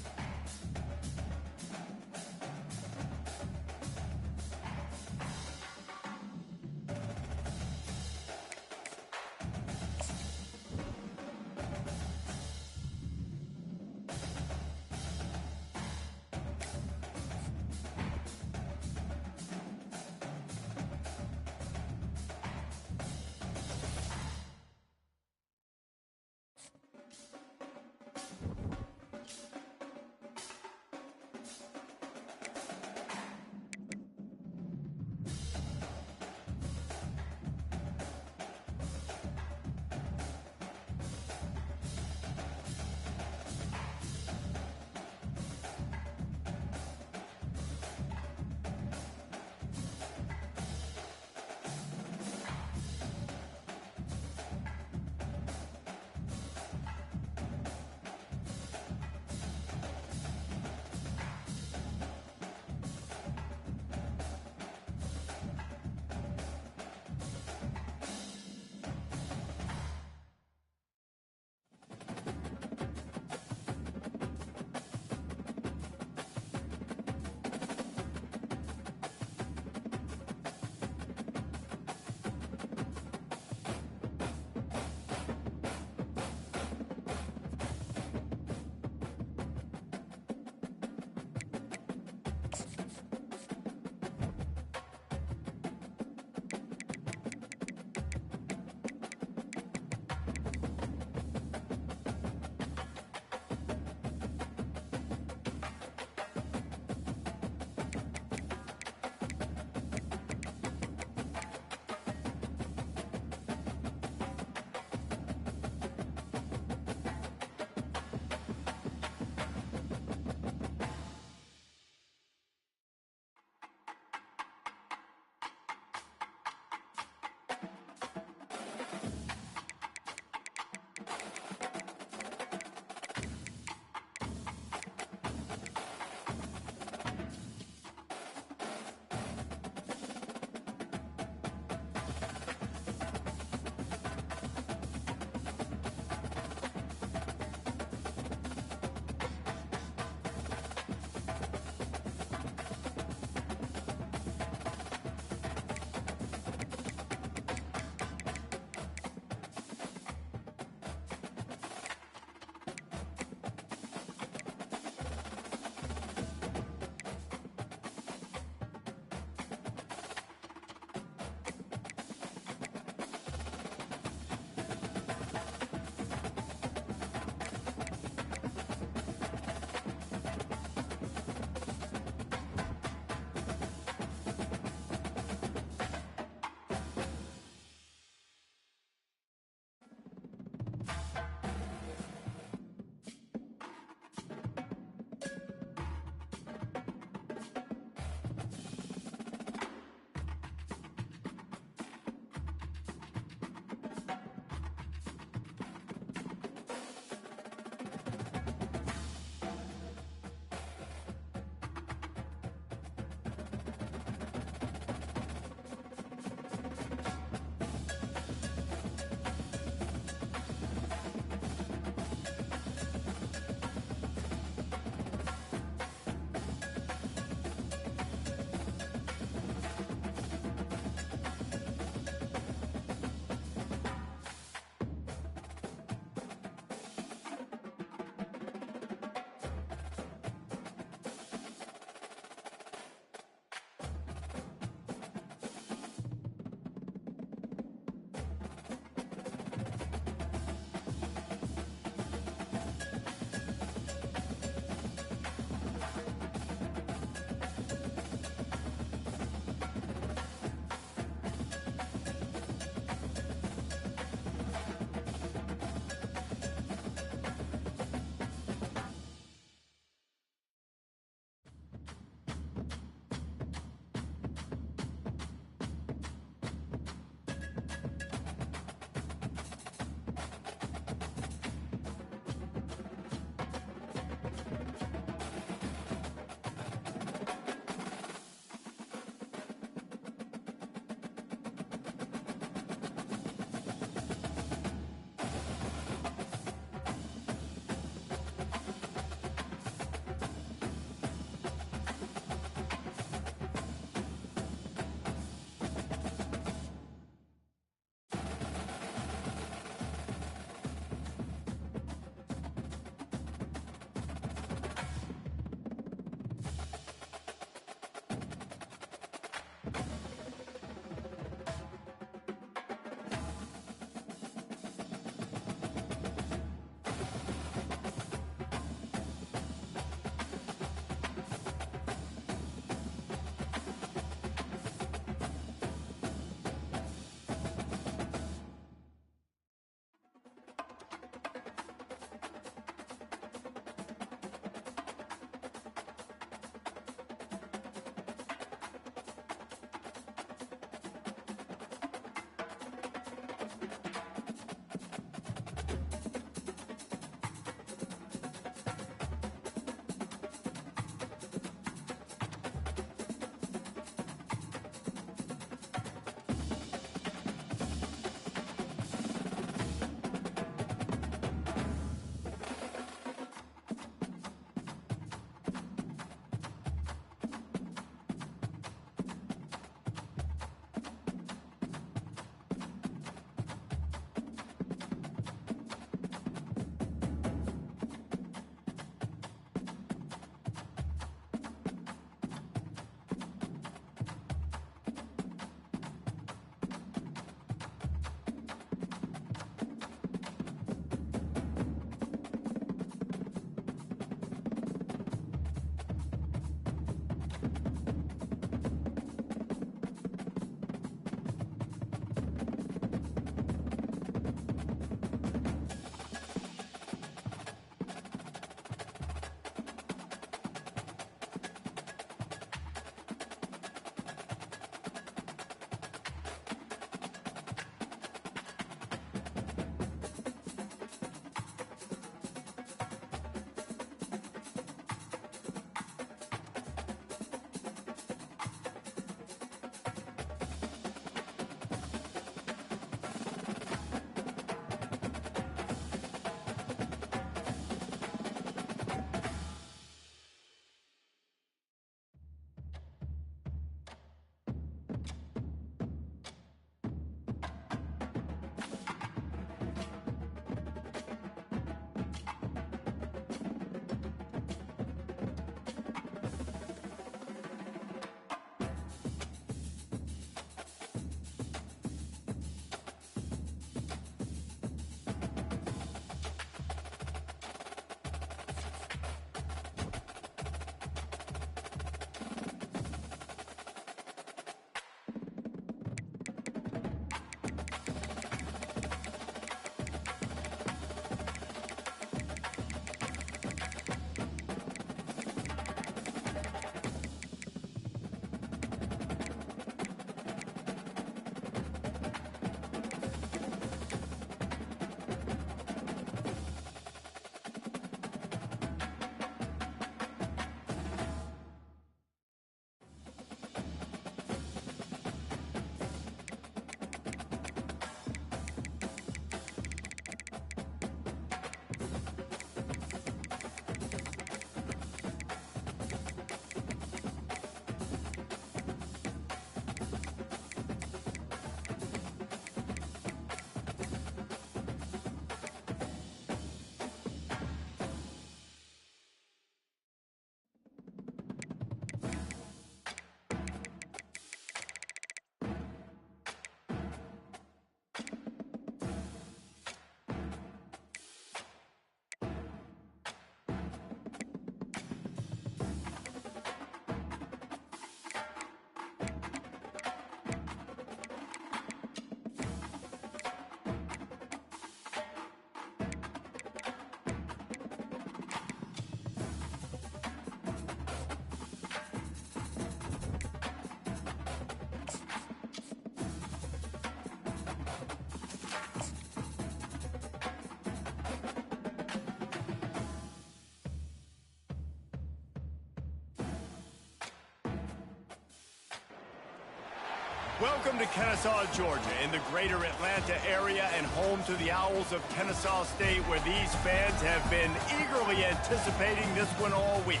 Welcome to Kennesaw, Georgia, in the greater Atlanta area and home to the Owls of Kennesaw State, where these fans have been eagerly anticipating this one all week.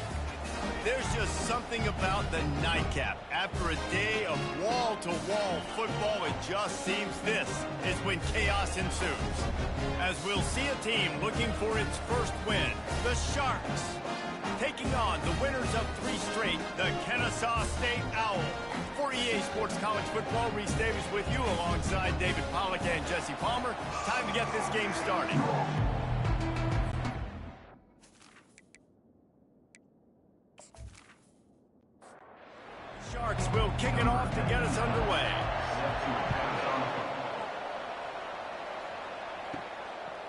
There's just something about the nightcap. After a day of wall-to-wall football, it just seems this is when chaos ensues. As we'll see a team looking for its first win, the Sharks, taking on the winners of 3 straight, the Kennesaw State Owls. For EA Sports College Football, Reese Davis with you alongside David Pollack and Jesse Palmer. Time to get this game started. Sharks will kick it off to get us underway.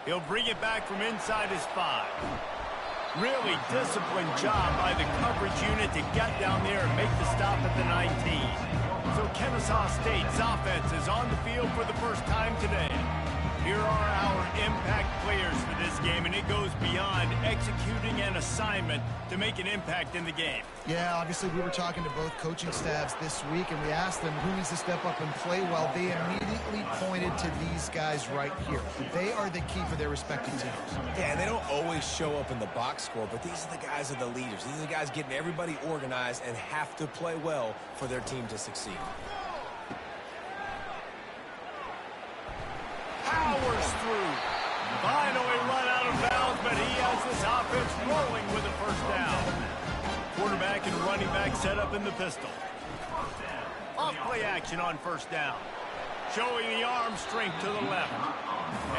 He'll bring it back from inside his 5. Really disciplined job by the coverage unit to get down there and make the stop at the 19. So Kennesaw State's offense is on the field for the first time today. Here are our impact players for this game, and it goes beyond executing an assignment to make an impact in the game. Yeah, obviously we were talking to both coaching staffs this week, and we asked them who needs to step up and play well. They immediately pointed to these guys right here. They are the key for their respective teams. Yeah, and they don't always show up in the box score, but these are the guys that are the leaders. These are the guys getting everybody organized and have to play well for their team to succeed. Powers through. Finally run out of bounds, but he has this offense rolling with a first down. Quarterback and running back set up in the pistol. Off play action on first down. Showing the arm strength to the left.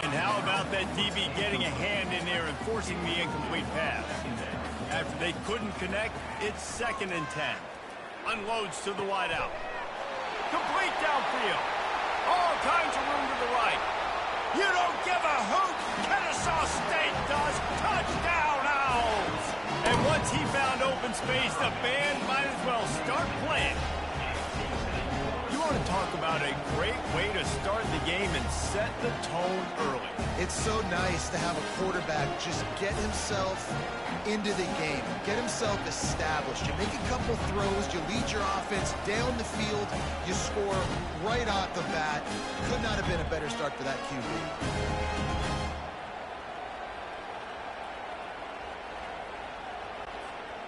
And how about that DB getting a hand in there and forcing the incomplete pass? After they couldn't connect, it's 2nd and 10. Unloads to the wideout. Complete downfield. All kinds of room to the right. You don't give a hoot. Kennesaw State does. Touchdown, Owls! And once he found open space, the band might as well start playing. You want to talk about a great way to start the game and set the tone early. It's so nice to have a quarterback just get himself into the game, get himself established. You make a couple throws, you lead your offense down the field, you score right off the bat. Could not have been a better start for that QB.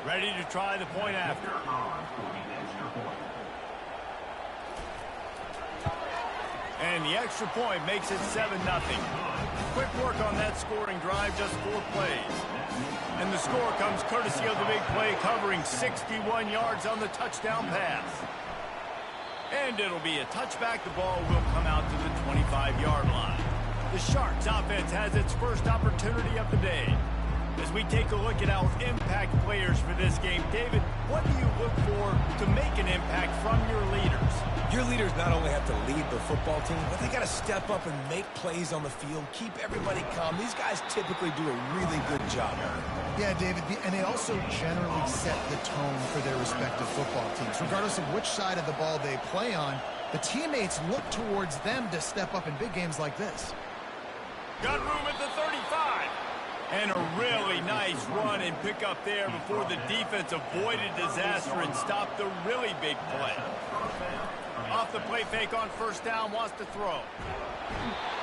Ready to try the point after. And the extra point makes it 7-0. Quick work on that scoring drive, just 4 plays. And the score comes courtesy of the big play, covering 61 yards on the touchdown pass. And it'll be a touchback. The ball will come out to the 25-yard line. The Sharks offense has its first opportunity of the day. As we take a look at our impact players for this game, David, what do you look for to make an impact from your leaders? Your leaders not only have to lead the football team, but they got to step up and make plays on the field, keep everybody calm. These guys typically do a really good job. Yeah, David, and they also generally set the tone for their respective football teams. Regardless of which side of the ball they play on, the teammates look towards them to step up in big games like this. Got room at the 35. And a really nice run and pick up there before the defense avoided disaster and stopped the really big play. Off the play fake on first down, wants to throw.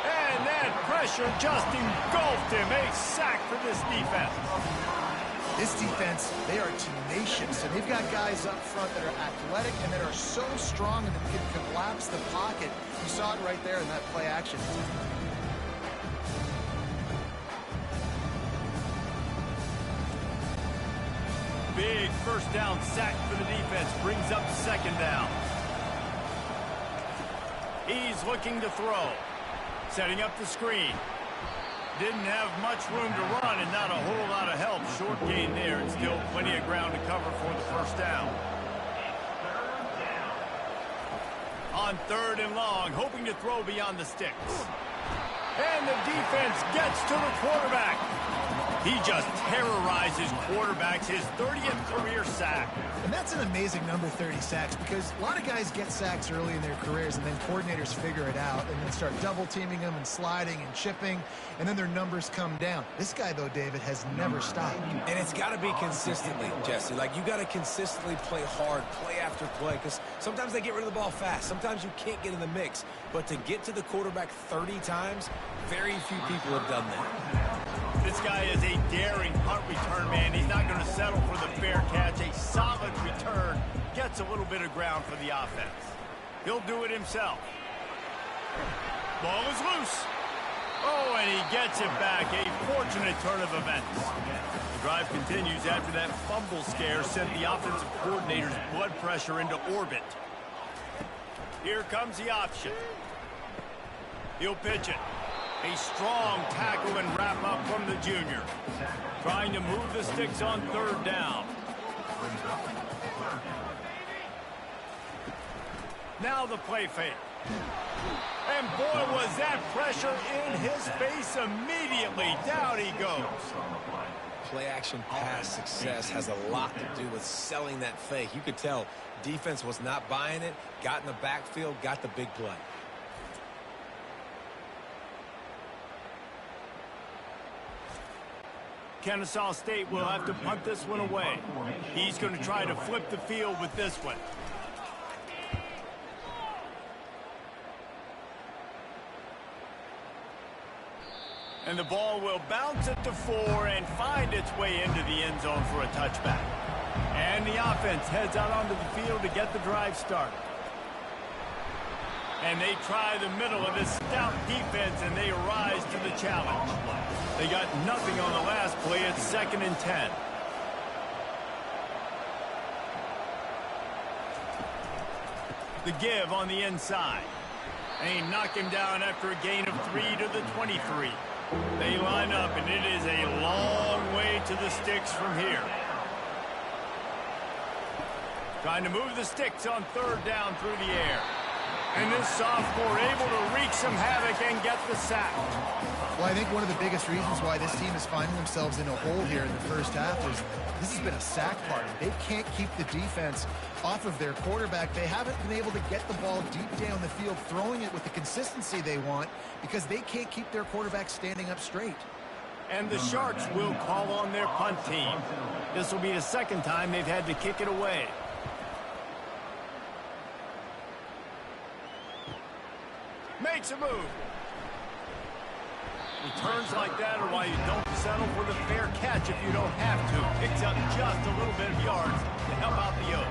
And that pressure just engulfed him. A sack for this defense. This defense, they are tenacious, and they've got guys up front that are athletic and that are so strong and that can collapse the pocket. You saw it right there in that play action. Big first down sack for the defense. Brings up 2nd down. He's looking to throw. Setting up the screen. Didn't have much room to run and not a whole lot of help. Short gain there and still plenty of ground to cover for the first down. On 3rd and long, hoping to throw beyond the sticks. And the defense gets to the quarterback. He just terrorizes quarterbacks, his 30th career sack. And that's an amazing number, 30 sacks, because a lot of guys get sacks early in their careers, and then coordinators figure it out and then start double-teaming them and sliding and chipping, and then their numbers come down. This guy, though, David, has never stopped. And it's got to be consistently, Jesse. Like, you got to consistently play hard, play after play, because sometimes they get rid of the ball fast. Sometimes you can't get in the mix. But to get to the quarterback 30 times, very few people have done that. This guy is a daring punt return man. He's not going to settle for the fair catch. A solid return gets a little bit of ground for the offense. He'll do it himself. Ball is loose. Oh, and he gets it back. A fortunate turn of events. The drive continues after that fumble scare sent the offensive coordinator's blood pressure into orbit. Here comes the option. He'll pitch it. A strong tackle and wrap up from the junior. Trying to move the sticks on third down. Now the play fake. And boy, was that pressure in his face immediately. Down he goes. Play action pass success has a lot to do with selling that fake. You could tell defense was not buying it, got in the backfield, got the big play. Kennesaw State will have to punt this one away. He's going to try to flip the field with this one. And the ball will bounce it to 4 and find its way into the end zone for a touchback. And the offense heads out onto the field to get the drive started. And they try the middle of this stout defense, and they rise to the challenge. They got nothing on the last play. It's 2nd and 10. The give on the inside. They knock him down after a gain of 3 to the 23. They line up, and it is a long way to the sticks from here. Trying to move the sticks on third down through the air. And this sophomore able to wreak some havoc and get the sack. Well, I think one of the biggest reasons why this team is finding themselves in a hole here in the first half is this has been a sack party. They can't keep the defense off of their quarterback. They haven't been able to get the ball deep down the field, throwing it with the consistency they want, because they can't keep their quarterback standing up straight. And the Sharks will call on their punt team. This will be the second time they've had to kick it away. Makes a move. Returns like that are why you don't settle for the fair catch if you don't have to. Picks up just a little bit of yards to help out the Oak.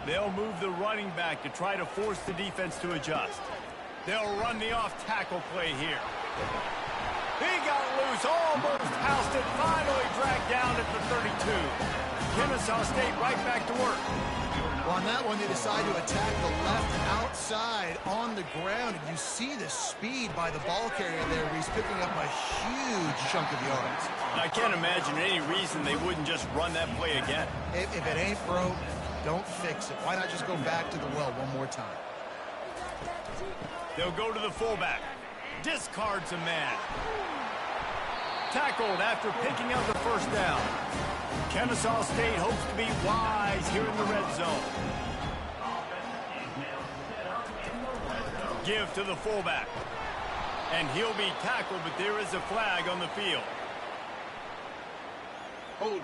They'll move the running back to try to force the defense to adjust. They'll run the off-tackle play here. He got loose, almost housed it, finally dragged down at the 32. Kennesaw State right back to work. Well, on that one, they decide to attack the left outside on the ground, and you see the speed by the ball carrier there where he's picking up a huge chunk of yards. I can't imagine any reason they wouldn't just run that play again. If it ain't broke, don't fix it. Why not just go back to the well one more time? They'll go to the fullback. Discards a man. Tackled after picking up the first down. Kennesaw State hopes to be wise here in the red zone. Give to the fullback. And he'll be tackled, but there is a flag on the field. Holding.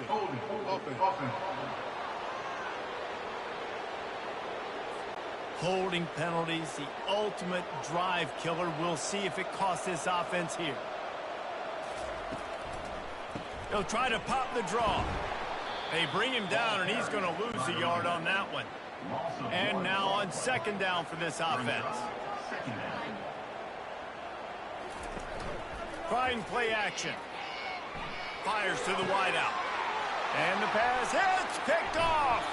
Offense. Holding penalties, the ultimate drive killer. We'll see if it costs this offense here. They'll try to pop the draw. They bring him down, and he's going to lose a yard on that one. And now on second down for this offense. Trying play action. Fires to the wideout. And the pass hits, picked off.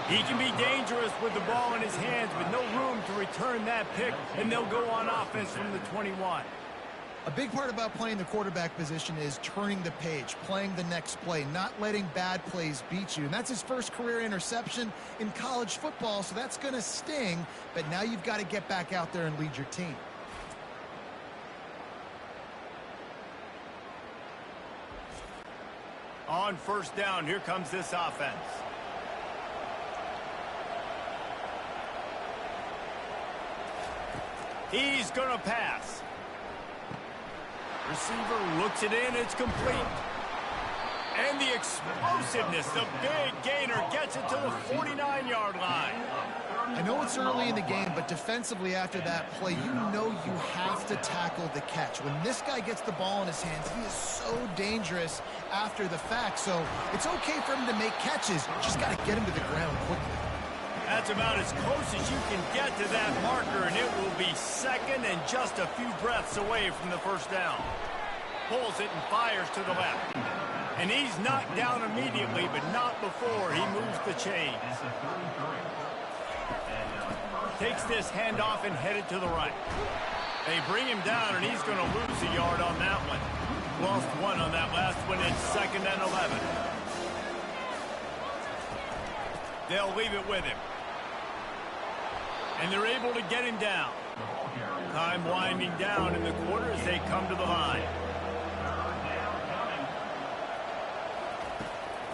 He can be dangerous with the ball in his hands, but no room to return that pick, and they'll go on offense from the 21. A big part about playing the quarterback position is turning the page, playing the next play, not letting bad plays beat you. And that's his first career interception in college football, so that's going to sting. But now you've got to get back out there and lead your team. On first down, here comes this offense. He's going to pass. Receiver looks it in. It's complete. And the explosiveness, the big gainer gets it to the 49-yard line. I know it's early in the game, but defensively after that play, you know you have to tackle the catch. When this guy gets the ball in his hands, he is so dangerous after the fact. So it's okay for him to make catches. Just got to get him to the ground quickly. That's about as close as you can get to that marker, and it will be second and just a few breaths away from the first down. Pulls it and fires to the left. And he's knocked down immediately, but not before he moves the chains. Takes this handoff and headed to the right. They bring him down, and he's going to lose a yard on that one. Lost one on that last one. It's 2nd and 11. They'll leave it with him. And they're able to get him down. Time winding down in the quarter as they come to the line.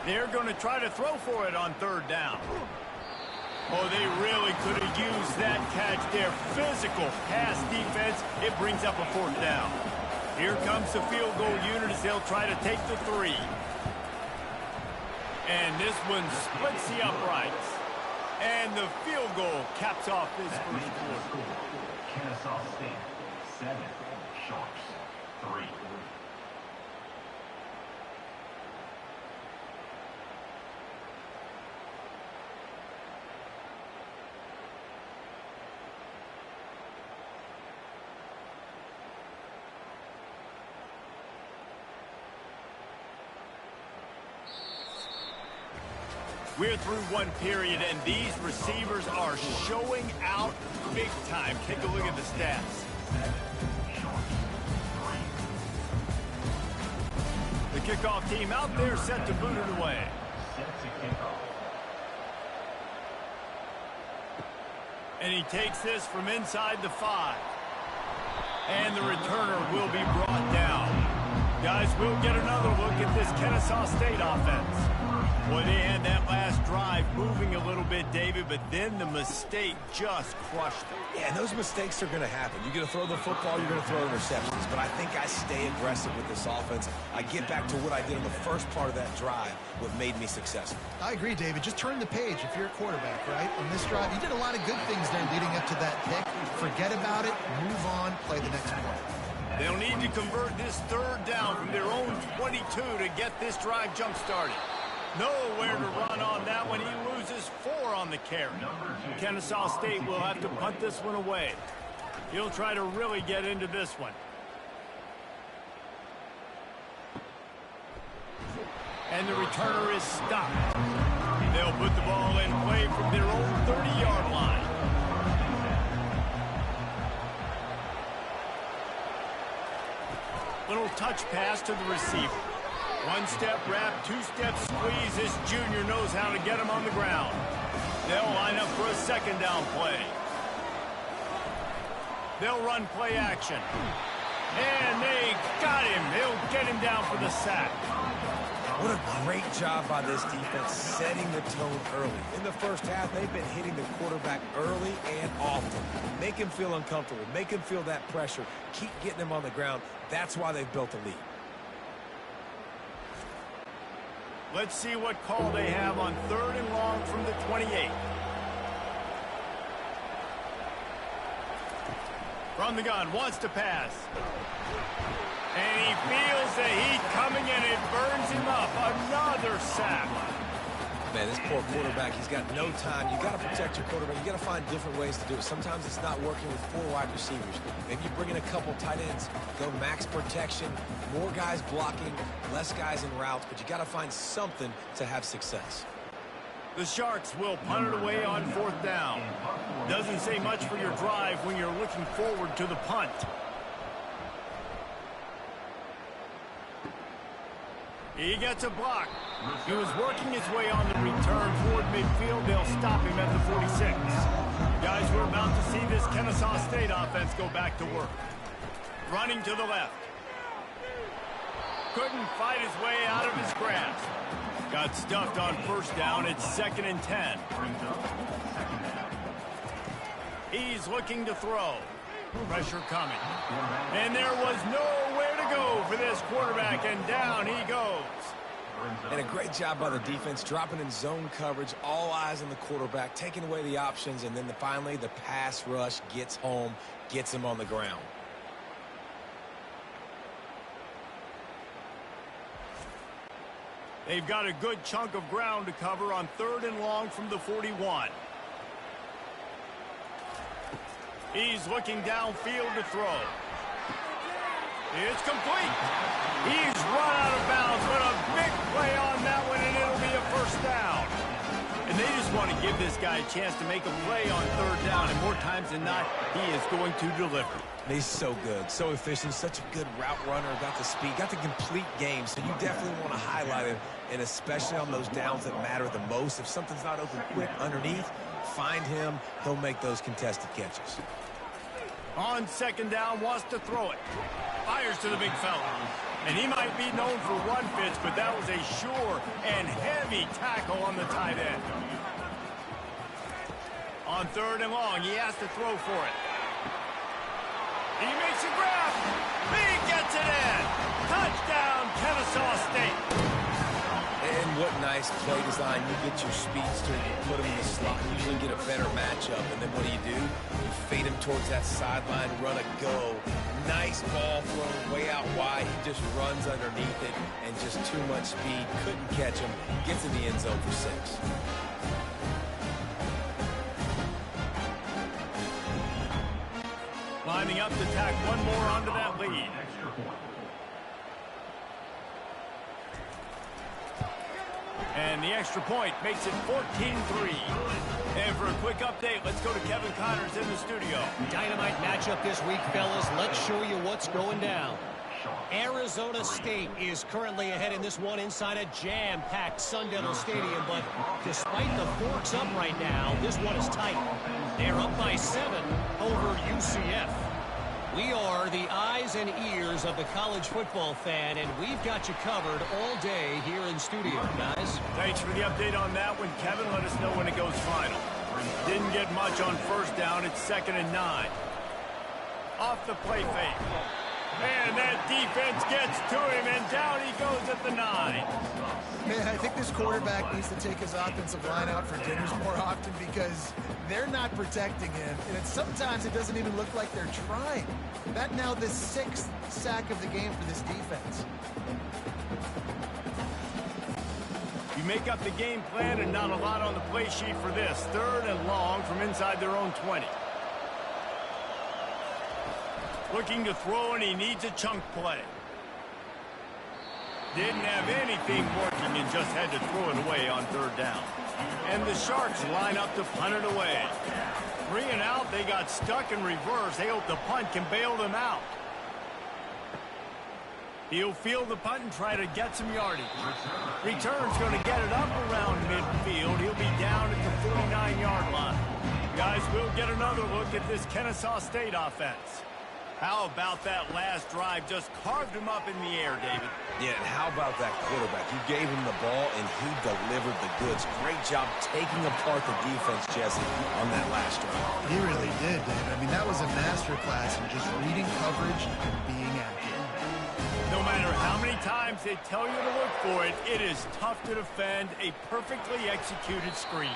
They're going to try to throw for it on 3rd down. Oh, they really could have used that catch there. Physical pass defense. It brings up a 4th down. Here comes the field goal unit as they'll try to take the 3. And this one splits the uprights. And the field goal caps off this first quarter. Kennesaw State 7, Sharks 3. We're through one period, and these receivers are showing out big time. Take a look at the stats. The kickoff team out there set to boot it away. And he takes this from inside the 5. And the returner will be brought down. Guys, we'll get another look at this Kennesaw State offense. Boy, they had that last drive moving a little bit, David, but then the mistake just crushed them. Yeah, and those mistakes are going to happen. You're going to throw the football, you're going to throw interceptions. But I think I stay aggressive with this offense. I get back to what I did in the first part of that drive, what made me successful. I agree, David. Just turn the page if you're a quarterback, right? On this drive, you did a lot of good things there leading up to that pick. Forget about it, move on, play the next play. They'll need to convert this 3rd down from their own 22 to get this drive jump-started. Nowhere to run on that one. He loses 4 on the carry. Kennesaw State will have to punt this one away. He'll try to really get into this one. And the returner is stopped. They'll put the ball in play from their own 30-yard line. Little touch pass to the receiver. 1-step wrap, 2-step squeeze. This junior knows how to get him on the ground. They'll line up for a 2nd down play. They'll run play action. And they got him. They'll get him down for the sack. What a great job by this defense setting the tone early. In the first half, they've been hitting the quarterback early and often. Make him feel uncomfortable. Make him feel that pressure. Keep getting him on the ground. That's why they've built a lead. Let's see what call they have on 3rd and long from the 28. From the gun, wants to pass. And he feels the heat coming and it burns him up. Another sack. Man, this poor quarterback, he's got no time. You got to protect your quarterback. You got to find different ways to do it. Sometimes it's not working with 4 wide receivers. Maybe you bring in a couple tight ends, go max protection, more guys blocking, less guys in routes, but you got to find something to have success. The Sharks will punt it away on 4th down. Doesn't say much for your drive when you're looking forward to the punt. He gets a block. He was working his way on the return toward midfield. They'll stop him at the 46. Guys, we're about to see this Kennesaw State offense go back to work. Running to the left. Couldn't fight his way out of his grasp. Got stuffed on first down. It's 2nd and 10. He's looking to throw. Pressure coming. And there was nowhere to go for this quarterback, and down he goes. And a great job by the defense, dropping in zone coverage, all eyes on the quarterback, taking away the options, and then finally the pass rush gets home, gets him on the ground. They've got a good chunk of ground to cover on 3rd and long from the 41. He's looking downfield to throw. It's complete. He's run out of bounds, but a big play on that one, and it'll be a first down. And they just want to give this guy a chance to make a play on 3rd down, and more times than not, he is going to deliver. He's so good, so efficient, such a good route runner, got the speed, got the complete game, so you definitely want to highlight him, and especially on those downs that matter the most. If something's not open quick underneath, find him, he'll make those contested catches. On 2nd down, wants to throw it. Fires to the big fella. And he might be known for run fits, but that was a sure and heavy tackle on the tight end. On 3rd and long, he has to throw for it. He makes a grab. He gets it in. Touchdown, Kennesaw State. And what nice play design. You get your speedster, you put him in the slot, usually get a better matchup. And then what do? You fade him towards that sideline, run a go. Nice ball thrown way out wide. He just runs underneath it and just too much speed. Couldn't catch him. Gets in the end zone for 6. Lining up to tack one more onto that lead. And the extra point makes it 14-3. And for a quick update, let's go to Kevin Connors in the studio. Dynamite matchup this week, fellas. Let's show you what's going down. Arizona State is currently ahead in this one inside a jam-packed Sun Devil Stadium, but despite the forks up right now, this one is tight. They're up by 7 over UCF. We are the eyes and ears of the college football fan, and we've got you covered all day here in studio, guys. Thanks for the update on that one, Kevin. Let us know when it goes final. Didn't get much on first down. It's 2nd and 9. Off the play fake. And that defense gets to him, and down he goes at the 9. Man, I think this quarterback needs to take his offensive line out for dinners more often because they're not protecting him. And sometimes it doesn't even look like they're trying. That now the 6th sack of the game for this defense. You make up the game plan and not a lot on the play sheet for this. 3rd and long from inside their own 20. Looking to throw, and he needs a chunk play. Didn't have anything working and just had to throw it away on 3rd down. And the Sharks line up to punt it away. 3 and out, they got stuck in reverse. They hope the punt can bail them out. He'll field the punt and try to get some yardage. Return's going to get it up around midfield. He'll be down at the 49-yard line. Guys, we'll get another look at this Kennesaw State offense. How about that last drive? Just carved him up in the air, David. Yeah, and how about that quarterback? You gave him the ball, and he delivered the goods. Great job taking apart the defense, Jesse, on that last drive. He really did, David. I mean, that was a masterclass in just reading coverage and being accurate. No matter how many times they tell you to look for it, it is tough to defend a perfectly executed screen.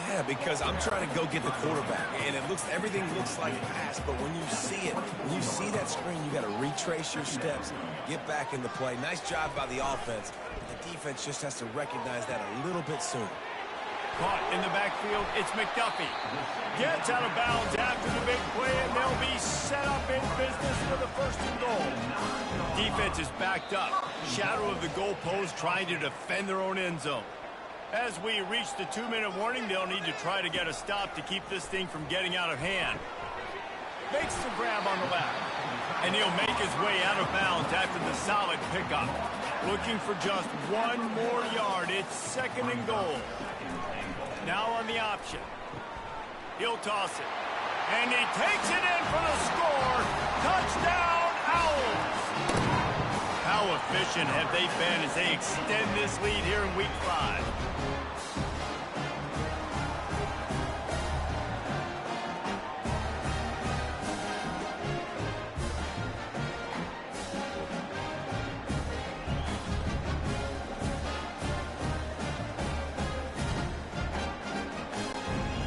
Yeah, because I'm trying to go get the quarterback, and everything looks like a pass, but when you see it, when you see that screen, you got to retrace your steps, get back in the play. Nice job by the offense. The defense just has to recognize that a little bit sooner. Caught in the backfield, it's McDuffie. Gets out of bounds after the big play, and they'll be set up in business for the 1st and goal. Defense is backed up. Shadow of the goalpost trying to defend their own end zone. As we reach the 2-minute warning, they'll need to try to get a stop to keep this thing from getting out of hand. Makes the grab on the left. And he'll make his way out of bounds after the solid pickup. Looking for just 1 more yard. It's 2nd and goal. Now on the option. He'll toss it. And he takes it in for the score. Touchdown, Owls. How efficient have they been as they extend this lead here in week 5?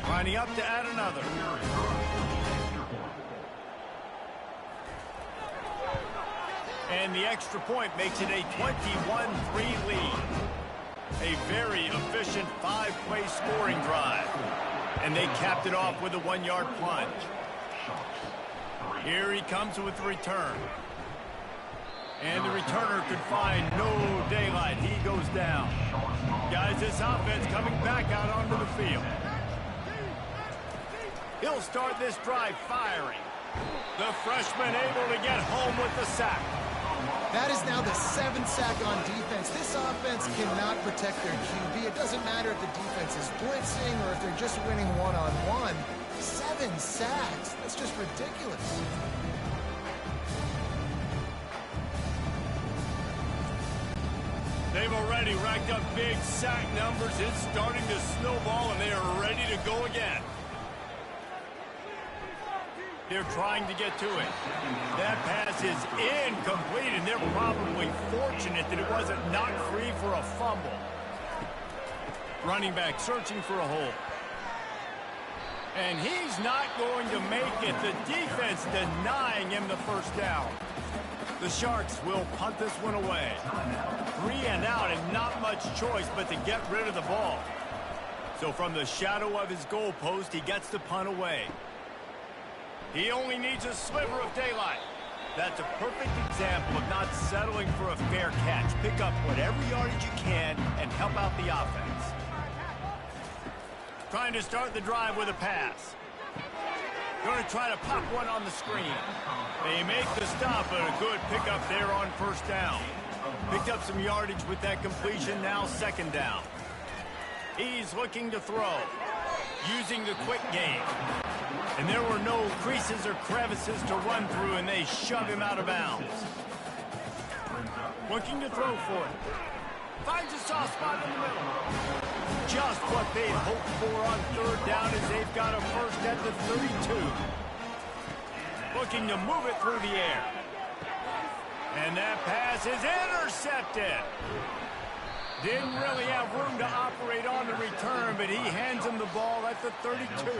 Lining up to add another. And the extra point makes it a 21-3 lead. A very efficient 5-play scoring drive. And they capped it off with a 1-yard plunge. Here he comes with the return. And the returner could find no daylight. He goes down. Guys, this offense coming back out onto the field. He'll start this drive firing. The freshman able to get home with the sack. That is now the 7th sack on defense. This offense cannot protect their QB. It doesn't matter if the defense is blitzing or if they're just winning one-on-one. 7 sacks. That's just ridiculous. They've already racked up big sack numbers. It's starting to snowball, and they are ready to go again. They're trying to get to it. That pass is incomplete, and they're probably fortunate that it wasn't knocked free for a fumble. Running back searching for a hole. And he's not going to make it. The defense denying him the first down. The Sharks will punt this one away. 3 and out and not much choice but to get rid of the ball. So from the shadow of his goalpost, he gets the punt away. He only needs a sliver of daylight. That's a perfect example of not settling for a fair catch. Pick up whatever yardage you can and help out the offense. Trying to start the drive with a pass. Going to try to pop one on the screen. They make the stop, but a good pickup there on first down. Picked up some yardage with that completion, now second down. He's looking to throw, using the quick game. And there were no creases or crevices to run through, and they shove him out of bounds. Looking to throw for it. Finds a soft spot in the middle. Just what they'd hoped for on third down as they've got a first at the 32. Looking to move it through the air. And that pass is intercepted. Didn't really have room to operate on the return, but he hands him the ball at the 32.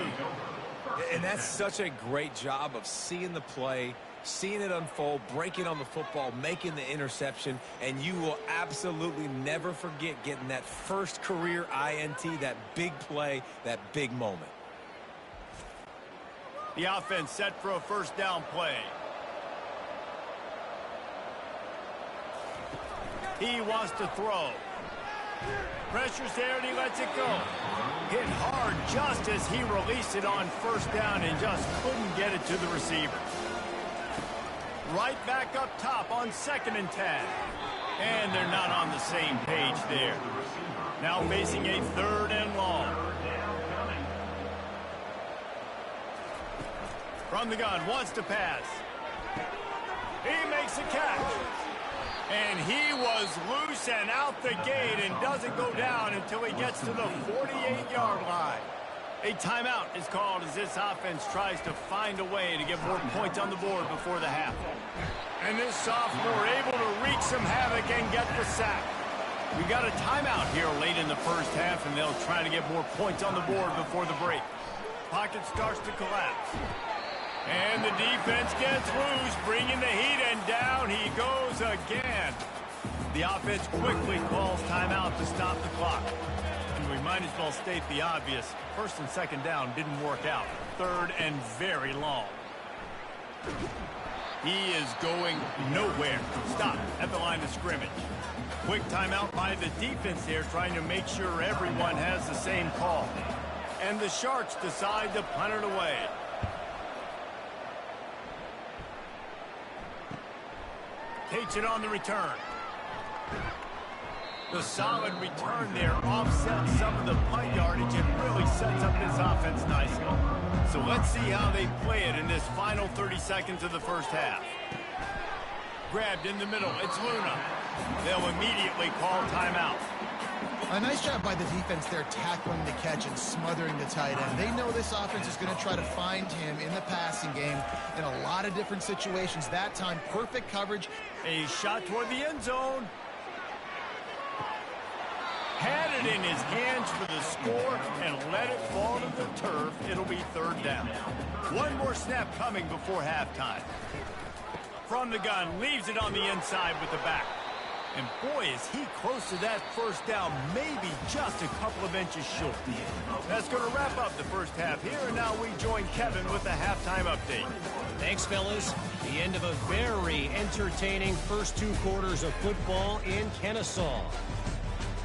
And that's such a great job of seeing the play, seeing it unfold, breaking on the football, making the interception, and you will absolutely never forget getting that first career INT, that big play, that big moment. The offense set for a first down play. He wants to throw. Pressure's there and he lets it go. Hit hard just as he released it on first down and just couldn't get it to the receiver. Right back up top on 2nd and 10. And they're not on the same page there. Now facing a 3rd and long. From the gun, wants to pass. He makes a catch. And he was loose and out the gate and doesn't go down until he gets to the 48-yard line. A timeout is called as this offense tries to find a way to get more points on the board before the half. And this sophomore able to wreak some havoc and get the sack. We got a timeout here late in the first half, and they'll try to get more points on the board before the break. Pocket starts to collapse. And the defense gets loose, bringing the heat, and down he goes again. The offense quickly calls timeout to stop the clock. And we might as well state the obvious. 1st and 2nd down didn't work out. 3rd and very long. He is going nowhere. Stop at the line of scrimmage. Quick timeout by the defense here, trying to make sure everyone has the same call. And the Sharks decide to punt it away. Takes it on the return. The solid return there offsets some of the punt yardage and really sets up this offense nicely. So let's see how they play it in this final 30 seconds of the first half. grabbed in the middle. It's Luna. They'll immediately call timeout. A nice job by the defense there, tackling the catch and smothering the tight end. They know this offense is going to try to find him in the passing game in a lot of different situations. That time, perfect coverage. A shot toward the end zone. Had it in his hands for the score and let it fall to the turf. It'll be third down. One more snap coming before halftime. From the gun, leaves it on the inside with the back. And boy, is he close to that first down, maybe just a couple of inches short. That's going to wrap up the first half here, and now we join Kevin with the halftime update. Thanks, fellas. The end of a very entertaining first 2 quarters of football in Kennesaw.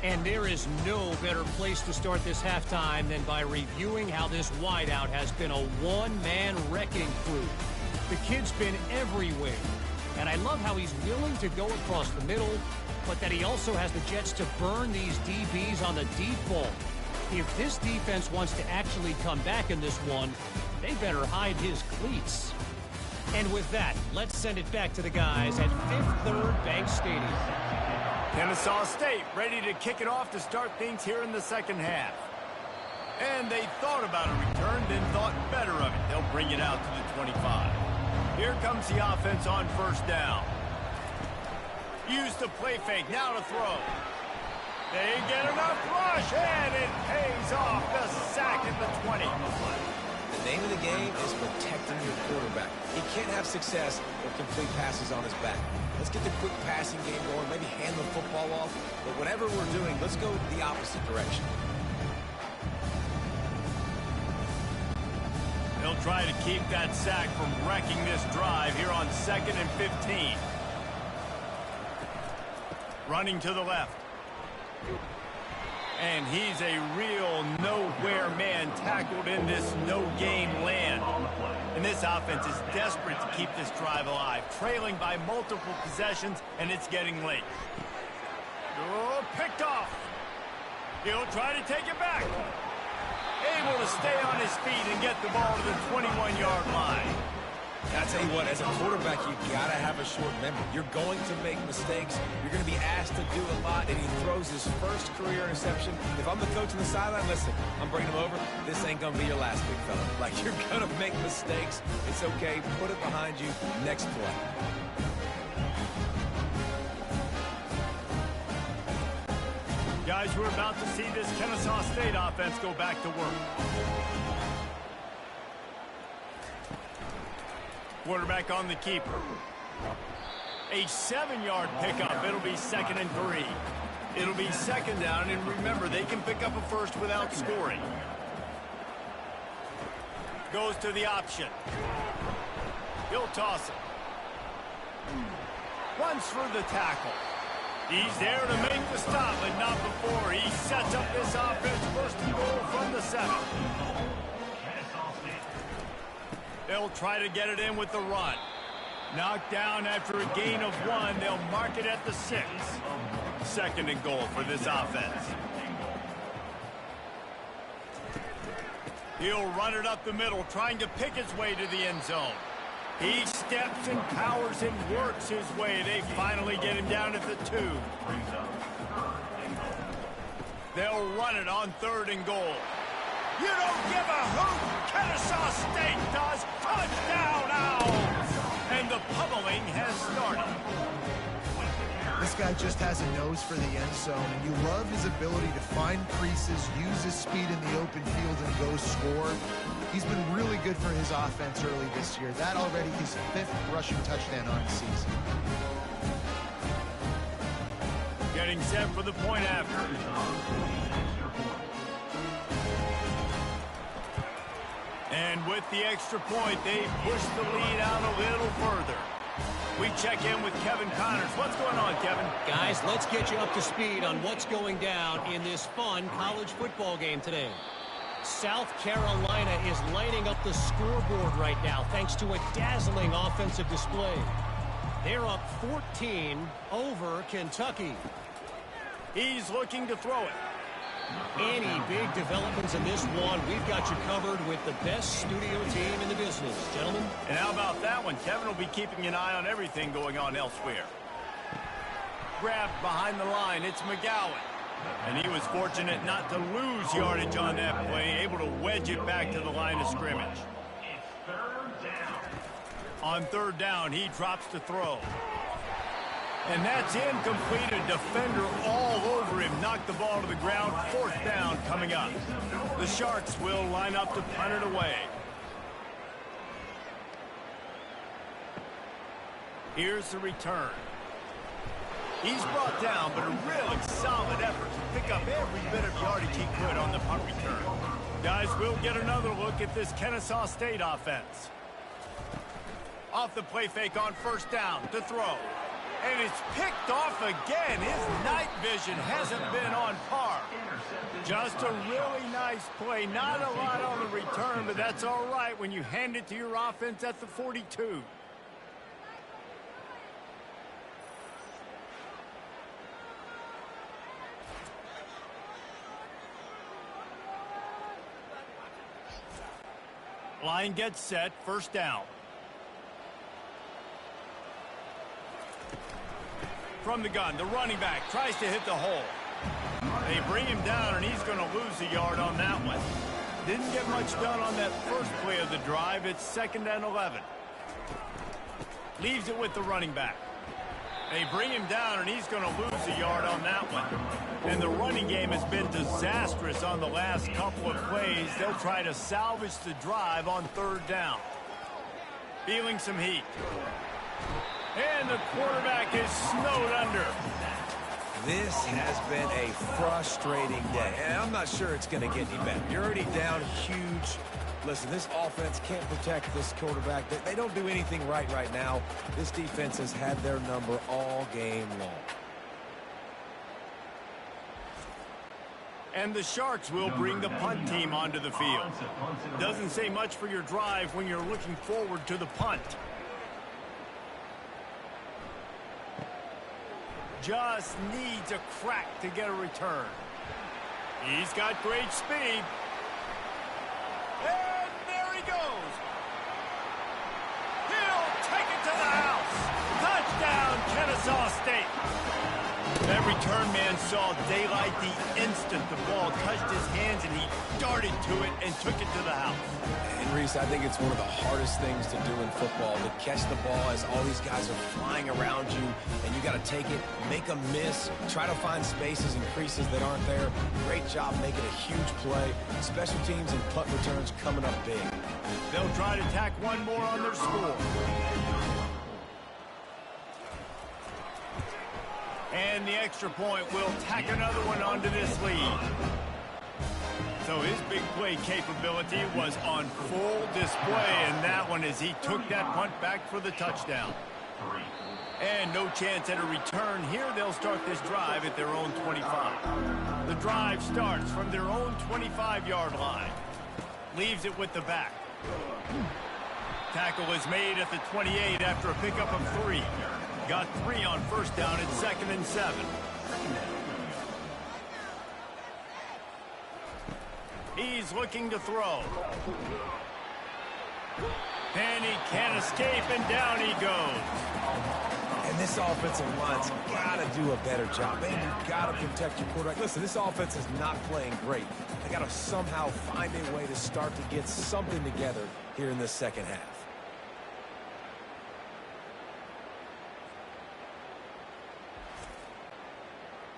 And there is no better place to start this halftime than by reviewing how this wideout has been a one-man wrecking crew. The kid's been everywhere. And I love how he's willing to go across the middle, but that he also has the jets to burn these DBs on the deep ball. If this defense wants to actually come back in this one, they better hide his cleats. And with that, let's send it back to the guys at Fifth Third Bank Stadium. Kennesaw State ready to kick it off to start things here in the second half. And they thought about a return, then thought better of it. They'll bring it out to the 25. Here comes the offense on first down. Use the play fake, now to throw. They get enough rush, and it pays off. The sack at the 20. The name of the game is protecting your quarterback. He can't have success or complete passes on his back. Let's get the quick passing game going, maybe hand the football off. But whatever we're doing, let's go the opposite direction. They'll try to keep that sack from wrecking this drive here on 2nd and 15. Running to the left. And he's a real nowhere man tackled in this no-game land. And this offense is desperate to keep this drive alive, trailing by multiple possessions, and it's getting late. Oh, picked off. He'll try to take it back. Able to stay on his feet and get the ball to the 21-yard line. I tell you what, as a quarterback, you gotta have a short memory. You're going to make mistakes. You're going to be asked to do a lot, and he throws his first career interception. If I'm the coach on the sideline, listen, I'm bringing him over. This ain't going to be your last, big fella. Like, you're going to make mistakes. It's okay. Put it behind you. Next play. Guys, we're about to see this Kennesaw State offense go back to work. Quarterback on the keeper. A 7-yard pickup. It'll be 2nd and 3. It'll be second down, and remember, they can pick up a first without scoring. Goes to the option. He'll toss it. Runs for the tackle. He's there to make the stop, but not before. He sets up this offense first and goal from the 7. They'll try to get it in with the run. Knocked down after a gain of 1. They'll mark it at the 6. 2nd and goal for this offense. He'll run it up the middle, trying to pick his way to the end zone. He steps and powers and works his way. They finally get him down at the 2. They'll run it on 3rd and goal. You don't give a hoot. Kennesaw State does. Touchdown, Owls! And the pummeling has started. This guy just has a nose for the end zone, and you love his ability to find creases, use his speed in the open field, and go score. He's been really good for his offense early this year. That already his 5th rushing touchdown on the season. Getting set for the point after. And with the extra point, they push the lead out a little further. We check in with Kevin Connors. What's going on, Kevin? Guys, let's get you up to speed on what's going down in this fun college football game today. South Carolina is lighting up the scoreboard right now thanks to a dazzling offensive display. They're up 14 over Kentucky. He's looking to throw it. Any big developments in this one, we've got you covered with the best studio team in the business, gentlemen. And how about that one? Kevin will be keeping an eye on everything going on elsewhere. Grabbed behind the line, it's McGowan. And he was fortunate not to lose yardage on that play, able to wedge it back to the line of scrimmage. On third down, he drops to throw. And that's incomplete. A defender all over him. Knocked the ball to the ground. Fourth down coming up. The Sharks will line up to punt it away. Here's the return. He's brought down, but a really solid effort to pick up every bit of yardage he could on the punt return. Guys, we'll get another look at this Kennesaw State offense. Off the play fake on first down to throw. And it's picked off again. His night vision hasn't been on par. Just a really nice play. Not a lot on the return, but that's all right when you hand it to your offense at the 42. Line gets set. First down. From the gun, the running back tries to hit the hole. They bring him down, and he's going to lose a yard on that one. Didn't get much done on that first play of the drive. It's 2nd and 11. Leaves it with the running back. They bring him down, and he's going to lose a yard on that one. And the running game has been disastrous on the last couple of plays. They'll try to salvage the drive on third down. Feeling some heat. And the quarterback is snowed under. This has been a frustrating day, and I'm not sure it's going to get any better. You're already down huge. Listen, this offense can't protect this quarterback. They don't do anything right now. This defense has had their number all game long. And the Sharks will bring the punt team onto the field. Doesn't say much for your drive when you're looking forward to the punt. Just needs a crack to get a return. He's got great speed. And there he goes. He'll take it to the house. Touchdown, Kennesaw State. That return man saw daylight the instant the ball touched his hands, and he darted to it and took it to the house. And Reese, I think it's one of the hardest things to do in football, to catch the ball as all these guys are flying around you, and you got to take it, make a miss, try to find spaces and creases that aren't there. Great job making a huge play. Special teams and punt returns coming up big. They'll try to tack one more on their score. And the extra point will tack another one onto this lead. So his big play capability was on full display, and that one as he took that punt back for the touchdown. And no chance at a return here. They'll start this drive at their own 25. The drive starts from their own 25-yard line. Leaves it with the back. Tackle is made at the 28 after a pickup of 3. Got 3 on first down at 2nd and 7. He's looking to throw. And he can't escape, and down he goes. And this offensive line's got to do a better job. Man, you've got to protect your quarterback. Listen, this offense is not playing great. They got to somehow find a way to start to get something together here in the second half.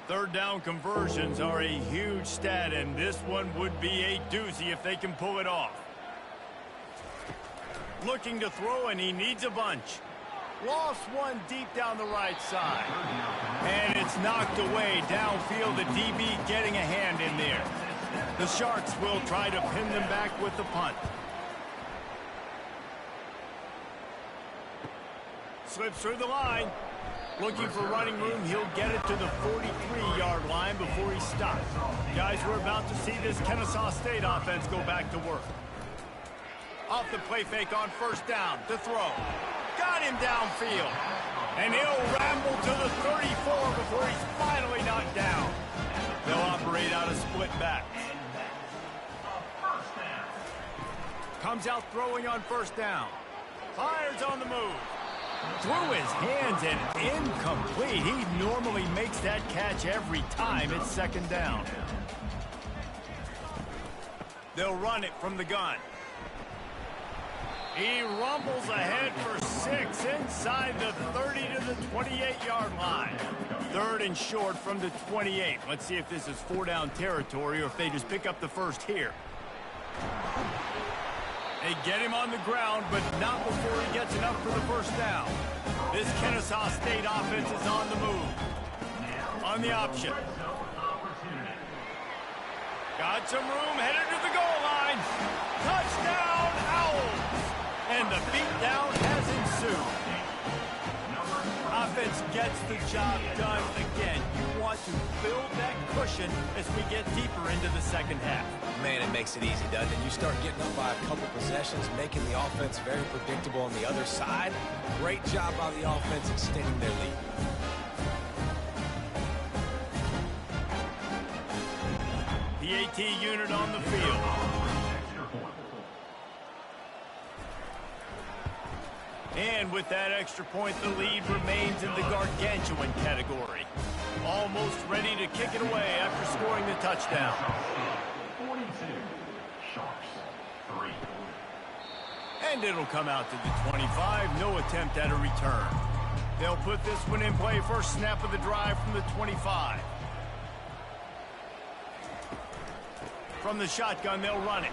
Third down conversions are a huge stat, and this one would be a doozy if they can pull it off. Looking to throw, and he needs a bunch. Lost one deep down the right side. And it's knocked away downfield. The DB getting a hand in there. The Sharks will try to pin them back with the punt. Slips through the line. Looking for running room. He'll get it to the 43-yard line before he stops. Guys, we're about to see this Kennesaw State offense go back to work. Off the play fake on first down to throw. Got him downfield. And he'll ramble to the 34 before he's finally knocked down. They'll operate out of split backs. Comes out throwing on first down. Fires on the move. Through his hands and incomplete. He normally makes that catch every time it's second down. They'll run it from the gun. He rumbles ahead for 6 inside the 30 to the 28-yard line. Third and short from the 28. Let's see if this is 4-down territory or if they just pick up the first here. They get him on the ground, but not before he gets enough for the first down. This Kennesaw State offense is on the move. On the option. Got some room, headed to the goal line. Touchdown, Owls! And the beatdown has ensued. Offense gets the job done again. You want to build that cushion as we get deeper into the second half. Man, it makes it easy, doesn't it? You start getting up by a couple possessions, making the offense very predictable on the other side. Great job by the offense extending their lead. PAT unit on the field. And with that extra point, the lead remains in the gargantuan category. Almost ready to kick it away after scoring the touchdown. 42, Sharks, 3. And it'll come out to the 25. No attempt at a return. They'll put this one in play. First snap of the drive from the 25. From the shotgun, they'll run it.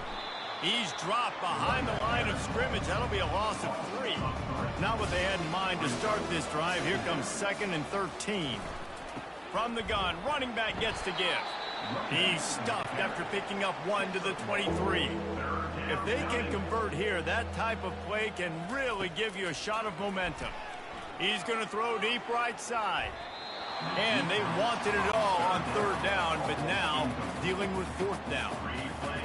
He's dropped behind the line of scrimmage. That'll be a loss of 3. Not what they had in mind to start this drive. Here comes 2nd and 13. From the gun, running back gets to give. He's stuffed after picking up 1 to the 23. If they can convert here, that type of play can really give you a shot of momentum. He's going to throw deep right side. And they wanted it all on 3rd down, but now dealing with 4th down.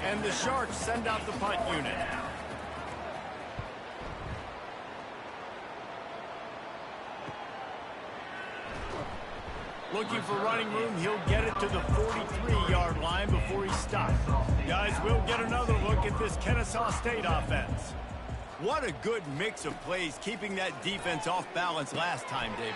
And the Sharks send out the punt unit. Looking for running room, he'll get it to the 43-yard line before he stops. Guys, we'll get another look at this Kennesaw State offense. What a good mix of plays, keeping that defense off balance last time, David.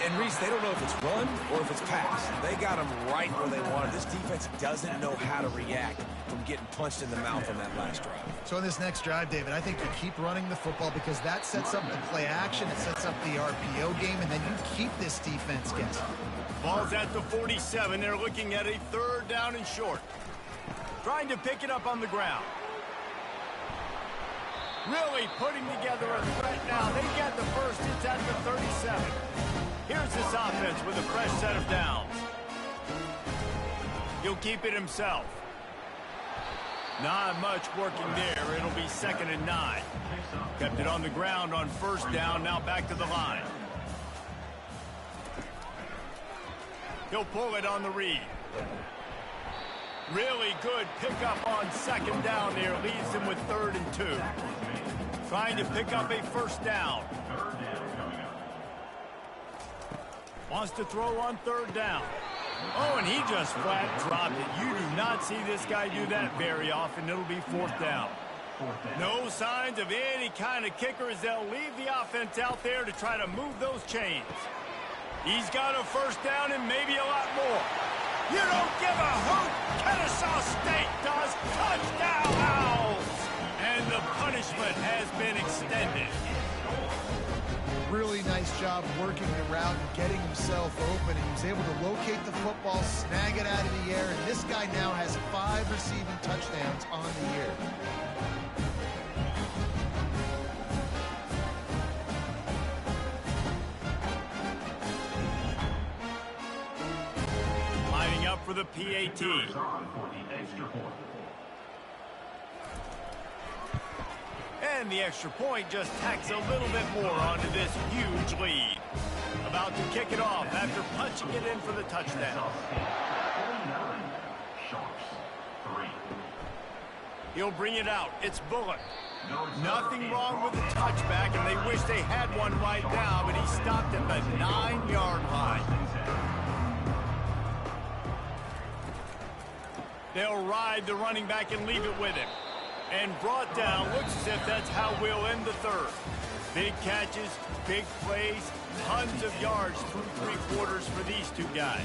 And Reese, they don't know if it's run or if it's pass. They got them right where they wanted. This defense doesn't know how to react from getting punched in the mouth on that last drive. So in this next drive, David, I think you keep running the football because that sets up the play action, it sets up the RPO game, and then you keep this defense guessing. Ball's at the 47. They're looking at a 3rd down and short. Trying to pick it up on the ground. Really putting together a threat now. They get the first. It's at the 37. Here's this offense with a fresh set of downs. He'll keep it himself. Not much working there. It'll be 2nd and 9. Kept it on the ground on 1st down. Now back to the line. He'll pull it on the read. Really good pickup on 2nd down there. Leaves him with 3rd and 2. Trying to pick up a 1st down. Wants to throw on 3rd down. Oh, and he just flat dropped it. You do not see this guy do that very often. It'll be 4th down. No signs of any kind of kicker as they'll leave the offense out there to try to move those chains. He's got a 1st down and maybe a lot more. You don't give a hoot. Kennesaw State does. Touchdown, Owls. And the punishment has been extended. Really nice job working the route and getting himself open. He was able to locate the football, snag it out of the air, and this guy now has 5 receiving touchdowns on the year. Lining up for the PAT. And the extra point just tacks a little bit more onto this huge lead. About to kick it off after punching it in for the touchdown. He'll bring it out. It's Bullock. Nothing wrong with the touchback, and they wish they had one right now, but he stopped at the 9-yard line. They'll ride the running back and leave it with him. And brought down. Looks as if that's how we'll end the third. Big catches, big plays, tons of yards through 3 quarters for these two guys.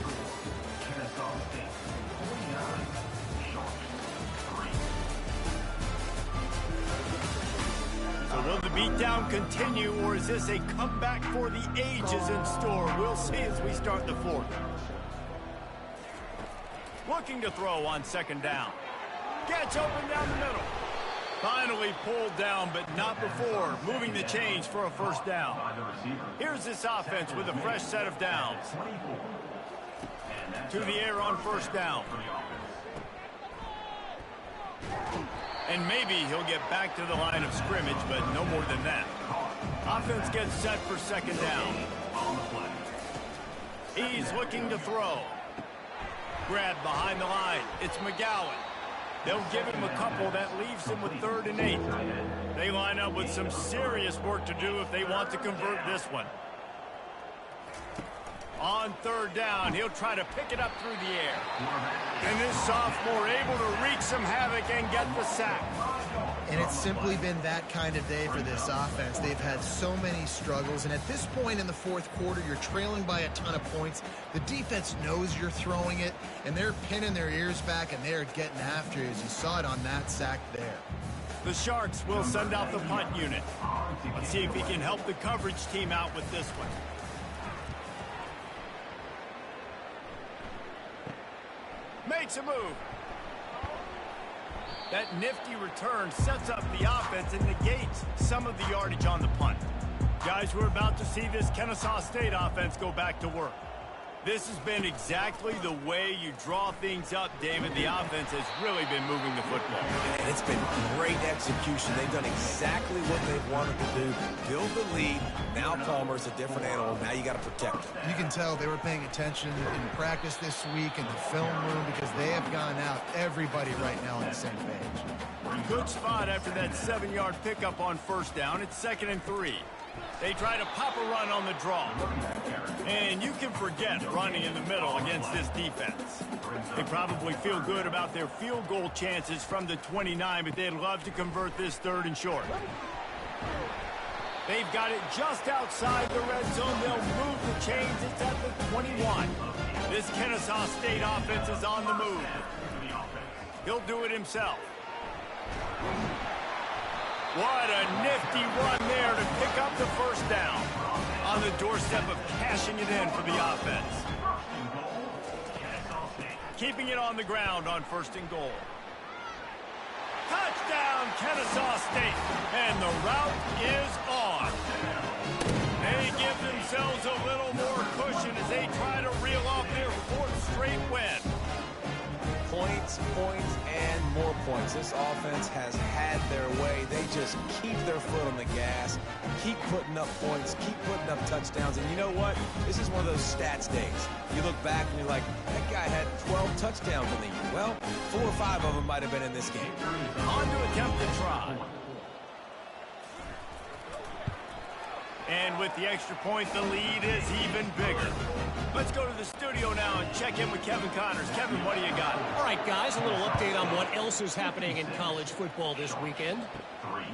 So will the beatdown continue, or is this a comeback for the ages in store? We'll see as we start the fourth. Looking to throw on second down. Gets open down the middle. Finally pulled down, but not before. Moving the chains for a first down. Here's this offense with a fresh set of downs. To the air on first down. And maybe he'll get back to the line of scrimmage, but no more than that. Offense gets set for second down. He's looking to throw. Grabbed behind the line. It's McGowan. They'll give him a couple. That leaves him with 3rd and 8. They line up with some serious work to do if they want to convert this one. On third down, he'll try to pick it up through the air. And this sophomore able to wreak some havoc and get the sack. And it's simply been that kind of day for this offense. They've had so many struggles, and at this point in the fourth quarter, you're trailing by a ton of points. The defense knows you're throwing it, and they're pinning their ears back, and they're getting after you, as you saw it on that sack there. The Sharks will send out the punt unit. Let's see if he can help the coverage team out with this one. Makes a move. That nifty return sets up the offense and negates some of the yardage on the punt. Guys, we're about to see this Kennesaw State offense go back to work. This has been exactly the way you draw things up, David. The offense has really been moving the football. And it's been great execution. They've done exactly what they've wanted to do. Build the lead. Now Palmer's a different animal. Now you got to protect him. You can tell they were paying attention in practice this week in the film room because they have gone out, everybody right now on the same page. Good spot after that 7-yard pickup on first down. It's 2nd and 3. They try to pop a run on the draw. And you can forget running in the middle against this defense. They probably feel good about their field goal chances from the 29, but they'd love to convert this 3rd and short. They've got it just outside the red zone. They'll move the chains. It's at the 21. This Kennesaw State offense is on the move. He'll do it himself. What a nifty run there to pick up the first down. On the doorstep of cashing it in for the offense. Keeping it on the ground on 1st and goal. Touchdown, Kennesaw State. And the route is on. They give themselves a little more cushion as they try to reel off their 4th straight win. Points, points, and more points. This offense has had their way. They just keep their foot on the gas, keep putting up points, keep putting up touchdowns. And you know what? This is one of those stats days. You look back and you're like, that guy had 12 touchdowns in the year. Well, 4 or 5 of them might have been in this game. On to attempt the try. And with the extra point, the lead is even bigger. Let's go to the studio now and check in with Kevin Connors. Kevin, what do you got? All right, guys, a little update on what else is happening in college football this weekend.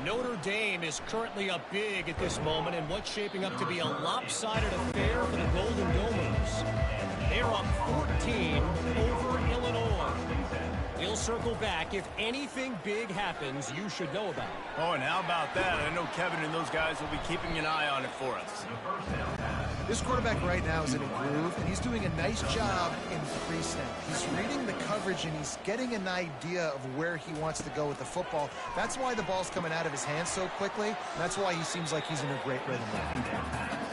Notre Dame is currently up big at this moment in what's shaping up to be a lopsided affair for the Golden Domers. They're up 14 over Illinois. We'll circle back. If anything big happens, you should know about it. Oh, and how about that? I know Kevin and those guys will be keeping an eye on it for us. This quarterback right now is in a groove, and he's doing a nice job in pre-snap. He's reading the coverage, and he's getting an idea of where he wants to go with the football. That's why the ball's coming out of his hands so quickly, and that's why he seems like he's in a great rhythm now.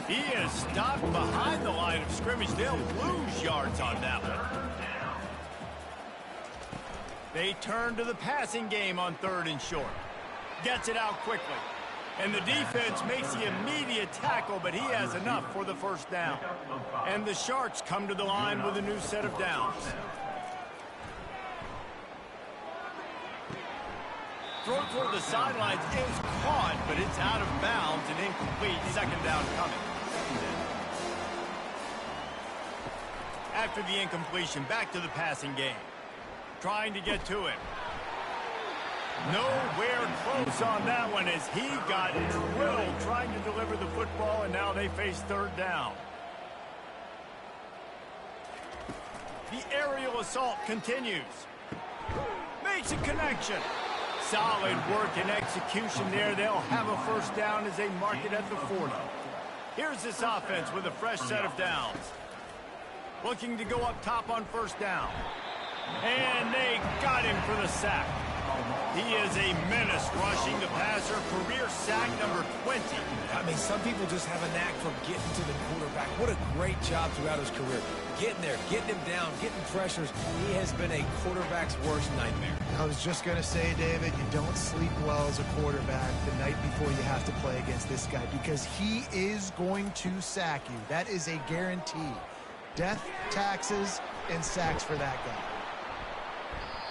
He is stopped behind the line of scrimmage. They'll lose yards on that one. They turn to the passing game on 3rd and short. Gets it out quickly. And the defense makes the immediate tackle, but he has enough for the first down. And the Sharks come to the line with a new set of downs. Throw toward the sidelines is caught, but it's out of bounds and incomplete. 2nd down coming. After the incompletion, back to the passing game. trying to get to him. Nowhere close on that one as he got drilled trying to deliver the football, and now they face third down. The aerial assault continues. Makes a connection. Solid work and execution there. They'll have a first down as they mark it at the 40. Here's this offense with a fresh set of downs. Looking to go up top on first down. And they got him for the sack. He is a menace rushing the passer. Career sack number 20. I mean, some people just have a knack for getting to the quarterback. What a great job throughout his career. Getting there, getting him down, getting pressures. He has been a quarterback's worst nightmare. I was just going to say, David, you don't sleep well as a quarterback the night before you have to play against this guy because he is going to sack you. That is a guarantee. Death, taxes, and sacks for that guy.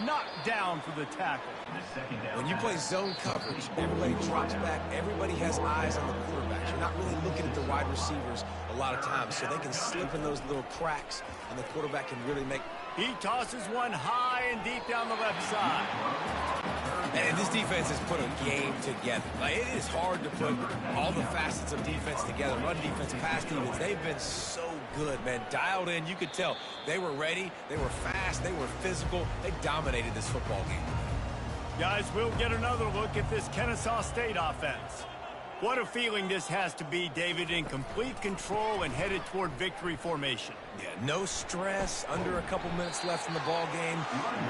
Knocked down for the tackle. When you play zone coverage, everybody drops back. Everybody has eyes on the quarterback. You're not really looking at the wide receivers a lot of times, so they can slip in those little cracks, and the quarterback can really make... He tosses one high and deep down the left side. And this defense has put a game together. Like, it is hard to put all the facets of defense together. Run defense, pass defense. They've been so good, man. Dialed in. You could tell they were ready. They were fast. They were physical. They dominated this football game. Guys, we'll get another look at this Kennesaw State offense. What a feeling this has to be, David, in complete control and headed toward victory formation. Yeah, no stress, under a couple minutes left in the ball game,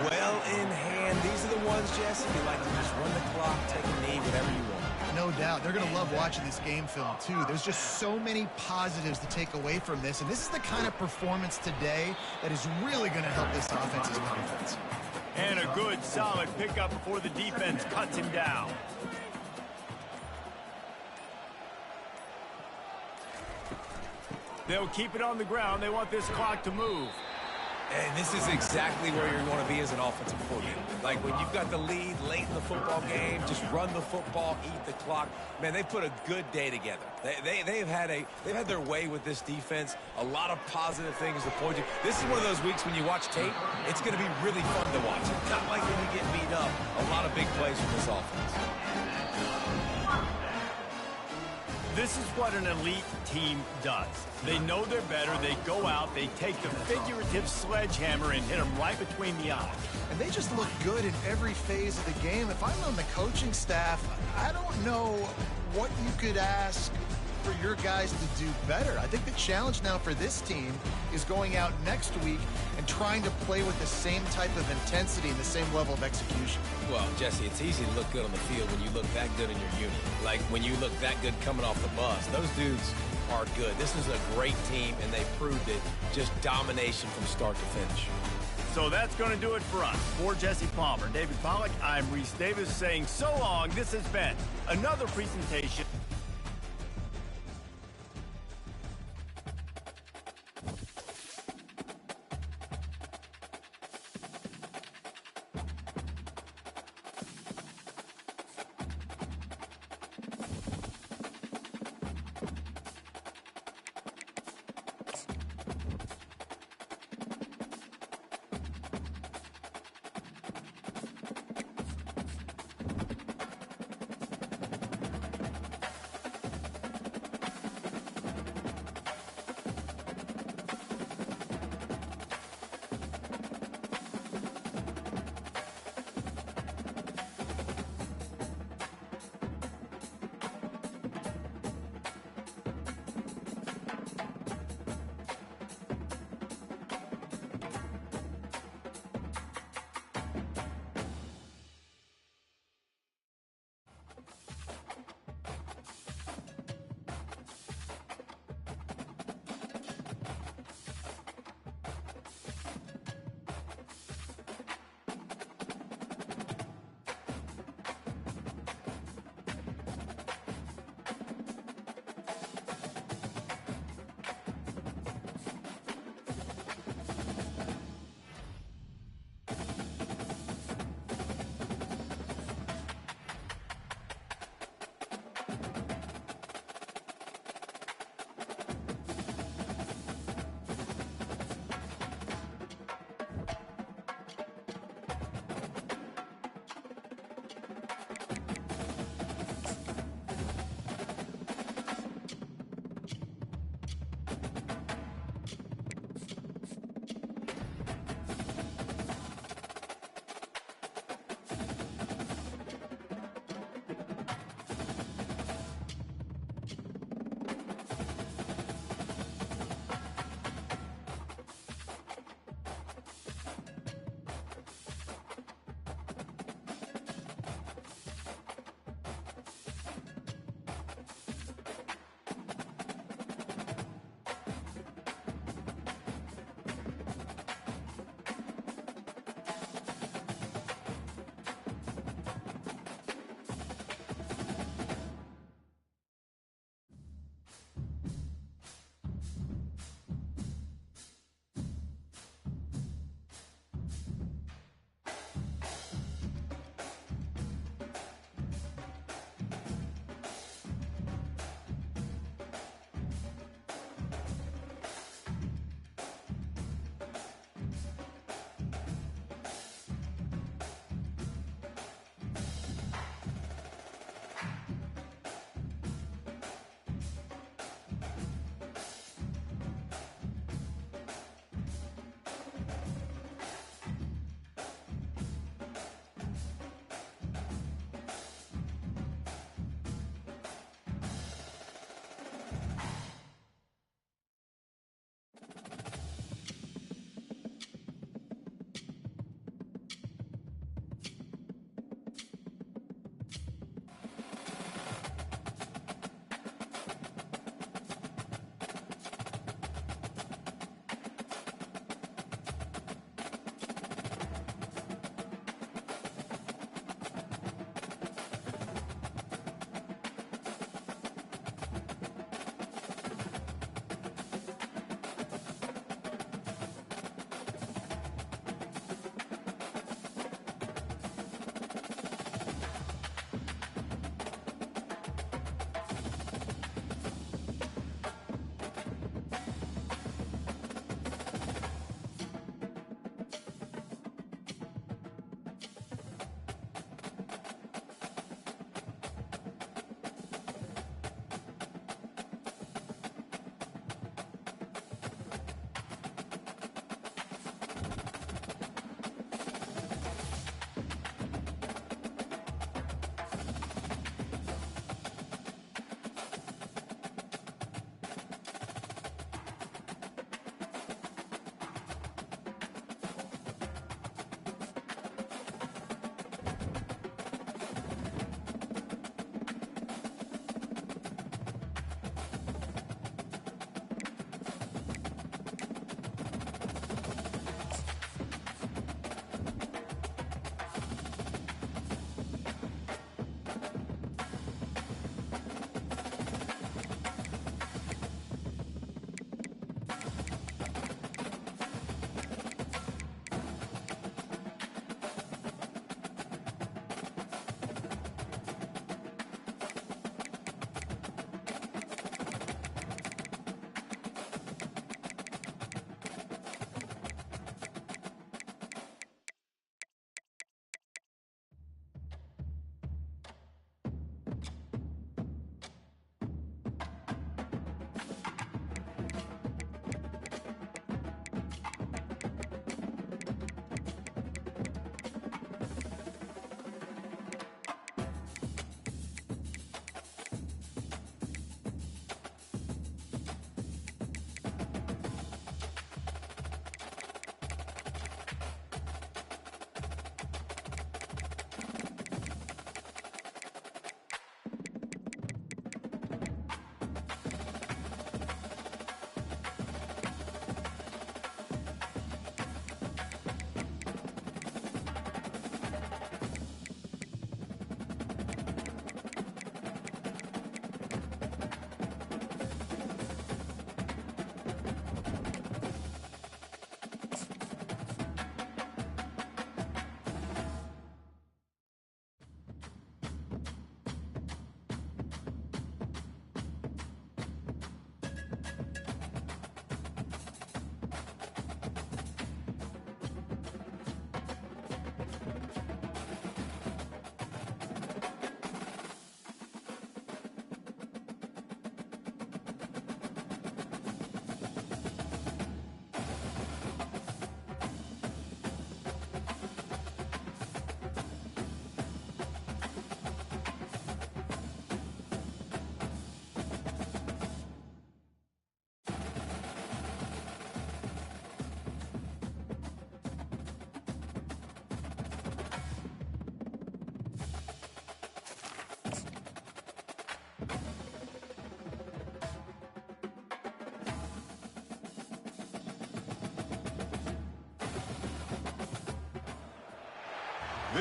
well in hand. These are the ones, Jesse, you like to just run the clock, take a knee, whatever you want. No doubt. They're going to love watching this game film, too. There's just so many positives to take away from this, and this is the kind of performance today that is really going to help this offense's confidence. And a good, solid pickup before the defense cuts him down. They'll keep it on the ground. They want this clock to move. And this is exactly where you want to be as an offensive coordinator. Like when you've got the lead late in the football game, just run the football, eat the clock. Man, they put a good day together. They've had their way with this defense. A lot of positive things to point to. This is one of those weeks when you watch tape, it's going to be really fun to watch. It's not like when you get beat up. A lot of big plays from this offense. This is what an elite team does. They know they're better. They go out. They take the figurative sledgehammer and hit them right between the eyes. And they just look good in every phase of the game. If I'm on the coaching staff, I don't know what you could ask for your guys to do better. I think the challenge now for this team is going out next week and trying to play with the same type of intensity and the same level of execution. Well, Jesse, it's easy to look good on the field when you look that good in your unit. Like when you look that good coming off the bus. Those dudes are good. This is a great team, and they proved it. Just domination from start to finish. So that's going to do it for us. For Jesse Palmer, David Pollack, I'm Reese Davis saying so long. This has been another presentation.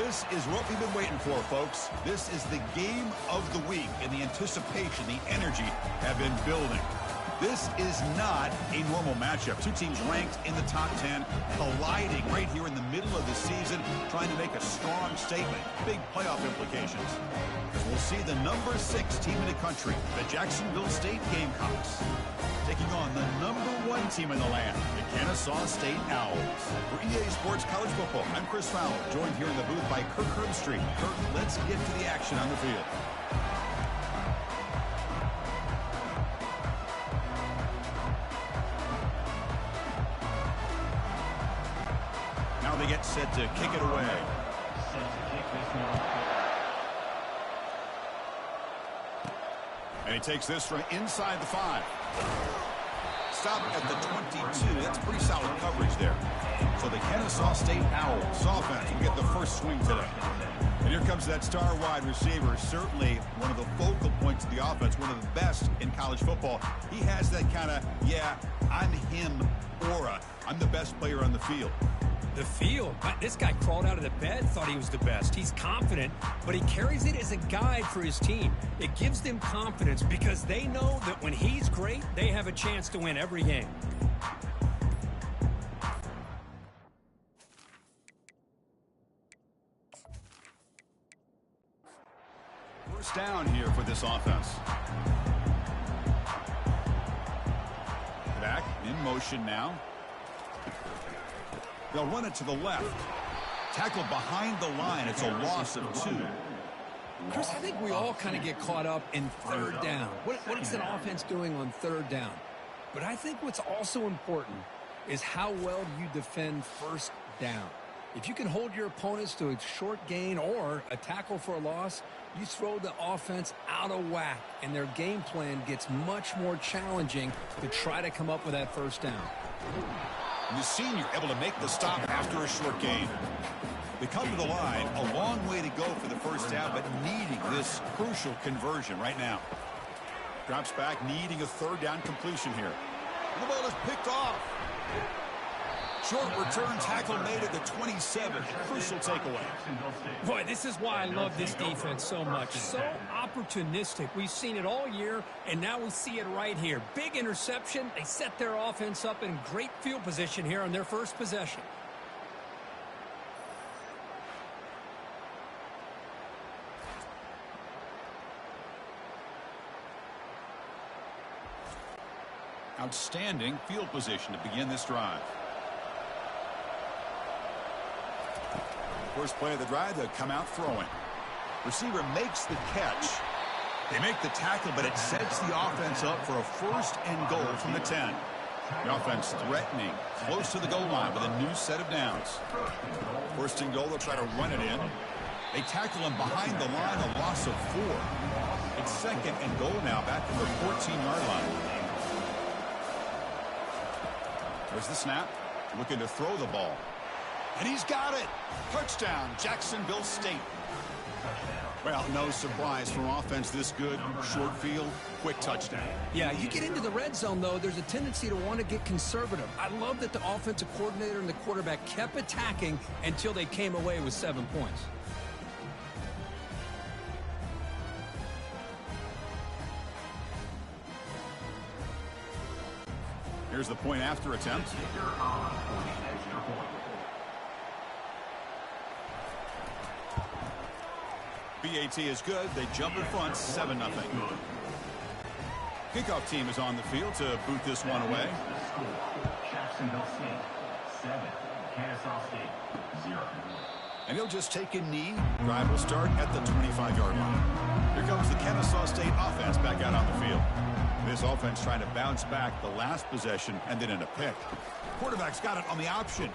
This is what we've been waiting for, folks. This is the game of the week, and the anticipation, the energy have been building. This is not a normal matchup. Two teams ranked in the top 10, colliding right here in the middle of the season, trying to make a strong statement. Big playoff implications. As we'll see the number 6 team in the country, the Jacksonville State Gamecocks, taking on the number 1 team in the land, the Kennesaw State Owls. For EA Sports College Football, I'm Chris Fowler, joined here in the booth by Kirk Herbstreit. Kirk, let's get to the action on the field. Now they get set to kick it away. And he takes this from inside the 5. Stop at the 22. That's pretty solid coverage there. So the Kennesaw State Owls offense will get the first swing today. And here comes that star wide receiver, certainly one of the focal points of the offense, one of the best in college football. He has that kind of, yeah, I'm him aura. I'm the best player on the field. The field. This guy crawled out of the bed, thought he was the best. He's confident, but he carries it as a guide for his team. It gives them confidence because they know that when he's great, they have a chance to win every game. First down here for this offense. Back in motion now. They'll run it to the left. Tackle behind the line. It's a loss of 2. Chris, I think we all kind of get caught up in third down. What is an offense doing on third down? But I think what's also important is how well you defend first down. If you can hold your opponents to a short gain or a tackle for a loss, you throw the offense out of whack, and their game plan gets much more challenging to try to come up with that first down. And the senior able to make the stop after a short gain. They come to the line, a long way to go for the first down, but needing this crucial conversion right now. Drops back, needing a third down completion here. And the ball is picked off. Short return tackle made at the 27. Crucial takeaway. Boy, this is why I love this defense so much. So opportunistic. We've seen it all year, and now we see it right here. Big interception. They set their offense up in great field position here on their first possession. Outstanding field position to begin this drive. First play of the drive, they'll come out throwing. Receiver makes the catch. They make the tackle, but it sets the offense up for a first and goal from the 10. The offense threatening, close to the goal line with a new set of downs. First and goal, they'll try to run it in. They tackle him behind the line, a loss of 4. It's second and goal now, back to the 14-yard line. There's the snap, looking to throw the ball. And he's got it. Touchdown, Jacksonville State. Well, no surprise for offense this good. Short field, quick touchdown. Yeah, you get into the red zone, though, there's a tendency to want to get conservative. I love that the offensive coordinator and the quarterback kept attacking until they came away with 7 points. Here's the point after attempt. BAT is good. They jump in front, 7-0. Kickoff team is on the field to boot this one away. Jacksonville State 7, Kennesaw State 0. And he'll just take a knee. Drive will start at the 25-yard line. Here comes the Kennesaw State offense back out on the field. This offense trying to bounce back the last possession and then in a pick. Quarterback's got it on the option.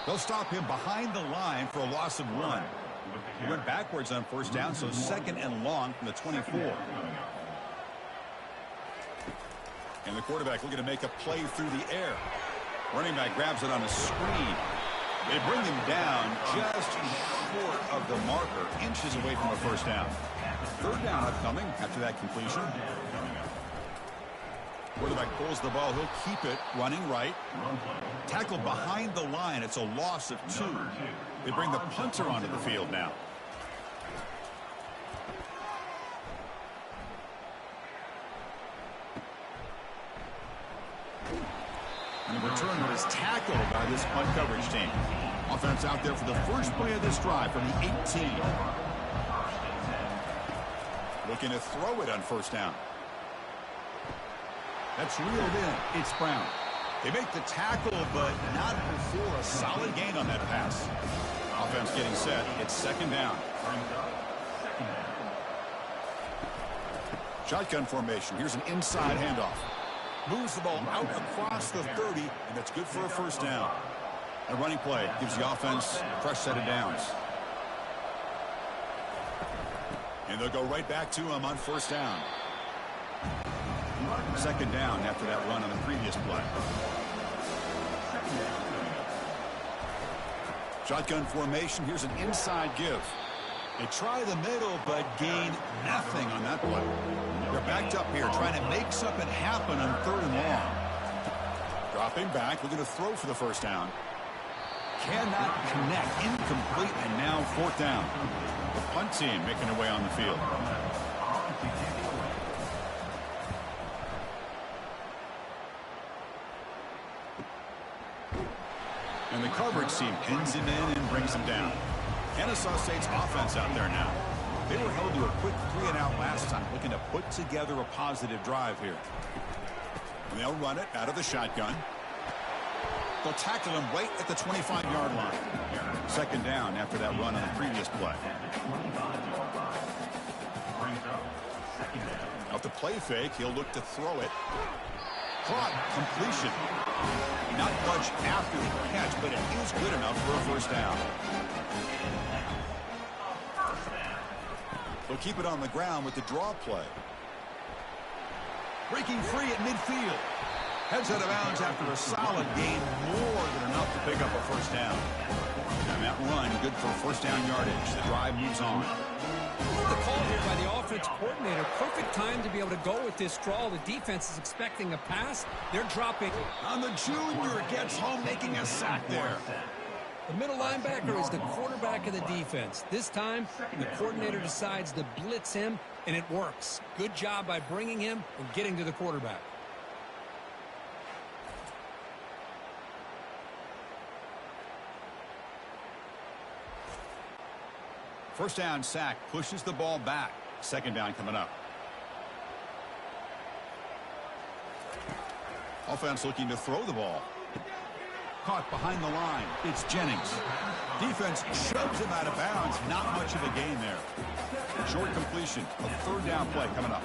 They'll stop him behind the line for a loss of 1. He went backwards on first down, so second and long from the 24. And the quarterback looking to make a play through the air. Running back grabs it on a screen. They bring him down just short of the marker, inches away from a first down. Third down upcoming after that completion. Quarterback pulls the ball. He'll keep it running right. Tackled behind the line. It's a loss of 2. They bring the punter onto the field now. And the returner is tackled by this punt coverage team. Offense out there for the first play of this drive from the 18. Looking to throw it on first down. That's reeled in. It's Brown. They make the tackle, but not before a solid gain on that pass. Offense getting set. It's second down. Shotgun formation. Here's an inside handoff. Moves the ball out across the 30, and that's good for a first down. A running play gives the offense a fresh set of downs. And they'll go right back to him on first down. Second down after that run on the previous play. Shotgun formation. Here's an inside give. They try the middle, but gain nothing on that play. They're backed up here, trying to make something happen on 3rd and long. Dropping back, looking to throw for the first down. Cannot connect, incomplete, and now 4th down. The punt team making their way on the field. And the coverage team pins him in and brings him down. Kennesaw State's offense out there now. They were held to a quick 3-and-out last time, looking to put together a positive drive here. And they'll run it out of the shotgun. They'll tackle him right at the 25-yard line. Second down after that run on the previous play. Out the play fake, he'll look to throw it. Caught, completion. Not much after the catch, but it is good enough for a first down. They'll keep it on the ground with the draw play. Breaking free at midfield. Heads out of bounds after a solid gain, more than enough to pick up a first down. And that run, good for first down yardage. The drive moves on. The call here by the offense coordinator. Perfect time to be able to go with this draw. The defense is expecting a pass. They're dropping. On the junior, gets home, making a sack there. The middle linebacker is the quarterback of the defense. This time, the coordinator decides to blitz him, and it works. Good job by bringing him and getting to the quarterback. First down sack pushes the ball back. Second down coming up. Offense looking to throw the ball. Caught behind the line. It's Jennings. Defense shoves him out of bounds. Not much of a gain there. Short completion. A third down play coming up.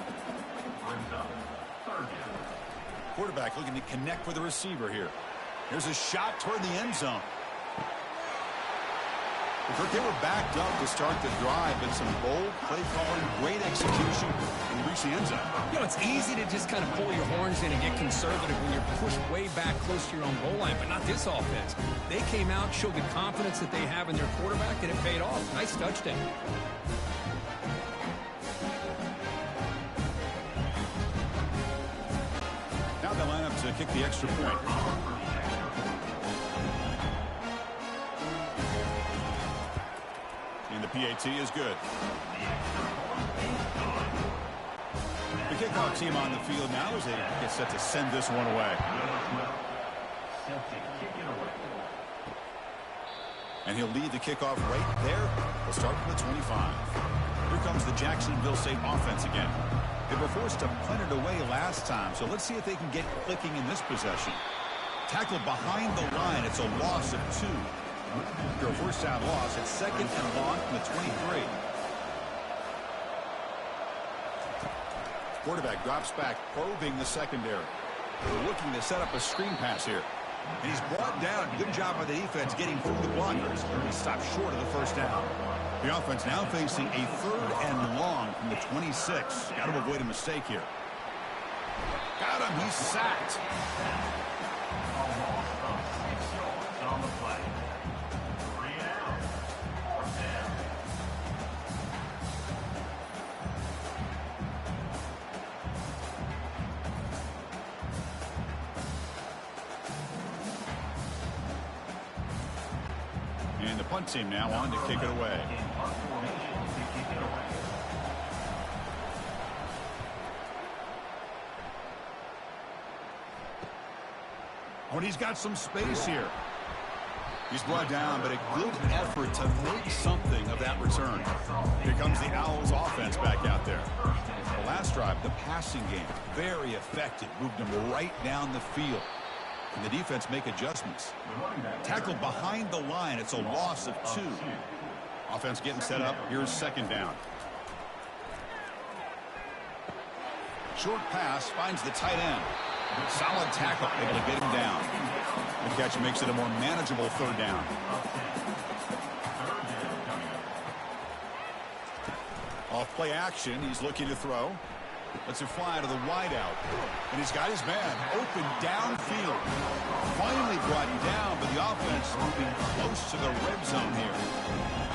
Quarterback looking to connect with the receiver here. Here's a shot toward the end zone. They were backed up to start the drive, but some bold play calling, great execution, and reach the end zone. You know, it's easy to just kind of pull your horns in and get conservative when you're pushed way back close to your own goal line, but not this offense. They came out, showed the confidence that they have in their quarterback, and it paid off. Nice touchdown. Now they line up to kick the extra point. The PAT is good. The kickoff team on the field now as they get set to send this one away. And he'll lead the kickoff right there. We'll start from the 25. Here comes the Jacksonville State offense again. They were forced to punt it away last time, so let's see if they can get clicking in this possession. Tackled behind the line. It's a loss of 2. After a first down loss, it's second and long from the 23. Quarterback drops back, probing the secondary. They're looking to set up a screen pass here. And he's brought down. Good job by the defense getting through the blockers. He stopped short of the first down. The offense now facing a third and long from the 26. Got to avoid a mistake here. Got him. He's sacked. punt team now on to kick it away. Oh, and he's got some space here. He's brought down, but a good effort to make something of that return. Here comes the Owls offense back out there. The last drive, the passing game, very effective. Moved him right down the field. And the defense make adjustments. Tackled behind the line. It's a loss of 2. Offense getting set up. Here's second down. Short pass finds the tight end. Solid tackle, able to get him down. The catch makes it a more manageable third down. Off play action, he's looking to throw. Lets it fly to the wideout. And he's got his man open downfield. Finally brought down, but the offense moving close to the red zone here.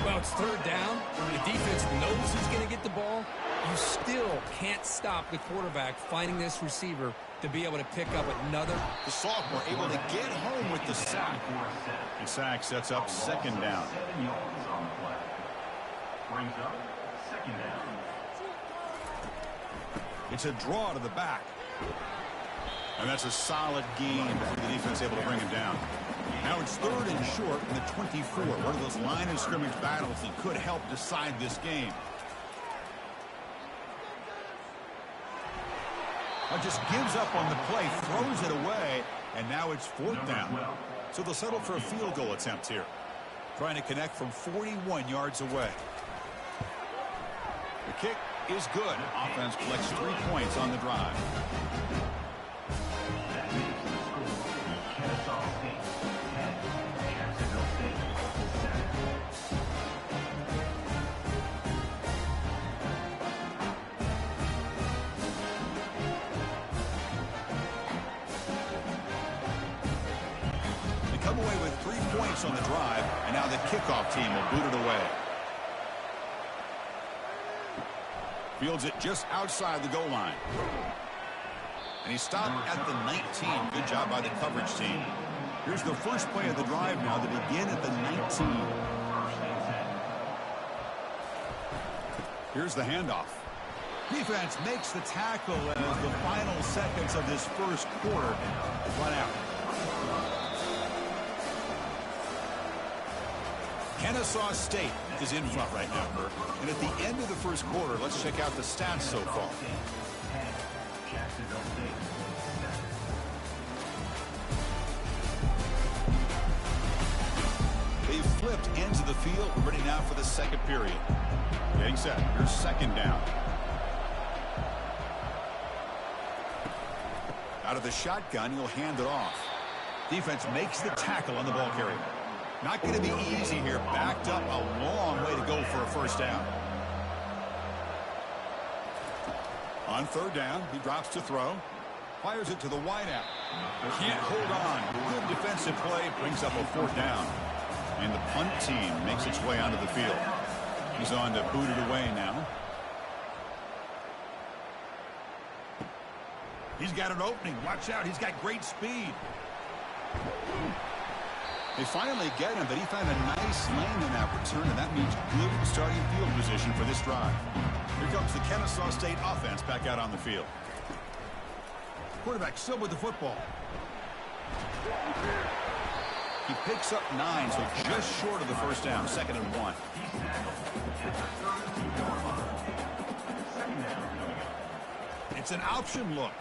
Well, it's third down. The defense knows he's going to get the ball. You still can't stop the quarterback finding this receiver to be able to pick up another. The sophomore able to get home with the sack. The sack sets up second down. Brings up second down. It's a draw to the back. And that's a solid gain. The defense able to bring him down. Now it's third and short in the 24. One of those line of scrimmage battles that could help decide this game. Just gives up on the play, throws it away, and now it's fourth down. So they'll settle for a field goal attempt here. Trying to connect from 41 yards away. The kick is good. Offense collects 3 points on the drive. That makes the score Kennesaw State 10, Jacksonville State 7. They come away with 3 points on the drive, and now the kickoff team will boot it away. Fields it just outside the goal line. And he stopped at the 19. Good job by the coverage team. Here's the first play of the drive now. They begin at the 19. Here's the handoff. Defense makes the tackle as the final seconds of this first quarter run out. Kennesaw State is in front right now, Bert. And at the end of the first quarter, let's check out the stats so far. They've flipped ends of the field, ready now for the second period. Getting set. Here's second down. Out of the shotgun, he'll hand it off. Defense makes the tackle on the ball carrier. Not going to be easy here. Backed up a long way to go for a first down. On third down, he drops to throw. Fires it to the wideout. Can't hold on. Good defensive play. Brings up a fourth down. And the punt team makes its way onto the field. He's on to boot it away now. He's got an opening. Watch out. He's got great speed. They finally get him, but he found a nice lane in that return, and that means good starting field position for this drive. Here comes the Kennesaw State offense back out on the field. Quarterback still with the football. He picks up 9, so just short of the first down, 2nd and 1. It's an option look.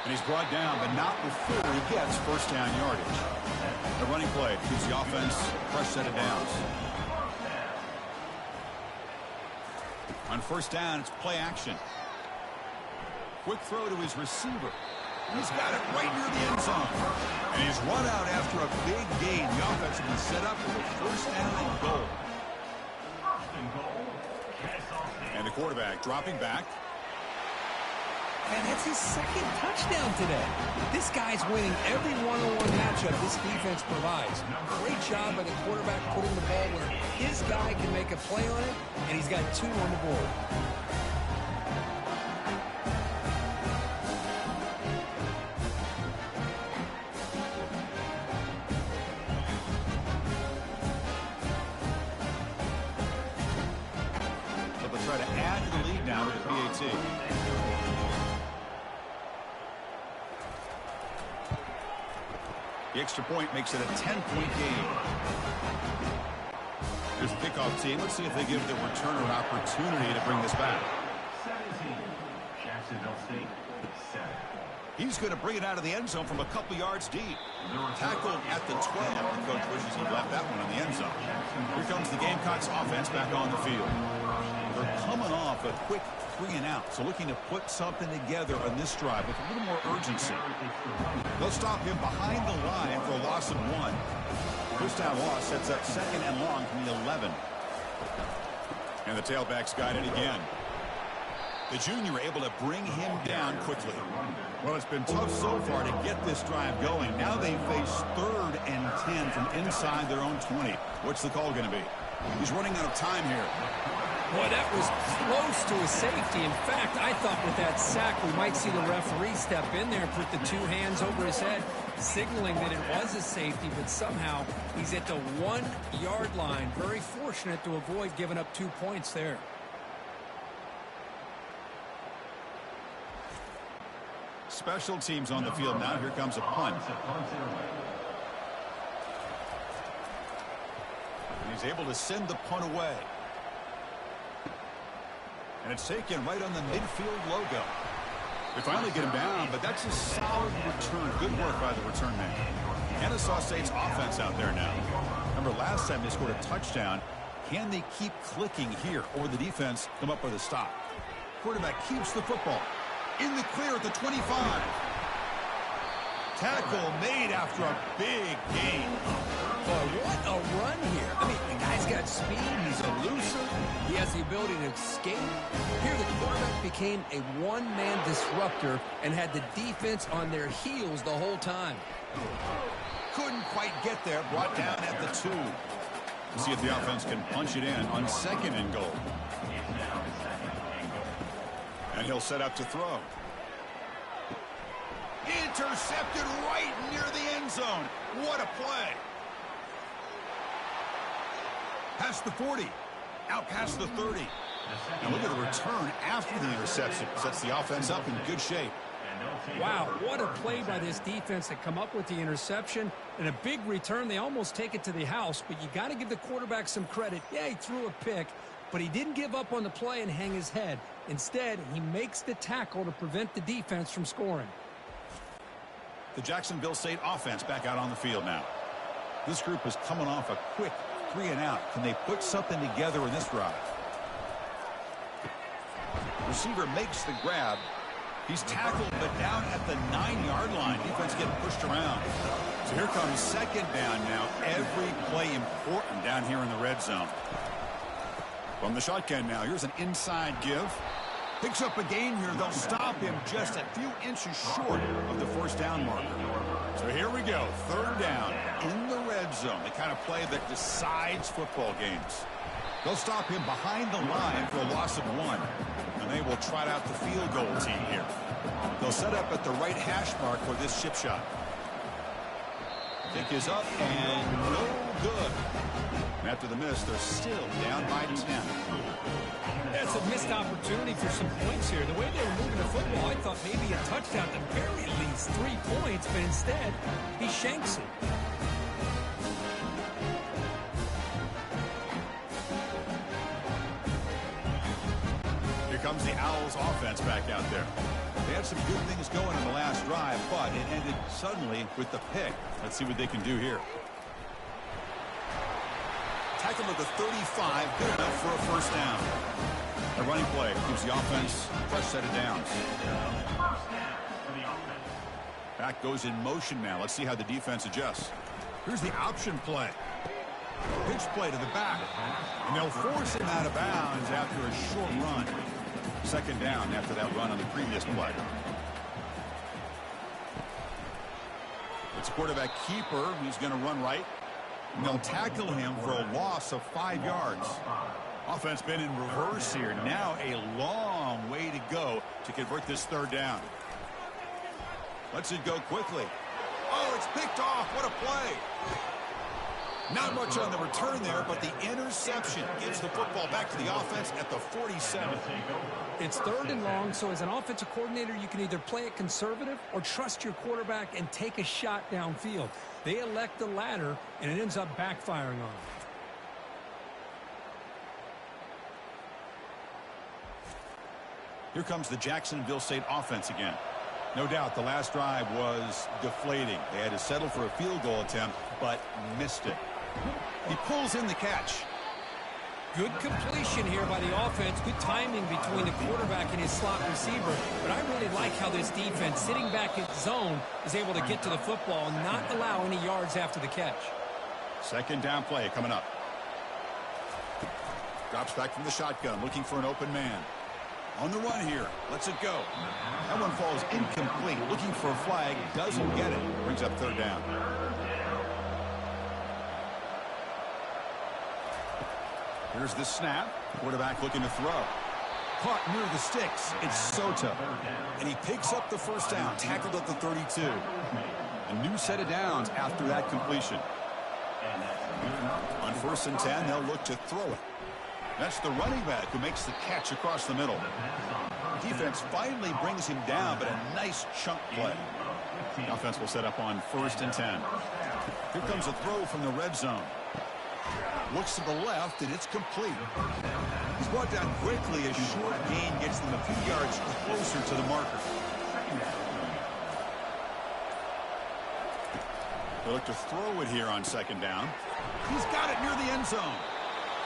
And he's brought down, but not before he gets first down yardage. The running play gives the offense a fresh set of downs. On first down, it's play action. Quick throw to his receiver. He's got it right near the end zone. And he's run out after a big gain. The offense will be set up with a first down and goal. And the quarterback dropping back. And that's his second touchdown today. This guy's winning every one-on-one matchup this defense provides. Great job by the quarterback putting the ball where his guy can make a play on it, and he's got 2 on the board. into the lead now with the PAT. The extra point makes it a 10-point game. Here's the kickoff team. Let's see if they give the returner an opportunity to bring this back. 17, Jacksonville State, 7. He's going to bring it out of the end zone from a couple yards deep. Tackled at the 12. The coach wishes he left that one in the end zone. Here comes the Gamecocks offense back on the field. They're coming off a quick 3-and-out, so looking to put something together on this drive with a little more urgency. They'll stop him behind the line for a loss of 1. First down loss sets up 2nd and long from the 11. And the tailback's got it again. The junior able to bring him down quickly. Well, it's been tough so far to get this drive going. Now they face 3rd and 10 from inside their own 20. What's the call going to be? He's running out of time here. Boy, that was close to a safety. In fact, I thought with that sack we might see the referee step in there and put the 2 hands over his head, signaling that it was a safety, but somehow he's at the 1-yard line. Very fortunate to avoid giving up 2 points there. Special teams on the field now. Here comes a punt. And he's able to send the punt away. And it's taken right on the midfield logo. They finally get him down, but that's a solid return. Good work by the return man. Kennesaw State's offense out there now. Remember last time they scored a touchdown. Can they keep clicking here, or the defense come up with a stop? Quarterback keeps the football. In the clear at the 25. Tackle made after a big gain. Boy, what a run here. I mean, the guy's got speed. He's elusive. He has the ability to escape. Here, the quarterback became a one-man disruptor and had the defense on their heels the whole time. Couldn't quite get there. Brought down at the 2. We'll see if the offense can punch it in on 2nd and goal. And he'll set up to throw. Intercepted right near the end zone. What a play. Past the 40. Out past the 30. And look at the return after the interception. Sets the offense up in good shape. Wow, what a play by this defense to come up with the interception and a big return. They almost take it to the house, but you got to give the quarterback some credit. Yeah, he threw a pick, but he didn't give up on the play and hang his head. Instead, he makes the tackle to prevent the defense from scoring. The Jacksonville State offense back out on the field now. This group is coming off a quick 3-and-out. Can they put something together in this drive? Receiver makes the grab. He's tackled, but down at the 9-yard line. Defense getting pushed around. So here comes 2nd down now. Every play important down here in the red zone. From the shotgun now, here's an inside give. Picks up a gain here. They'll stop him just a few inches short of the 1st down marker. So here we go. 3rd down in the red zone. The kind of play that decides football games. They'll stop him behind the line for a loss of 1. And they will trot out the field goal team here. They'll set up at the right hash mark for this chip shot. Kick is up and no good. And after the miss, they're still down by 10. That's a missed opportunity for some points here. The way they were moving the football, I thought maybe a touchdown, at the very least 3 points, but instead, he shanks it. Here comes the Owls offense back out there. They had some good things going in the last drive, but it ended suddenly with the pick. Let's see what they can do here. Tackle at the 35, good enough for a 1st down. A running play gives the offense a fresh set of downs. Back goes in motion now. Let's see how the defense adjusts. Here's the option play. Pitch play to the back. And they'll force him out of bounds after a short run. 2nd down after that run on the previous play. It's quarterback keeper. He's going to run right. And they'll tackle him for a loss of 5 yards. Offense been in reverse here. Now a long way to go to convert this 3rd down. Lets it go quickly. Oh, it's picked off. What a play. Not much on the return there, but the interception. reception. Gives the football back to the offense at the 47. It's 3rd and long, so as an offensive coordinator, you can either play it conservative or trust your quarterback and take a shot downfield. They elect the latter, and it ends up backfiring on them. Here comes the Jacksonville State offense again. No doubt the last drive was deflating. They had to settle for a field goal attempt, but missed it. He pulls in the catch. Good completion here by the offense. Good timing between the quarterback and his slot receiver. But I really like how this defense, sitting back in zone, is able to get to the football and not allow any yards after the catch. 2nd down play coming up. Drops back from the shotgun, looking for an open man. On the run here. Lets it go. That one falls incomplete. Looking for a flag. Doesn't get it. Brings up 3rd down. Here's the snap. Quarterback looking to throw. Caught near the sticks. It's Soto. And he picks up the 1st down. Tackled at the 32. A new set of downs after that completion. On 1st and 10, they'll look to throw it. That's the running back who makes the catch across the middle. Defense finally brings him down, but a nice chunk play. The offense will set up on 1st and 10. Here comes a throw from the red zone. Looks to the left, and it's complete. He's brought down quickly as short gain gets them a few yards closer to the marker. They look to throw it here on 2nd down. He's got it near the end zone.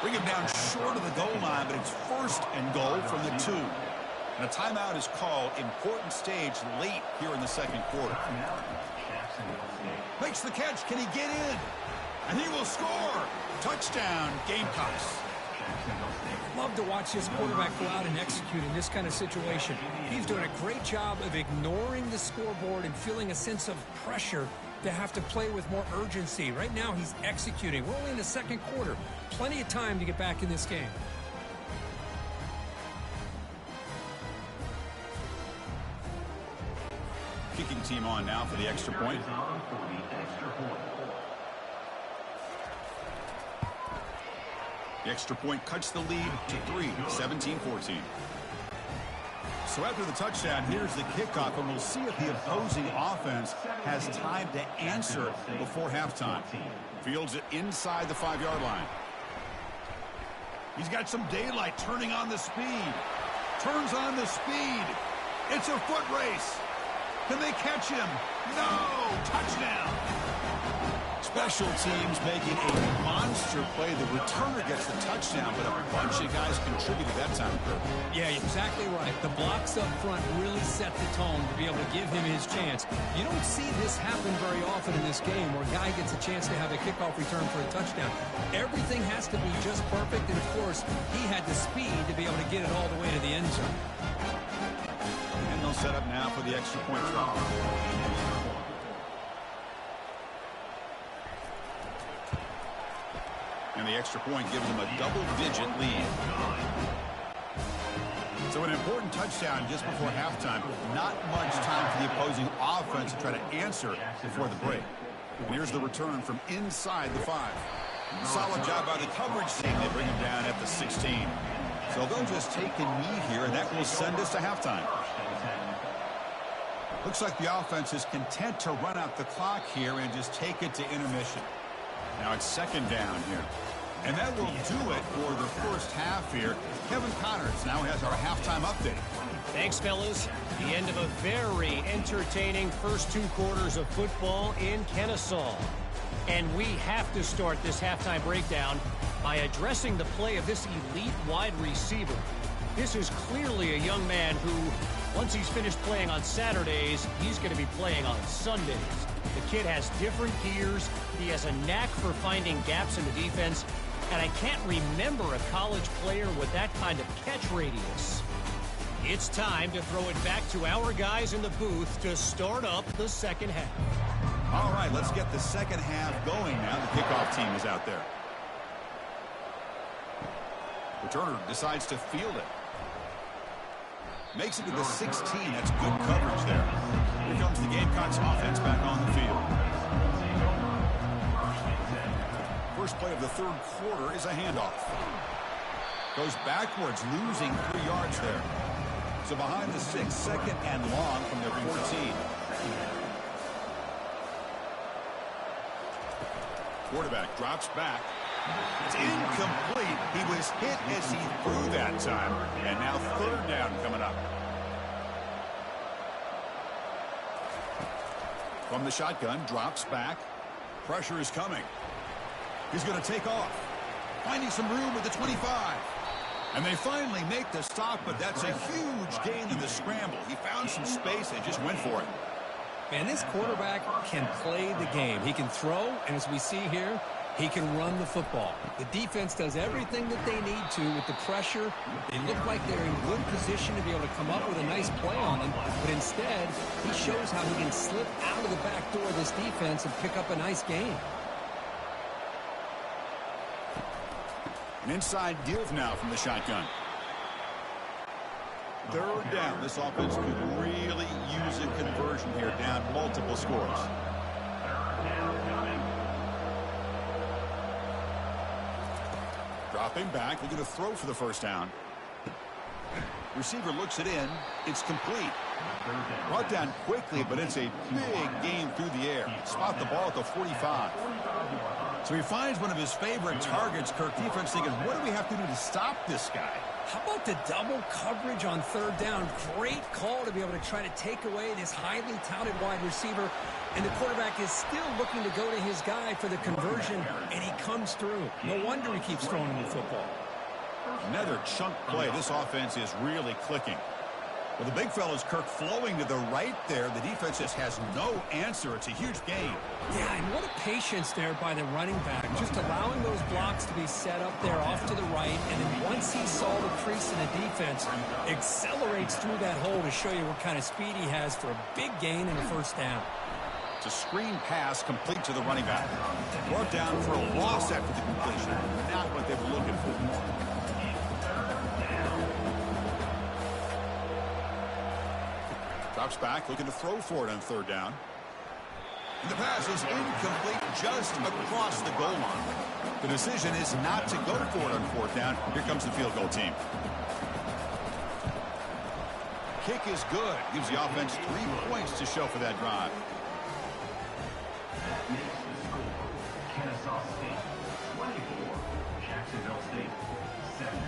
Bring him down short of the goal line, but it's 1st and goal from the 2. And a timeout is called. Important stage late here in the 2nd quarter. Makes the catch. Can he get in? And he will score. Touchdown, Gamecocks. Love to watch this quarterback go out and execute in this kind of situation. He's doing a great job of ignoring the scoreboard and feeling a sense of pressure to have to play with more urgency. Right now, he's executing. We're only in the 2nd quarter. Plenty of time to get back in this game. Kicking team on now for the extra point. The extra point cuts the lead to 3, 17-14. So after the touchdown, here's the kickoff, and we'll see if the opposing offense has time to answer before halftime. Fields it inside the 5-yard line. He's got some daylight, turning on the speed. Turns on the speed. It's a foot race. Can they catch him? No! Touchdown! Special teams making a monster play. The returner gets the touchdown, but a bunch of guys contributed that time. Yeah, exactly right. The blocks up front really set the tone to be able to give him his chance. You don't see this happen very often in this game where a guy gets a chance to have a kickoff return for a touchdown. Everything has to be just perfect, and of course, he had the speed to be able to get it all the way to the end zone. And they'll set up now for the extra point try. And the extra point gives them a double-digit lead. So an important touchdown just before halftime. Not much time for the opposing offense to try to answer before the break. And here's the return from inside the 5. Solid job by the coverage team. They bring him down at the 16. So they'll just take a knee here, and that will send us to halftime. Looks like the offense is content to run out the clock here and just take it to intermission. Now it's 2nd down here. And that will do it for the first half here. Kevin Connors now has our halftime update. Thanks, fellas. The end of a very entertaining first 2 quarters of football in Kennesaw. And we have to start this halftime breakdown by addressing the play of this elite wide receiver. This is clearly a young man who, once he's finished playing on Saturdays, he's going to be playing on Sundays. The kid has different gears. He has a knack for finding gaps in the defense. And I can't remember a college player with that kind of catch radius. It's time to throw it back to our guys in the booth to start up the 2nd half. All right, let's get the 2nd half going now. The kickoff team is out there. Returner decides to field it. Makes it to the 16. That's good coverage there. Here comes the Gamecocks offense back on the field. First play of the third quarter is a handoff. Goes backwards, losing 3 yards there. So behind the 6, second and long from their 14. Quarterback drops back. It's incomplete. He was hit as he threw that time. And now third down coming up. From the shotgun, drops back. Pressure is coming. He's going to take off. Finding some room with the 25. And they finally make the stop, but that's a huge gain in the scramble. He found some space and just went for it. Man, this quarterback can play the game. He can throw, and as we see here, he can run the football. The defense does everything that they need to with the pressure. They look like they're in good position to be able to come up with a nice play on him, but instead, he shows how he can slip out of the back door of this defense and pick up a nice gain. An inside give now from the shotgun. Third down. This offense could really use a conversion here, down multiple scores. Dropping back, looking to throw for the first down. Receiver looks it in. It's complete. Brought down quickly, but it's a big gain through the air. Spot the ball at the 45. So he finds one of his favorite targets. Kirk, defense thinking, what do we have to do to stop this guy? How about the double coverage on third down? Great call to be able to try to take away this highly touted wide receiver. And the quarterback is still looking to go to his guy for the conversion, and he comes through. No wonder he keeps throwing him the football. Another chunk play. This offense is really clicking. Well, the big fella's Kirk flowing to the right there. The defense just has no answer. It's a huge gain. Yeah, and what a patience there by the running back. Just allowing those blocks to be set up there off to the right. And then once he saw the crease in the defense, accelerates through that hole to show you what kind of speed he has for a big gain and a first down. It's a screen pass complete to the running back. Brought down for a loss after the completion. Not what they were looking for. Drops back, looking to throw for it on third down. And the pass is incomplete just across the goal line. The decision is not to go for it on fourth down. Here comes the field goal team. Kick is good. Gives the offense 3 points to show for that drive. That makes the score Kennesaw State 24, Jacksonville State 17.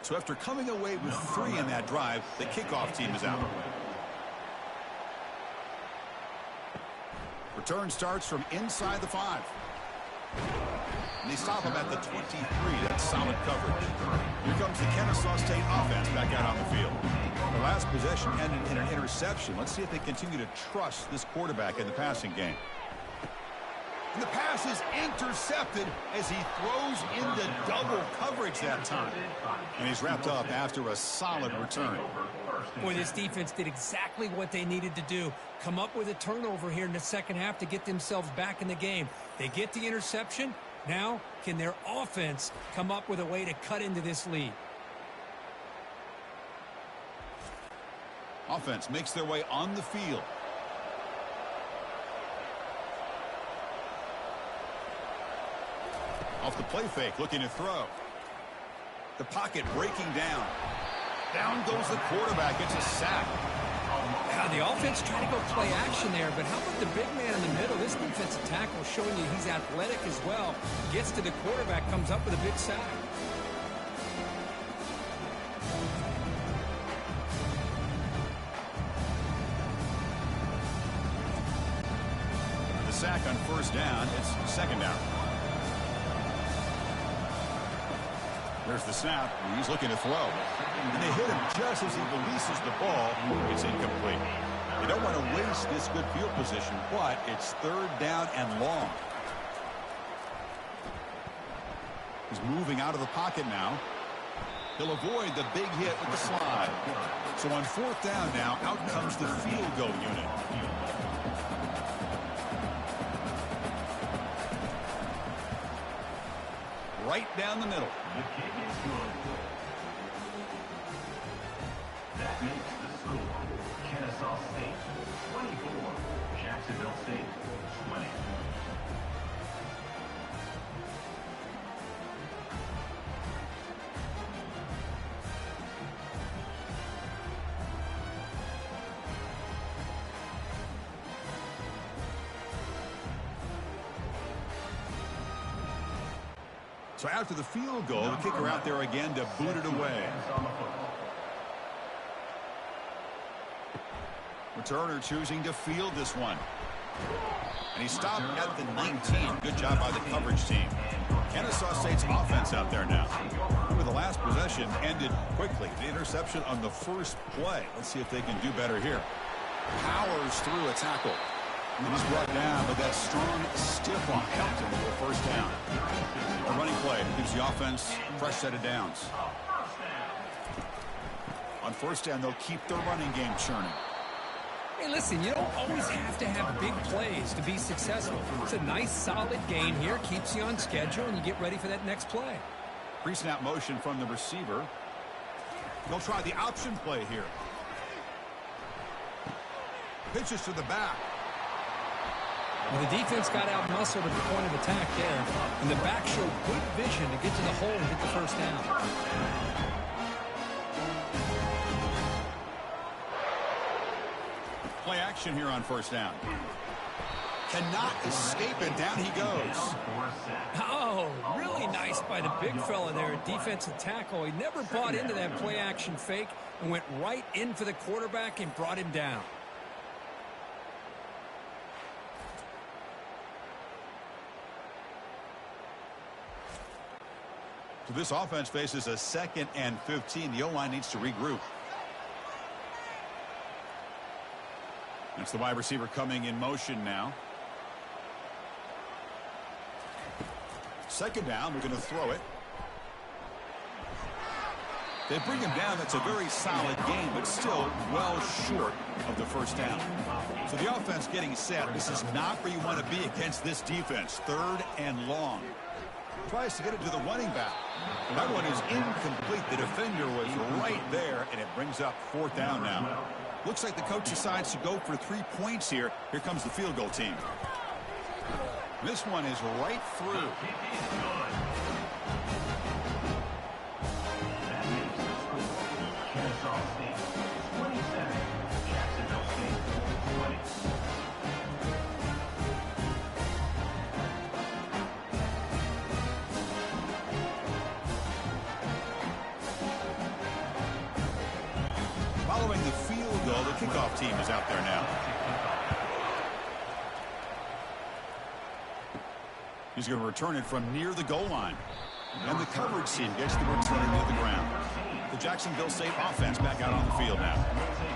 So after coming away with 3 in that drive, the kickoff team is out. Return starts from inside the 5. And they stop him at the 23. That's solid coverage. Here comes the Kennesaw State offense back out on the field. The last possession ended in an interception. Let's see if they continue to trust this quarterback in the passing game. And the pass is intercepted as he throws into double coverage that time. And he's wrapped up after a solid return. Boy, this defense did exactly what they needed to do. Come up with a turnover here in the second half to get themselves back in the game. They get the interception. Now, can their offense come up with a way to cut into this lead? Offense makes their way on the field. Off the play fake, looking to throw. The pocket breaking down. Down goes the quarterback. It's a sack. Now, the offense trying to go play action there, but how about the big man in the middle? This defensive tackle showing you he's athletic as well. Gets to the quarterback, comes up with a big sack. The sack on first down. It's second down. There's the snap. He's looking to throw. And they hit him just as he releases the ball. It's incomplete. They don't want to waste this good field position, but it's third down and long. He's moving out of the pocket now. He'll avoid the big hit with the slide. So on fourth down now, out comes the field goal unit. right down the middle. The kick is good. That makes the score Kennesaw State 24, Jacksonville State 20. So after the field goal, the kicker out there again to boot it away. Returner choosing to field this one. And he stopped at the 19. Good job by the coverage team. Kennesaw State's offense out there now. With the last possession ended quickly. The interception on the first play. Let's see if they can do better here. Powers through a tackle. And he's brought down, but that strong, stiff arm helped him with a first down. A running play gives the offense a fresh set of downs. On first down, they'll keep their running game churning. Hey, listen, you don't always have to have big plays to be successful. It's a nice, solid gain here. Keeps you on schedule, and you get ready for that next play. Pre-snap motion from the receiver. They'll try the option play here. Pitches to the back. Well, the defense got out-muscled at the point of attack there, and the back showed good vision to get to the hole and get the first down. Play action here on first down. Cannot escape it. Down he goes. Oh, really nice by the big fella there at defensive tackle. He never bought into that play action fake and went right in for the quarterback and brought him down. So this offense faces a 2nd and 15. The O-line needs to regroup. That's the wide receiver coming in motion now. 2nd down. We're going to throw it. They bring him down. That's a very solid game, but still well short of the first down. So the offense getting set. This is not where you want to be against this defense. 3rd and long. Tries to get it to the running back. That one is incomplete. The defender was right there, and it brings up 4th down now. Looks like the coach decides to go for 3 points here. Here comes the field goal team. This one is right through. That makes the score Kennesaw State 27, Jacksonville State 20. Following the field goal, the kickoff team is out there now. He's going to return it from near the goal line. And the coverage team gets the return near the ground. The Jacksonville State offense back out on the field now.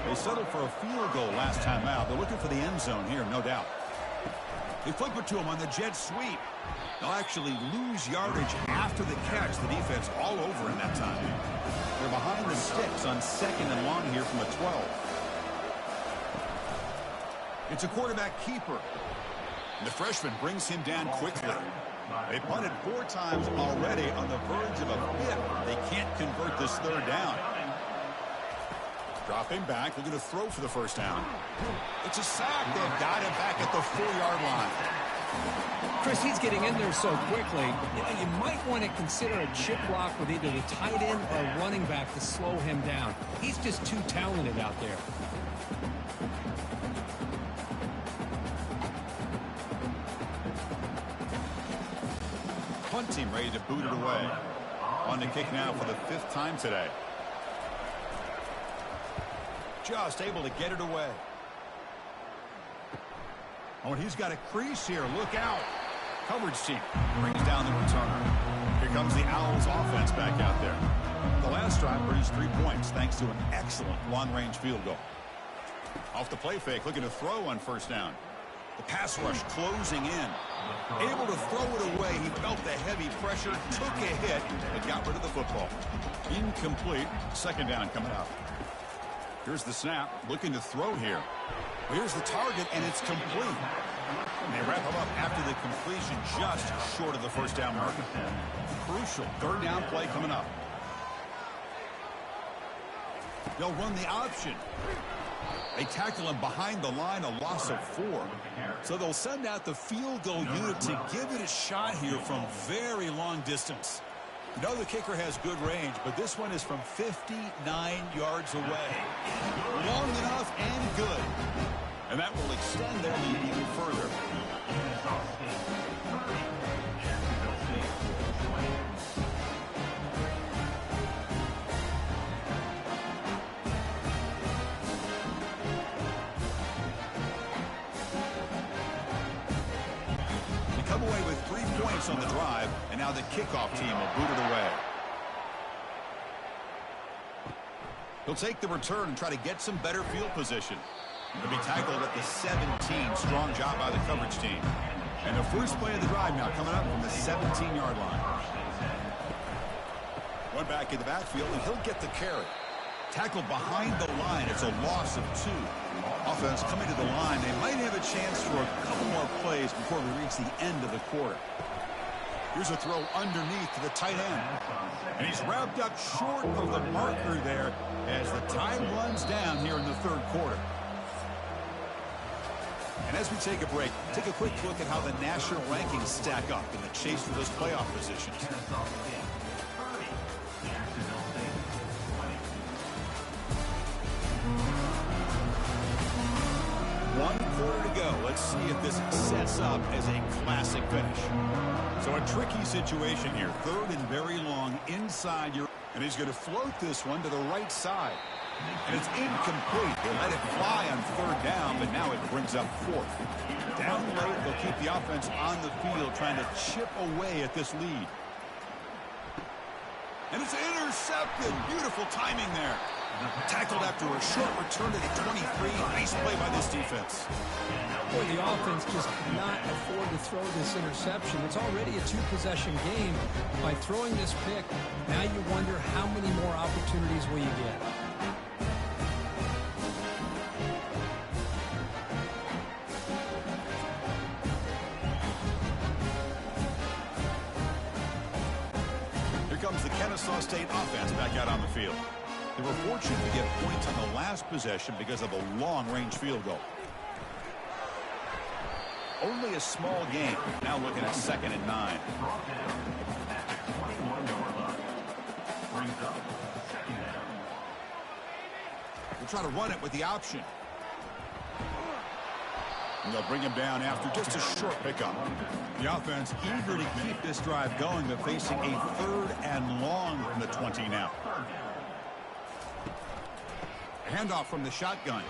They settled for a field goal last time out. They're looking for the end zone here, no doubt. They flip it to him on the jet sweep. They'll actually lose yardage after the catch. The defense all over in that time. They're behind the sticks on 2nd and long here from a 12. It's a quarterback keeper. And the freshman brings him down quickly. They punted 4 times already on the verge of a 5th. They can't convert this 3rd down. Dropping back, looking to throw for the first down. It's a sack. They've got him back at the 4-yard line. Chris, he's getting in there so quickly. You might want to consider a chip block with either the tight end or running back to slow him down. He's just too talented out there. Punt team ready to boot it away. On the kick now for the 5th time today. Just able to get it away. Oh, and he's got a crease here. Look out. Coverage team brings down the returner. Here comes the Owls offense back out there. The last drive produced 3 points thanks to an excellent long-range field goal. Off the play fake, looking to throw on first down. The pass rush closing in. Able to throw it away. He felt the heavy pressure, took a hit, but got rid of the football. Incomplete. 2nd down coming up. Here's the snap. Looking to throw here. Here's the target, and it's complete. They wrap him up after the completion, just short of the first down mark. Crucial third down play coming up. They'll run the option. They tackle him behind the line, a loss of 4. So they'll send out the field goal unit to give it a shot here from very long distance. You know the kicker has good range, but this one is from 59 yards away. Long enough and good. And that will extend their lead even further. Away with 3 points on the drive, and now the kickoff team will boot it away. He'll take the return and try to get some better field position. He'll be tackled at the 17. Strong job by the coverage team. And the first play of the drive now coming up from the 17-yard line. One back in the backfield, and he'll get the carry. Tackled behind the line. It's a loss of 2. Offense coming to the line. They might have a chance for a couple more plays before we reach the end of the quarter. Here's a throw underneath to the tight end. And he's wrapped up short of the marker there as the time runs down here in the third quarter. And as we take a break, take a quick look at how the national rankings stack up in the chase for those playoff positions. One quarter to go. Let's see if this sets up as a classic finish. So a tricky situation here. Third and very long inside your... And he's going to float this one to the right side. And it's incomplete. They let it fly on third down, but now it brings up 4th. Down late, they'll keep the offense on the field trying to chip away at this lead. And it's intercepted. Beautiful timing there. Tackled after a short return to the 23. Nice play by this defense. Boy, the offense just cannot afford to throw this interception. It's already a 2-possession game. By throwing this pick, now you wonder how many more opportunities will you get. Here comes the Kennesaw State offense back out on the field. They were fortunate to get points on the last possession because of a long-range field goal. Only a small game. Now looking at 2nd and 9. We'll try to run it with the option. And they'll bring him down after just a short pickup. The offense eager to keep this drive going, but facing a 3rd and long from the 20 now. Handoff from the shotgun.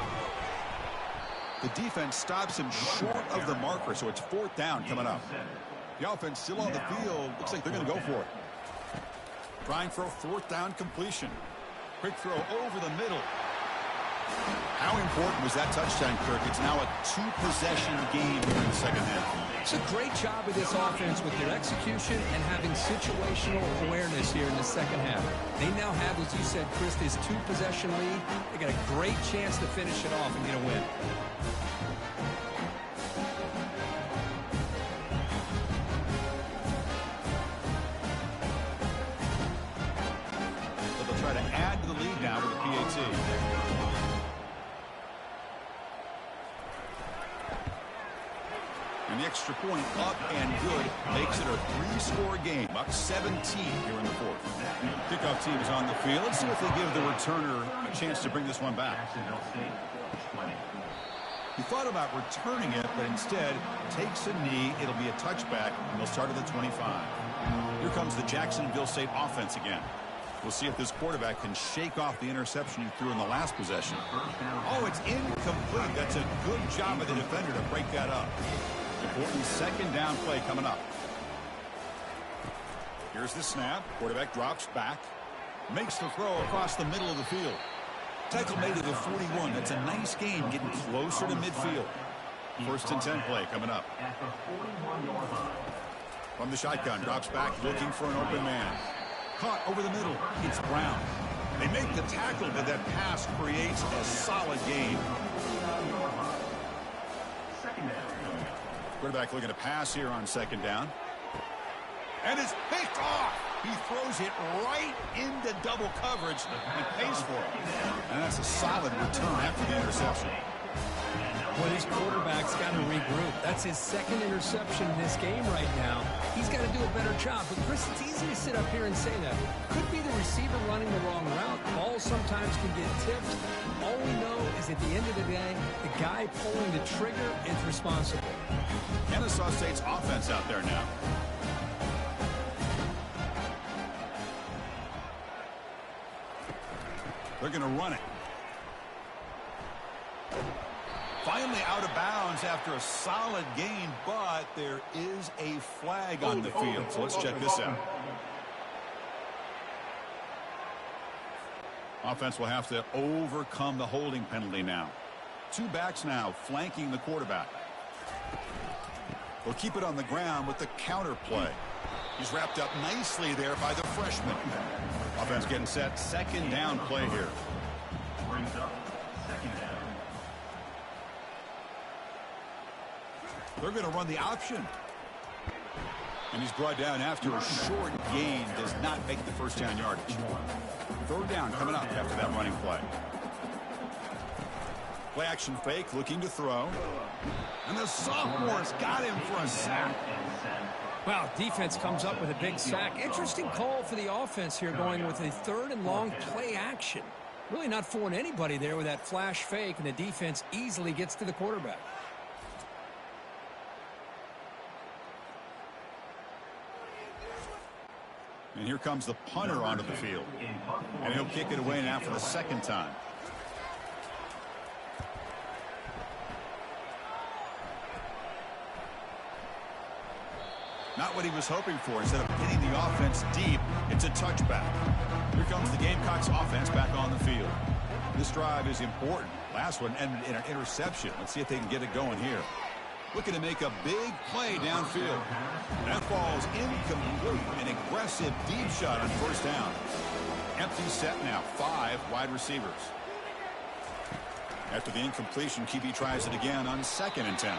The defense stops him short of the marker, so it's 4th down coming up. The offense still on the field. Looks like they're going to go for it. Trying for a 4th down completion. Quick throw over the middle. How important was that touchdown, Kirk? It's now a 2-possession game here in the second half. It's a great job of this offense with their execution and having situational awareness here in the second half. They now have, as you said, Chris, this 2-possession lead. They got a great chance to finish it off and get a win. So they'll try to add to the lead now with the PAT. And the extra point up and good makes it a 3-score game. Up 17 here in the 4th. Kickoff team is on the field. Let's see if they give the returner a chance to bring this one back. He thought about returning it, but instead takes a knee. It'll be a touchback, and they'll start at the 25. Here comes the Jacksonville State offense again. We'll see if this quarterback can shake off the interception he threw in the last possession. Oh, it's incomplete. That's a good job of the defender to break that up. Important 2nd down play coming up. Here's the snap. Quarterback drops back. Makes the throw across the middle of the field. Tackle made to the 41. That's a nice game getting closer to midfield. 1st and 10 play coming up. From the shotgun. Drops back looking for an open man. Caught over the middle. It's Brown. They make the tackle, but that pass creates a solid gain. Quarterback looking to pass here on second down. And it's picked off. He throws it right into double coverage and pays for it. And that's a solid return after the interception. Well, his quarterback's got to regroup. That's his second interception in this game right now. He's got to do a better job. But, Chris, it's easy to sit up here and say that. Could be the receiver running the wrong route. Balls sometimes can get tipped. All we know is at the end of the day, the guy pulling the trigger is responsible. Kennesaw State's offense out there now. They're going to run it. Finally out of bounds after a solid gain, but there is a flag on the field. So let's check this out. Offense will have to overcome the holding penalty now. Two backs now flanking the quarterback. They'll keep it on the ground with the counter play. He's wrapped up nicely there by the freshman. Offense getting set. Second down play here. Brings up second down. They're going to run the option. And he's brought down after a short gain. Does not make the first down yardage. Third down coming up after that running play. Play action fake, looking to throw. And the sophomore's got him for a sack. Wow, defense comes up with a big sack. Interesting call for the offense here, going with a third and long play action. Really not fooling anybody there with that flash fake, and the defense easily gets to the quarterback. And here comes the punter onto the field. And he'll kick it away now for the second time. Not what he was hoping for. Instead of hitting the offense deep, it's a touchback. Here comes the Gamecocks offense back on the field. This drive is important. Last one ended in an interception. Let's see if they can get it going here. Looking to make a big play downfield. That falls incomplete. An aggressive deep shot on first down. Empty set now. 5 wide receivers. After the incompletion, QB tries it again on 2nd and 10.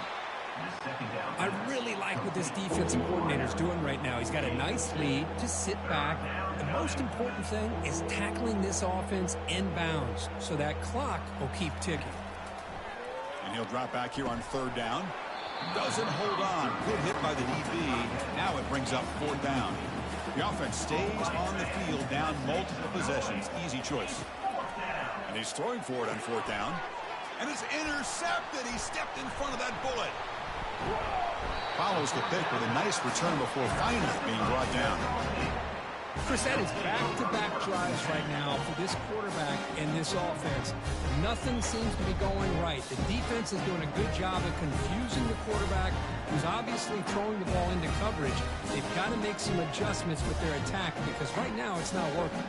I really like what this defensive coordinator's doing right now. He's got a nice lead. Just sit back. The most important thing is tackling this offense inbounds so that clock will keep ticking. And he'll drop back here on 3rd down. Doesn't hold on. Good hit by the DB. Now it brings up 4th down. The offense stays on the field down multiple possessions. Easy choice. And he's throwing for it on 4th down. And it's intercepted. He stepped in front of that bullet. Follows the pick with a nice return before finally being brought down. Chris, that is back-to-back drives right now for this quarterback and this offense. Nothing seems to be going right. The defense is doing a good job of confusing the quarterback, who's obviously throwing the ball into coverage. They've got to make some adjustments with their attack because right now it's not working.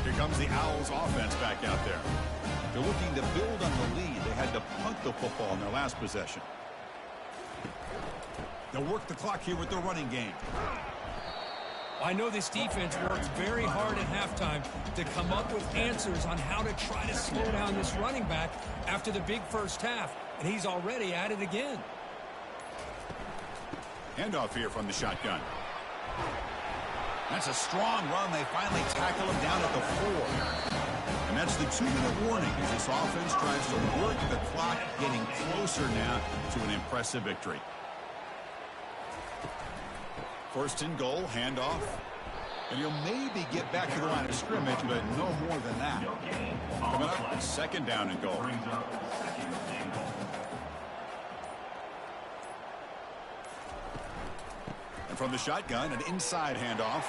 Here comes the Owls offense back out there. They're looking to build on the lead. They had to punt the football in their last possession. They'll work the clock here with their running game. I know this defense worked very hard at halftime to come up with answers on how to try to slow down this running back after the big first half, and he's already at it again. Handoff here from the shotgun. That's a strong run. They finally tackle him down at the 4. And that's the 2-minute warning as this offense tries to work the clock, getting closer now to an impressive victory. 1st and goal, handoff. And he'll maybe get back to the line of scrimmage, but no more than that. Coming up, 2nd down and goal. And from the shotgun, an inside handoff.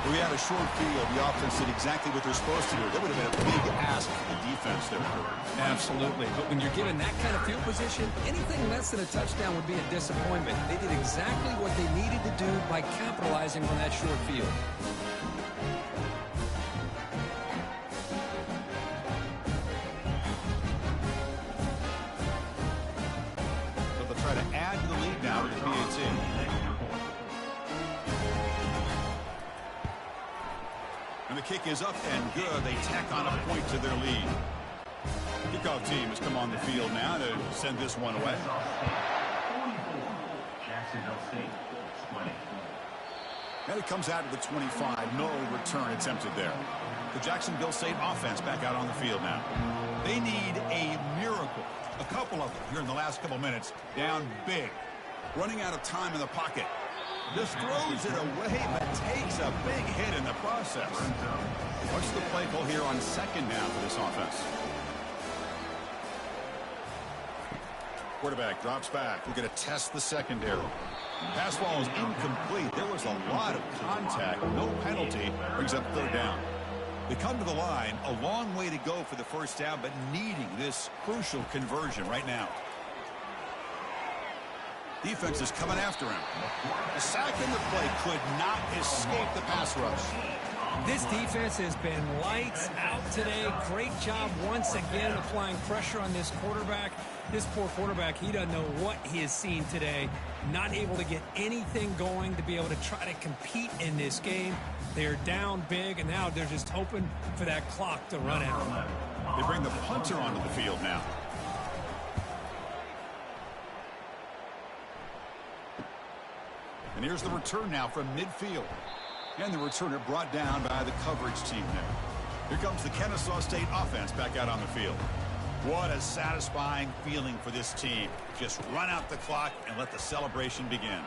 We had a short field. The offense did exactly what they're supposed to do. That would have been a big ask for the defense there. Absolutely. But when you're given that kind of field position, anything less than a touchdown would be a disappointment. They did exactly what they needed to do by capitalizing on that short field. So they'll try to add to the lead now with the PAT. And the kick is up and good. They tack on a point to their lead. Kick kickoff team has come on the field now to send this one away. Jacksonville State, 20. And it comes out of the 25. No return attempted there. The Jacksonville State offense back out on the field now. They need a miracle. A couple of them here in the last couple minutes. Down big. Running out of time in the pocket. Just throws it away, but takes a big hit in the process. What's the play call here on second down for this offense? Quarterback drops back. We're going to test the secondary. Pass ball is incomplete. There was a lot of contact. No penalty. Brings up third down. They come to the line. A long way to go for the first down, but needing this crucial conversion right now. Defense is coming after him. The sack in the play could not escape the pass rush. This defense has been lights out today. Great job once again applying pressure on this quarterback. This poor quarterback, he doesn't know what he has seen today. Not able to get anything going to be able to try to compete in this game. They're down big, and now they're just hoping for that clock to run out. They bring the punter onto the field now. And here's the return now from midfield. And the returner brought down by the coverage team there. Here comes the Kennesaw State offense back out on the field. What a satisfying feeling for this team. Just run out the clock and let the celebration begin.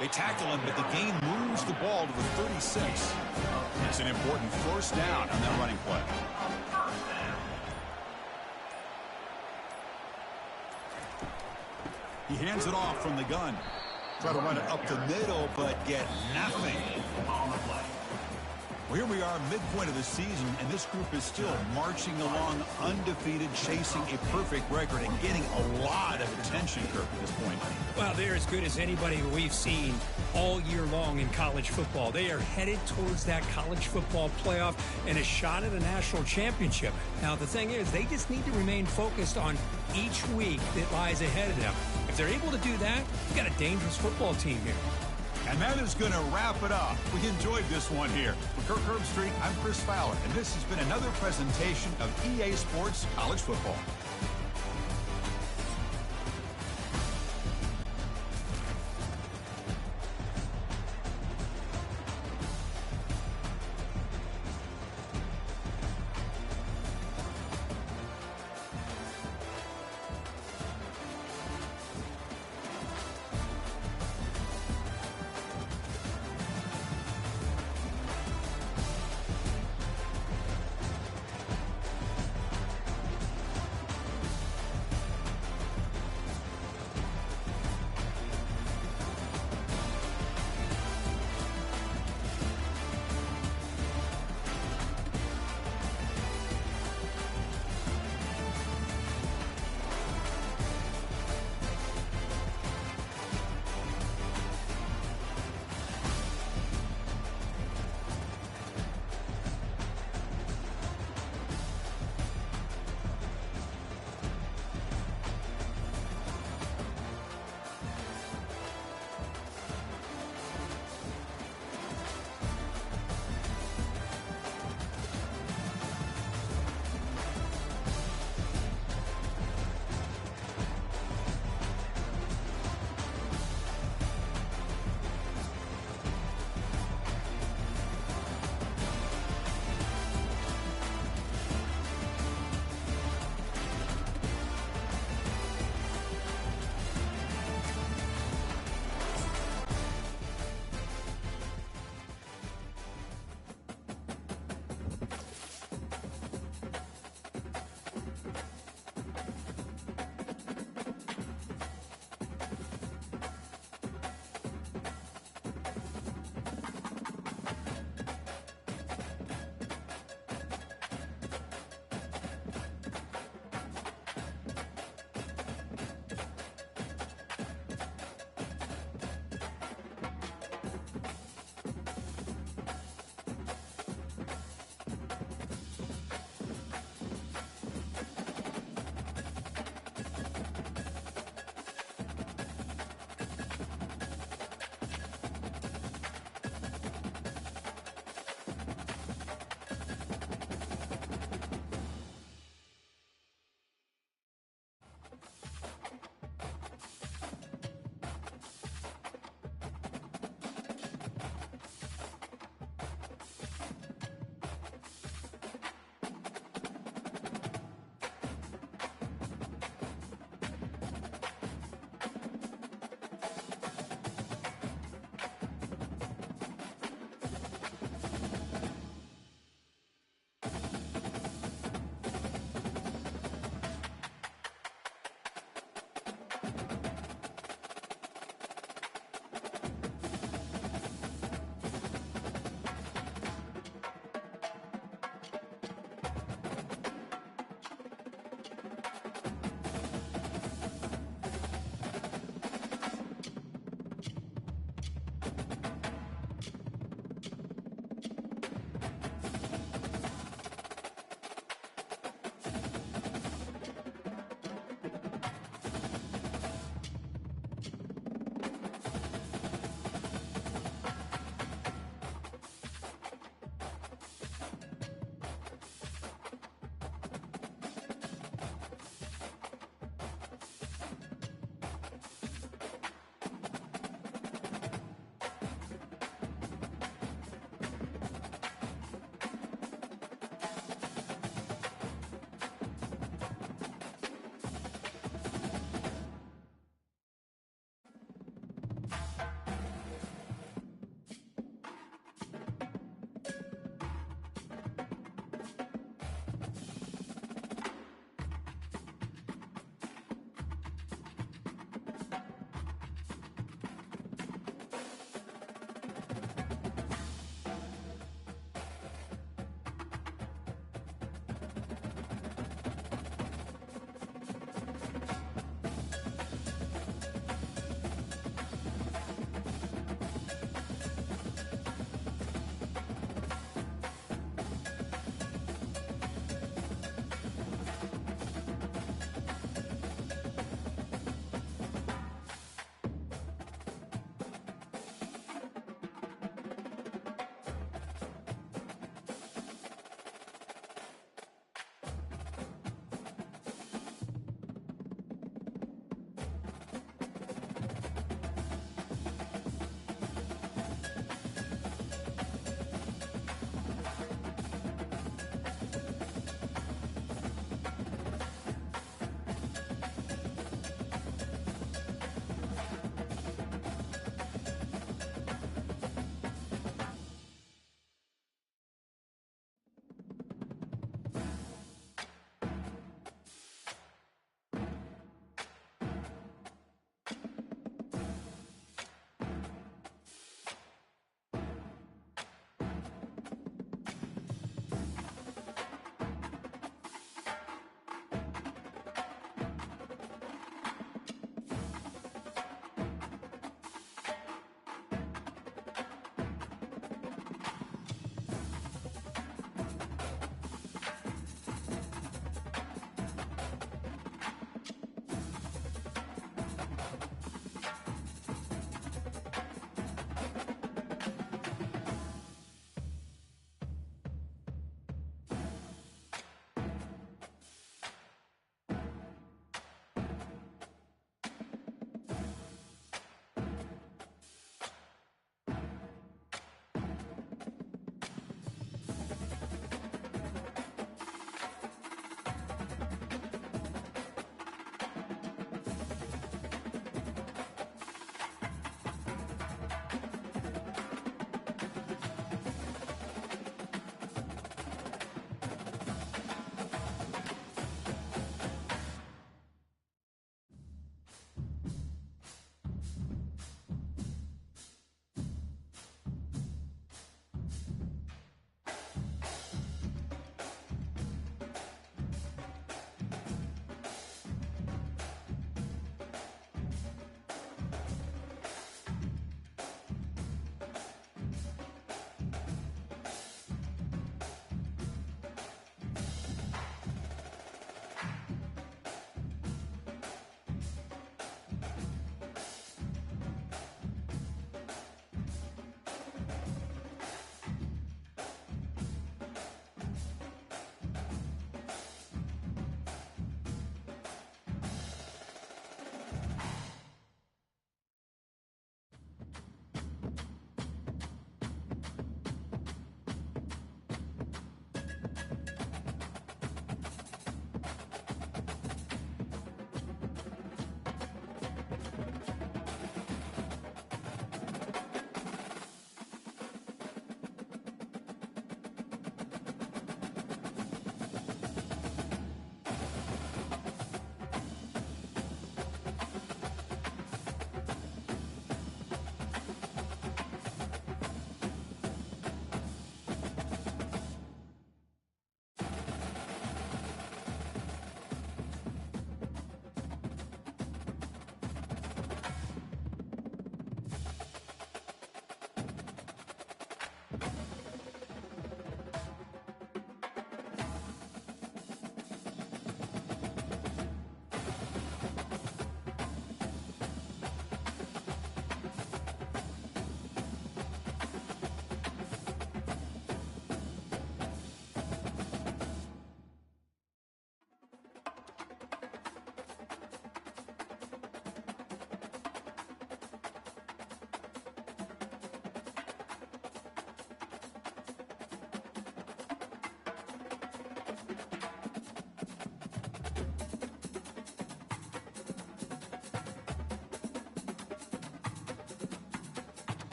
They tackle him, but the gain moves the ball to the 36. It's an important first down on that running play. He hands it off from the gun. Try to run it up the middle, but get nothing. Well, here we are, midpoint of the season, and this group is still marching along undefeated, chasing a perfect record and getting a lot of attention, Kirk, at this point. Well, they're as good as anybody we've seen all year long in college football. They are headed towards that college football playoff and a shot at a national championship. Now, the thing is, they just need to remain focused on each week that lies ahead of them. If they're able to do that, we've got a dangerous football team here. And that is going to wrap it up. We enjoyed this one here. For Kirk Herbstreit, I'm Chris Fowler, and this has been another presentation of EA Sports College Football.